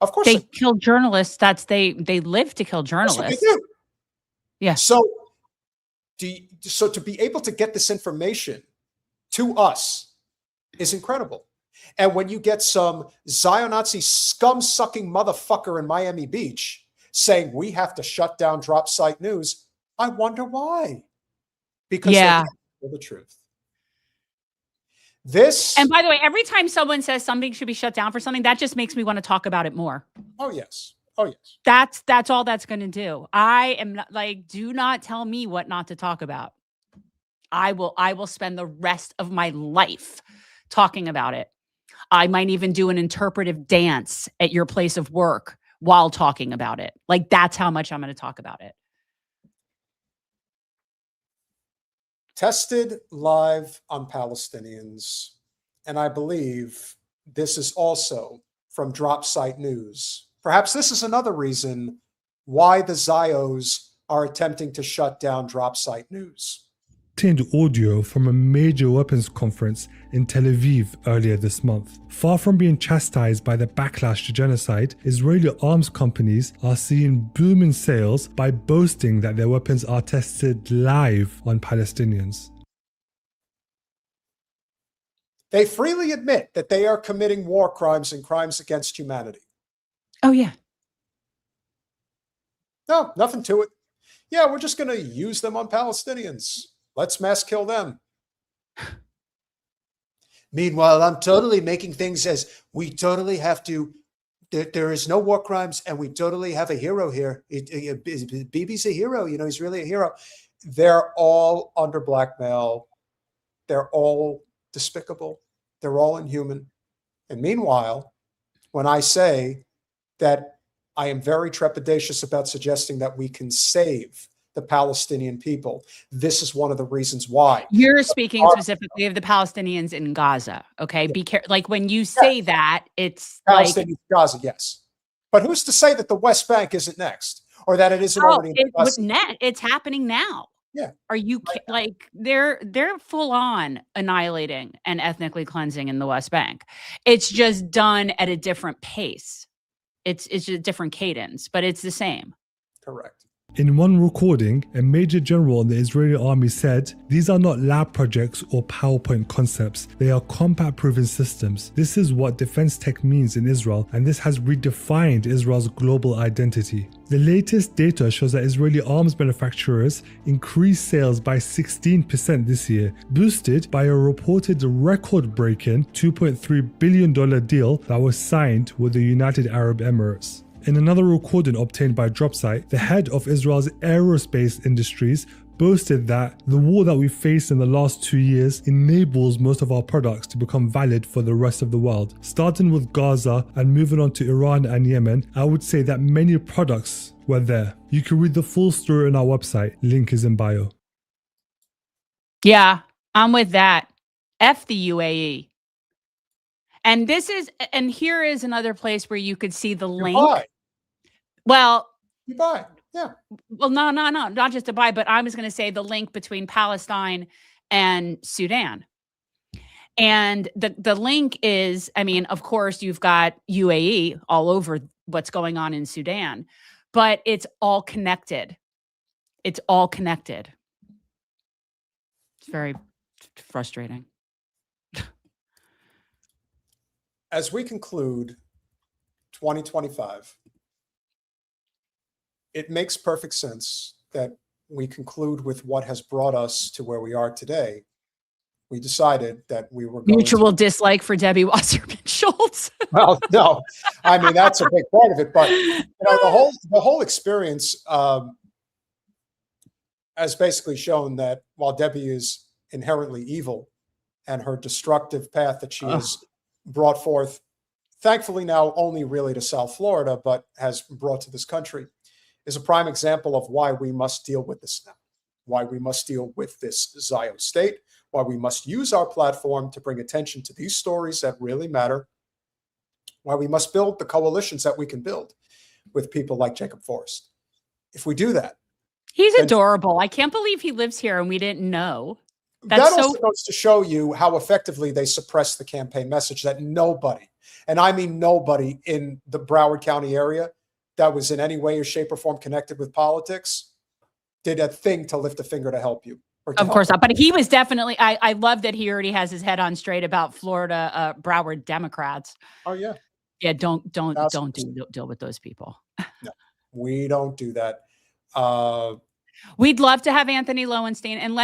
Of course they kill journalists. They live to kill journalists. That's what they do. Yeah. So to be able to get this information to us is incredible. And when you get some Zionazi scum-sucking motherfucker in Miami Beach saying we have to shut down Drop Site News, I wonder why. Because they can't tell the truth. And by the way, every time someone says something should be shut down for something, that just makes me want to talk about it more. Oh, yes. Oh, yes. That's all that's going to do. I am not like, do not tell me what not to talk about. I will spend the rest of my life talking about it. I might even do an interpretive dance at your place of work while talking about it. Like, that's how much I'm going to talk about it. Tested live on Palestinians. And I believe this is also from Drop Site News. Perhaps this is another reason why the Zios are attempting to shut down Drop Site News. Obtained audio from a major weapons conference in Tel Aviv earlier this month. Far from being chastised by the backlash to genocide, Israeli arms companies are seeing booming sales by boasting that their weapons are tested live on Palestinians. They freely admit that they are committing war crimes and crimes against humanity. Oh, yeah. No, nothing to it. Yeah, we're just going to use them on Palestinians. Let's mass kill them. Meanwhile, I'm totally making things as we totally have to. There is no war crimes, and we totally have a hero here. Bibi's a hero. You know, he's really a hero. They're all under blackmail. They're all despicable. They're all inhuman. And meanwhile, when I say that I am very trepidatious about suggesting that we can save the Palestinian people, this is one of the reasons why. You're speaking specifically of the Palestinians in Gaza, okay? Be careful. Like, when you say that, it's Palestinians like Gaza, yes. But who's to say that the West Bank isn't next, or that it isn't already? It's happening now. Yeah. Are you like they're full on annihilating and ethnically cleansing in the West Bank. It's just done at a different pace. It's just a different cadence, but it's the same. Correct. In one recording, a major general in the Israeli army said, "These are not lab projects or PowerPoint concepts. They are combat-proven systems. This is what defense tech means in Israel, and this has redefined Israel's global identity." The latest data shows that Israeli arms manufacturers increased sales by 16% this year, boosted by a reported record-breaking $2.3 billion deal that was signed with the United Arab Emirates. In another recording obtained by Dropsite, the head of Israel's aerospace industries boasted that the war that we faced in the last 2 years enables most of our products to become valid for the rest of the world. Starting with Gaza and moving on to Iran and Yemen, I would say that many products were there. You can read the full story on our website. Link is in bio. Yeah, I'm with that. F the UAE. And here is another place where you could see the link. Dubai. Well, Dubai. Yeah. Well, no, not just Dubai, but I was going to say the link between Palestine and Sudan. And the link is, I mean, of course, you've got UAE all over what's going on in Sudan, but it's all connected. It's all connected. It's very frustrating. As we conclude 2025, it makes perfect sense that we conclude with what has brought us to where we are today. We decided that we were going mutual dislike for Debbie Wasserman Schultz. Well, no, I mean, that's a big part of it, but the whole experience has basically shown that while Debbie is inherently evil and her destructive path that she has brought forth, thankfully now only really to South Florida, but has brought to this country, is a prime example of why we must deal with this now, why we must deal with this Zio state, why we must use our platform to bring attention to these stories that really matter, why we must build the coalitions that we can build with people like Jacob Forrest. If we do that. He's adorable. I can't believe he lives here and we didn't know. That also goes to show you how effectively they suppress the campaign message, that nobody, and I mean nobody in the Broward County area that was in any way or shape or form connected with politics did a thing to lift a finger to help you. Of course not. But he was definitely, I love that he already has his head on straight about Florida, Broward Democrats. Oh yeah. Yeah. Don't deal with those people. No, we don't do that. We'd love to have Anthony Lowenstein, and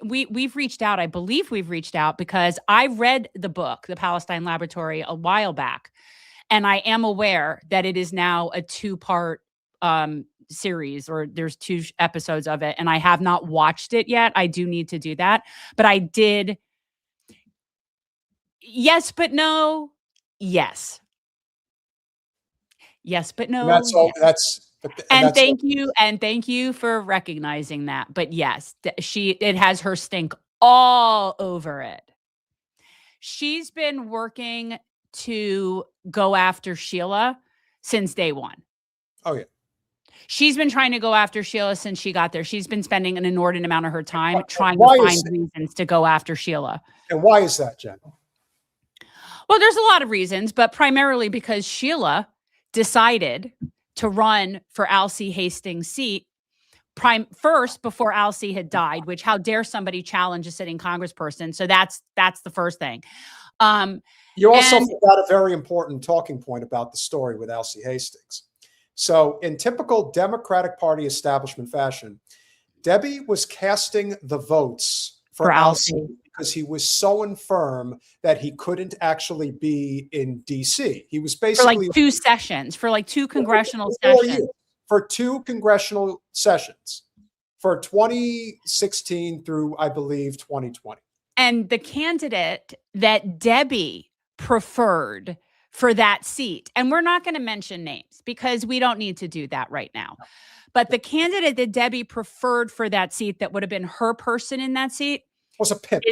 we've reached out. I believe we've reached out because I read the book, The Palestine Laboratory, a while back. And I am aware that it is now a 2-part series, or there's 2 episodes of it, and I have not watched it yet. I do need to do that, but I did. Yes, but no. Yes. Yes, but no. That's all. Yes. And thank you for recognizing that. But yes, it has her stink all over it. She's been working to go after Sheila since day one. Oh yeah. She's been trying to go after Sheila since she got there. She's been spending an inordinate amount of her time trying to find reasons to go after Sheila. And why is that, Jen? Well, there's a lot of reasons, but primarily because Sheila decided to run for Alcee Hastings' seat first before Alcee had died, which how dare somebody challenge a sitting congressperson? So that's the first thing. You also forgot a very important talking point about the story with Alcee Hastings. So in typical Democratic Party establishment fashion, Debbie was casting the votes for Alcee because he was so infirm that he couldn't actually be in D.C. He was basically for like 2 sessions, for like 2 congressional sessions. For 2 congressional sessions for 2016 through, I believe, 2020. And the candidate that Debbie preferred for that seat, and we're not going to mention names because we don't need to do that right now, but the candidate that Debbie preferred for that seat that would have been her person in that seat was a pimp.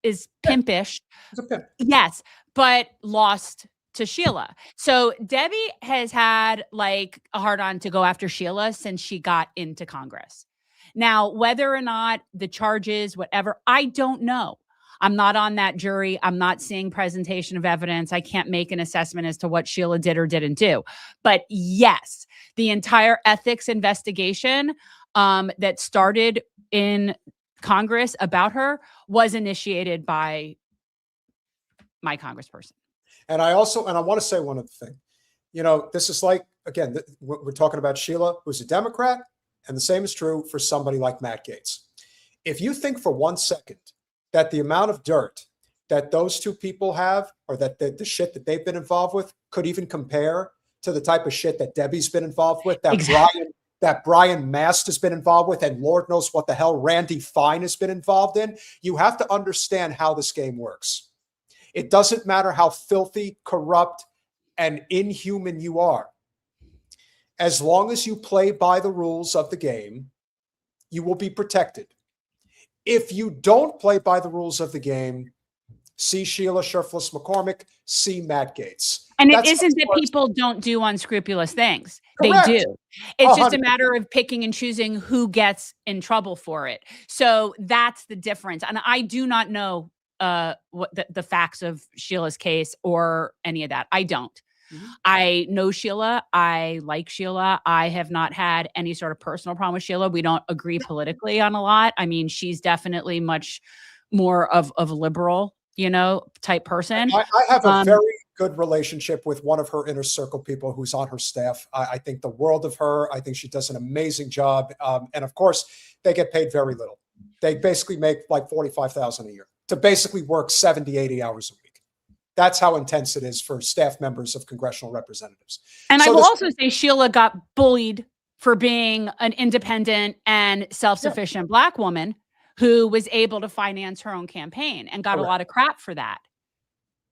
Is pimpish. It's a pimp. Yes, but lost to Sheila. So Debbie has had like a hard on to go after Sheila since she got into Congress. Now, whether or not the charges, whatever, I don't know. I'm not on that jury. I'm not seeing presentation of evidence. I can't make an assessment as to what Sheila did or didn't do. But yes, the entire ethics investigation that started in Congress about her was initiated by my congressperson. And I want to say one other thing. This is like, again, we're talking about Sheila, who's a Democrat, and the same is true for somebody like Matt Gaetz. If you think for 1 second that the amount of dirt that those two people have, or that the shit that they've been involved with, could even compare to the type of shit that Debbie's been involved with, that Brian Mast has been involved with, and Lord knows what the hell Randy Fine has been involved in, you have to understand how this game works. It doesn't matter how filthy, corrupt, and inhuman you are. As long as you play by the rules of the game, you will be protected. If you don't play by the rules of the game, see Sheila Sherfless McCormick, see Matt Gaetz. And it isn't that people don't do unscrupulous things. Correct. They do. It's just 100%. a matter of picking and choosing who gets in trouble for it. So that's the difference. And I do not know what the facts of Sheila's case or any of that. I don't. Mm-hmm. I know Sheila. I like Sheila. I have not had any sort of personal problem with Sheila. We don't agree politically on a lot. I mean, she's definitely much more of a liberal, type person. I have a very good relationship with one of her inner circle people who's on her staff. I think the world of her. I think she does an amazing job. And of course, they get paid very little. They basically make like $45,000 a year to basically work 70, 80 hours a week. That's how intense it is for staff members of congressional representatives. And I will also say Sheila got bullied for being an independent and self-sufficient Black woman who was able to finance her own campaign and got a lot of crap for that.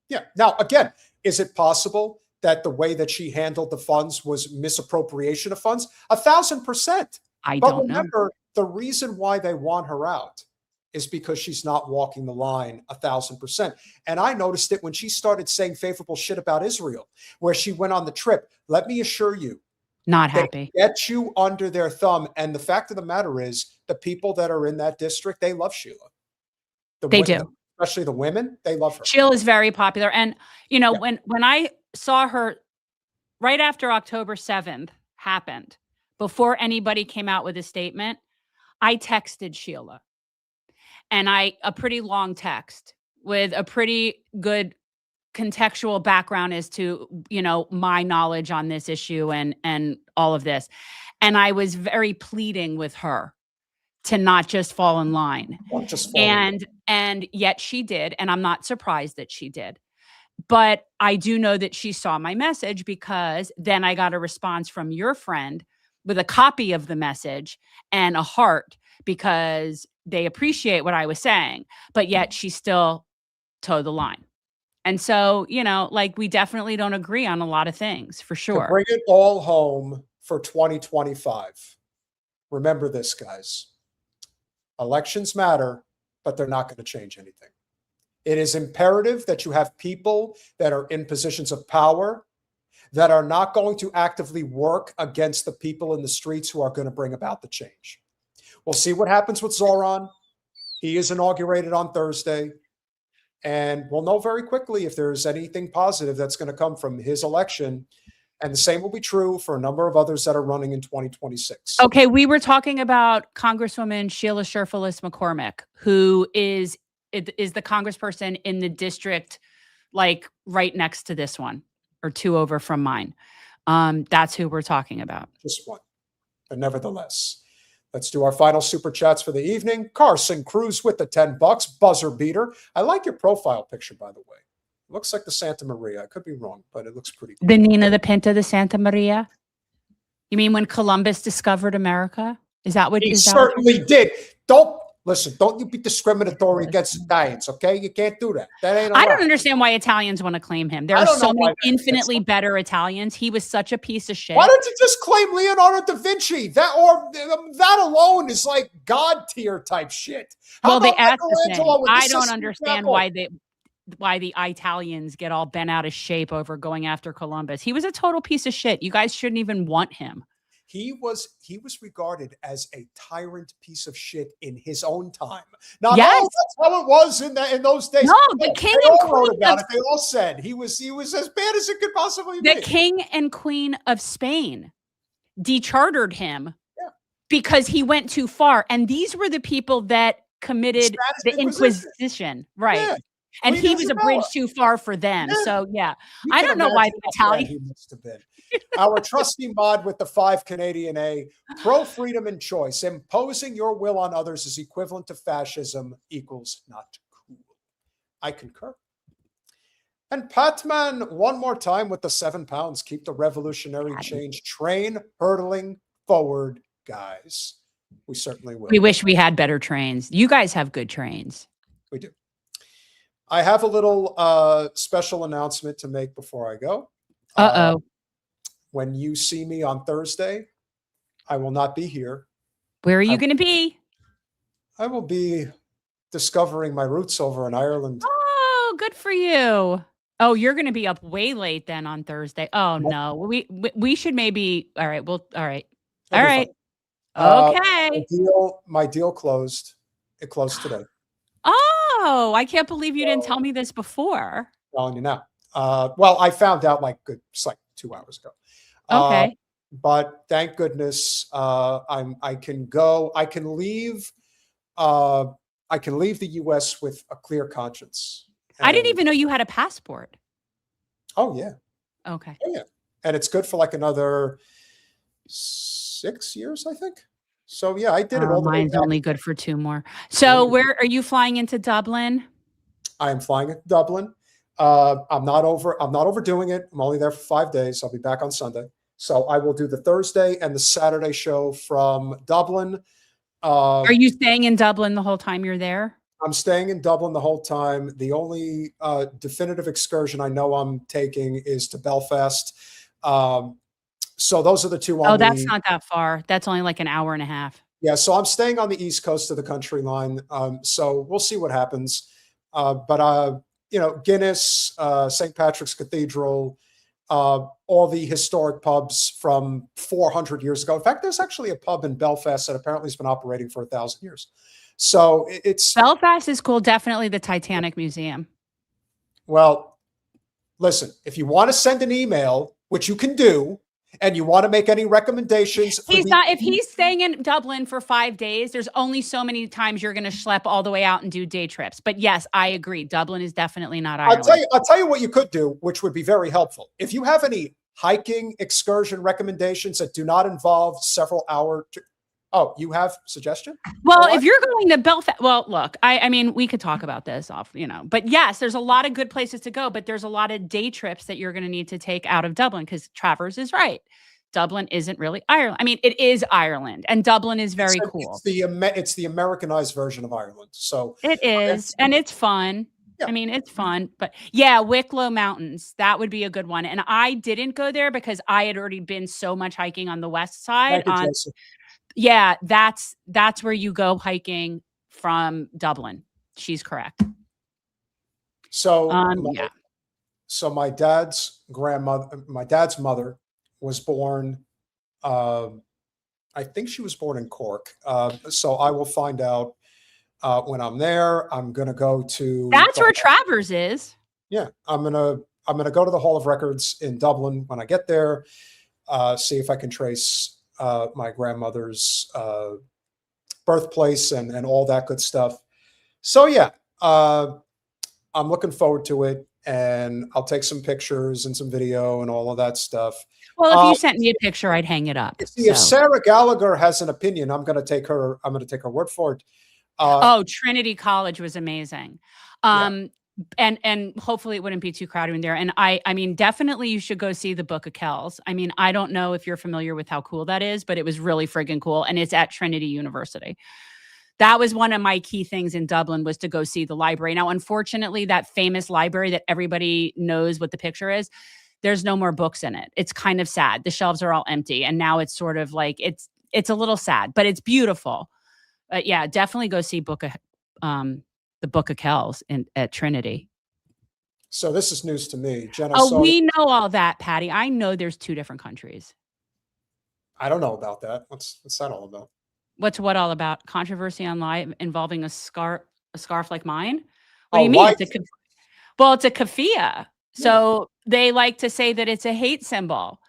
Yeah. Now, again, is it possible that the way that she handled the funds was misappropriation of funds? 1,000%. I but don't know. Remember, the reason why they want her out is because she's not walking the line 1,000%. And I noticed it when she started saying favorable shit about Israel, where she went on the trip. Let me assure you, not happy. Get you under their thumb. And the fact of the matter is, the people that are in that district, they love Sheila. They do. Especially the women, they love her. Sheila is very popular. And, when I saw her right after October 7th happened, before anybody came out with a statement, I texted Sheila. And a pretty long text with a pretty good contextual background as to, my knowledge on this issue and all of this. And I was very pleading with her to not just fall in line. And yet she did. And I'm not surprised that she did. But I do know that she saw my message, because then I got a response from your friend with a copy of the message and a heart, because they appreciate what I was saying, but yet she still towed the line. And so, we definitely don't agree on a lot of things, for sure. To bring it all home for 2025. Remember this, guys. Elections matter, but they're not going to change anything. It is imperative that you have people that are in positions of power that are not going to actively work against the people in the streets who are going to bring about the change. We'll see what happens with Zoran. He is inaugurated on Thursday. And we'll know very quickly if there's anything positive that's going to come from his election. And the same will be true for a number of others that are running in 2026. Okay, we were talking about Congresswoman Sheila Sherfless McCormick, who is the congressperson in the district, like right next to this one, or two over from mine. That's who we're talking about. Just one. But nevertheless, let's do our final super chats for the evening. Carson Cruz with the $10, buzzer beater. I like your profile picture, by the way. It looks like the Santa Maria. I could be wrong, but it looks pretty cool. The Nina, the Pinta, the Santa Maria. You mean when Columbus discovered America? Is that what he certainly did? Don't you be discriminatory against Italians, okay? You can't do that. That ain't allowed. I don't understand why Italians want to claim him. There are so many infinitely better Italians. He was such a piece of shit. Why don't you just claim Leonardo da Vinci? That alone is like God tier type shit. Well, they asked the same. I don't understand why the Italians get all bent out of shape over going after Columbus. He was a total piece of shit. You guys shouldn't even want him. He was regarded as a tyrant piece of shit in his own time. Now, Yes. no, that's how it was in those days. No, the king they and all wrote queen about of- it. They all said he was as bad as it could possibly The be. king and queen of Spain dechartered him Yeah. because he went too far. And these were the people that committed Spanish the Inquisition. Right. Yeah. And Queen he was a bridge Isabella. too far for them. Yeah. So, yeah. You I can don't know why imagine the how bad Italian. he must have been. Our trusty mod with the 5 Canadian A, pro-freedom and choice. Imposing your will on others is equivalent to fascism equals not cool. I concur. And Patman, one more time with the 7 pounds. Keep the revolutionary change train hurtling forward, guys. We certainly will. We wish we had better trains. You guys have good trains. We do. I have a little special announcement to make before I go. Uh-oh. When you see me on Thursday, I will not be here. Where are you going to be? I will be discovering my roots over in Ireland. Oh, good for you. Oh, you're going to be up way late then on Thursday. Oh, no. We should maybe. All right. Well, all right. All right. Okay. My deal closed. It closed today. Oh, I can't believe you didn't tell me this before. Telling you now. Well, I found out it's like 2 hours ago. Okay. But thank goodness I can go. I can leave. I can leave the U.S. with a clear conscience. I didn't even know you had a passport. Oh yeah. Okay. Oh, yeah. And it's good for like another 6 years, I think. So yeah, I did it all the way Mine's back. only good for 2 more. So where are you flying into Dublin? I am flying into Dublin. I'm not overdoing it. I'm only there for 5 days. I'll be back on Sunday. So I will do the Thursday and the Saturday show from Dublin. Are you staying in Dublin the whole time you're there? I'm staying in Dublin the whole time. The only definitive excursion I know I'm taking is to Belfast. So those are the two. Oh, that's not that far. That's only like an hour and a half. Yeah, so I'm staying on the east coast of the country line. So we'll see what happens. But Guinness, St. Patrick's Cathedral, all the historic pubs from 400 years ago. In fact, there's actually a pub in Belfast that apparently has been operating for 1,000 years. So it's Belfast is cool. Definitely the Titanic Museum. Well, listen, if you want to send an email, which you can do, and you want to make any recommendations. If he's staying in Dublin for 5 days, there's only so many times you're going to schlep all the way out and do day trips. But yes, I agree. Dublin is definitely not Ireland. I'll tell you what you could do, which would be very helpful. If you have any hiking excursion recommendations that do not involve several hour. Oh, you have suggestion? Well, if you're going to Belfast, well, look, I mean, we could talk about this but yes, there's a lot of good places to go, but there's a lot of day trips that you're going to need to take out of Dublin because Travers is right. Dublin isn't really Ireland. I mean, it is Ireland, and Dublin is very cool. It's the Americanized version of Ireland. So it is, and it's fun. Yeah. I mean, it's fun, but yeah, Wicklow Mountains, that would be a good one. And I didn't go there because I had already been so much hiking on the west side. Yeah, that's where you go hiking from Dublin. She's correct. So yeah. So my dad's mother was born. I think she was born in Cork. So I will find out when I'm there. I'm gonna go to. That's where Travers is. Yeah, I'm gonna go to the Hall of Records in Dublin when I get there. See if I can trace my grandmother's birthplace and all that good stuff. So yeah, I'm looking forward to it, and I'll take some pictures and some video and all of that stuff. Well, if you sent me a picture, I'd hang it up. If Sarah Gallagher has an opinion, I'm going to take her word for it. Trinity College was amazing. And hopefully it wouldn't be too crowded in there. And I mean, definitely you should go see the Book of Kells. I mean, I don't know if you're familiar with how cool that is, but it was really friggin' cool. And it's at Trinity University. That was one of my key things in Dublin, was to go see the library. Now, unfortunately, that famous library that everybody knows what the picture is, there's no more books in it. It's kind of sad. The shelves are all empty. And now it's sort of like, it's a little sad, but it's beautiful. But yeah, definitely go see the Book of Kells at Trinity. So this is news to me, Jenna. Oh, we know all that, Patty. I know there's 2 different countries. I don't know about that. What's that all about? What's what all about? Controversy online involving a scarf like mine? What do Oh, you mean? why? Well, it's a keffiyeh. So they like to say that it's a hate symbol,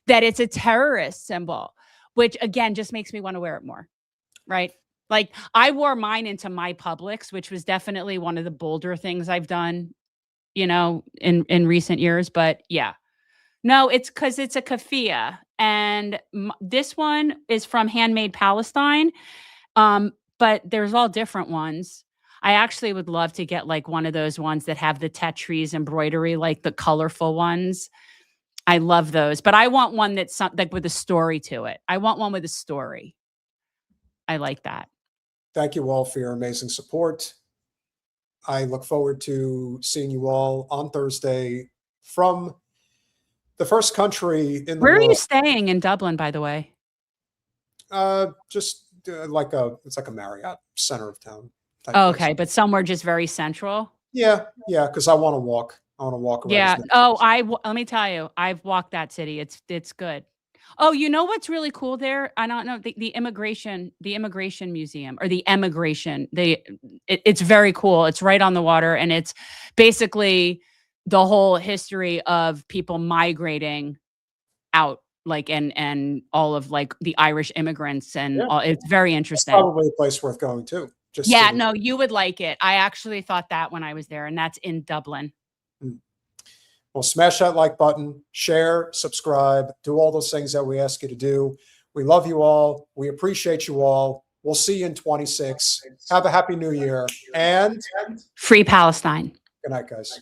that it's a terrorist symbol, which again just makes me want to wear it more. Right? Like I wore mine into my Publix, which was definitely one of the bolder things I've done, you know, in recent years. But yeah, no, it's because it's a keffiyeh, and this one is from Handmade Palestine. But there's all different ones. I actually would love to get like one of those ones that have the Tetris embroidery, like the colorful ones. I love those, but I want one that's like with a story to it. I want one with a story. I like that. Thank you all for your amazing support. I look forward to seeing you all on Thursday from the first country in the Where are world. you staying in Dublin, by the way? Just it's like a Marriott, center of town. Oh, okay, but somewhere just very central. Yeah, because I want to walk. I want to walk around. Yeah. Oh, let me tell you, I've walked that city. It's good. Oh, you know what's really cool there? I don't know the immigration museum or the emigration. It's very cool. It's right on the water, and it's basically the whole history of people migrating out, like and all of like the Irish immigrants, and all, it's very interesting. It's probably a place worth going to. Yeah, no, you would like it. I actually thought that when I was there, and that's in Dublin. Well, smash that like button, share, subscribe, do all those things that we ask you to do. We love you all. We appreciate you all. We'll see you in 26. Have a happy new year. And Free Palestine. good night, guys.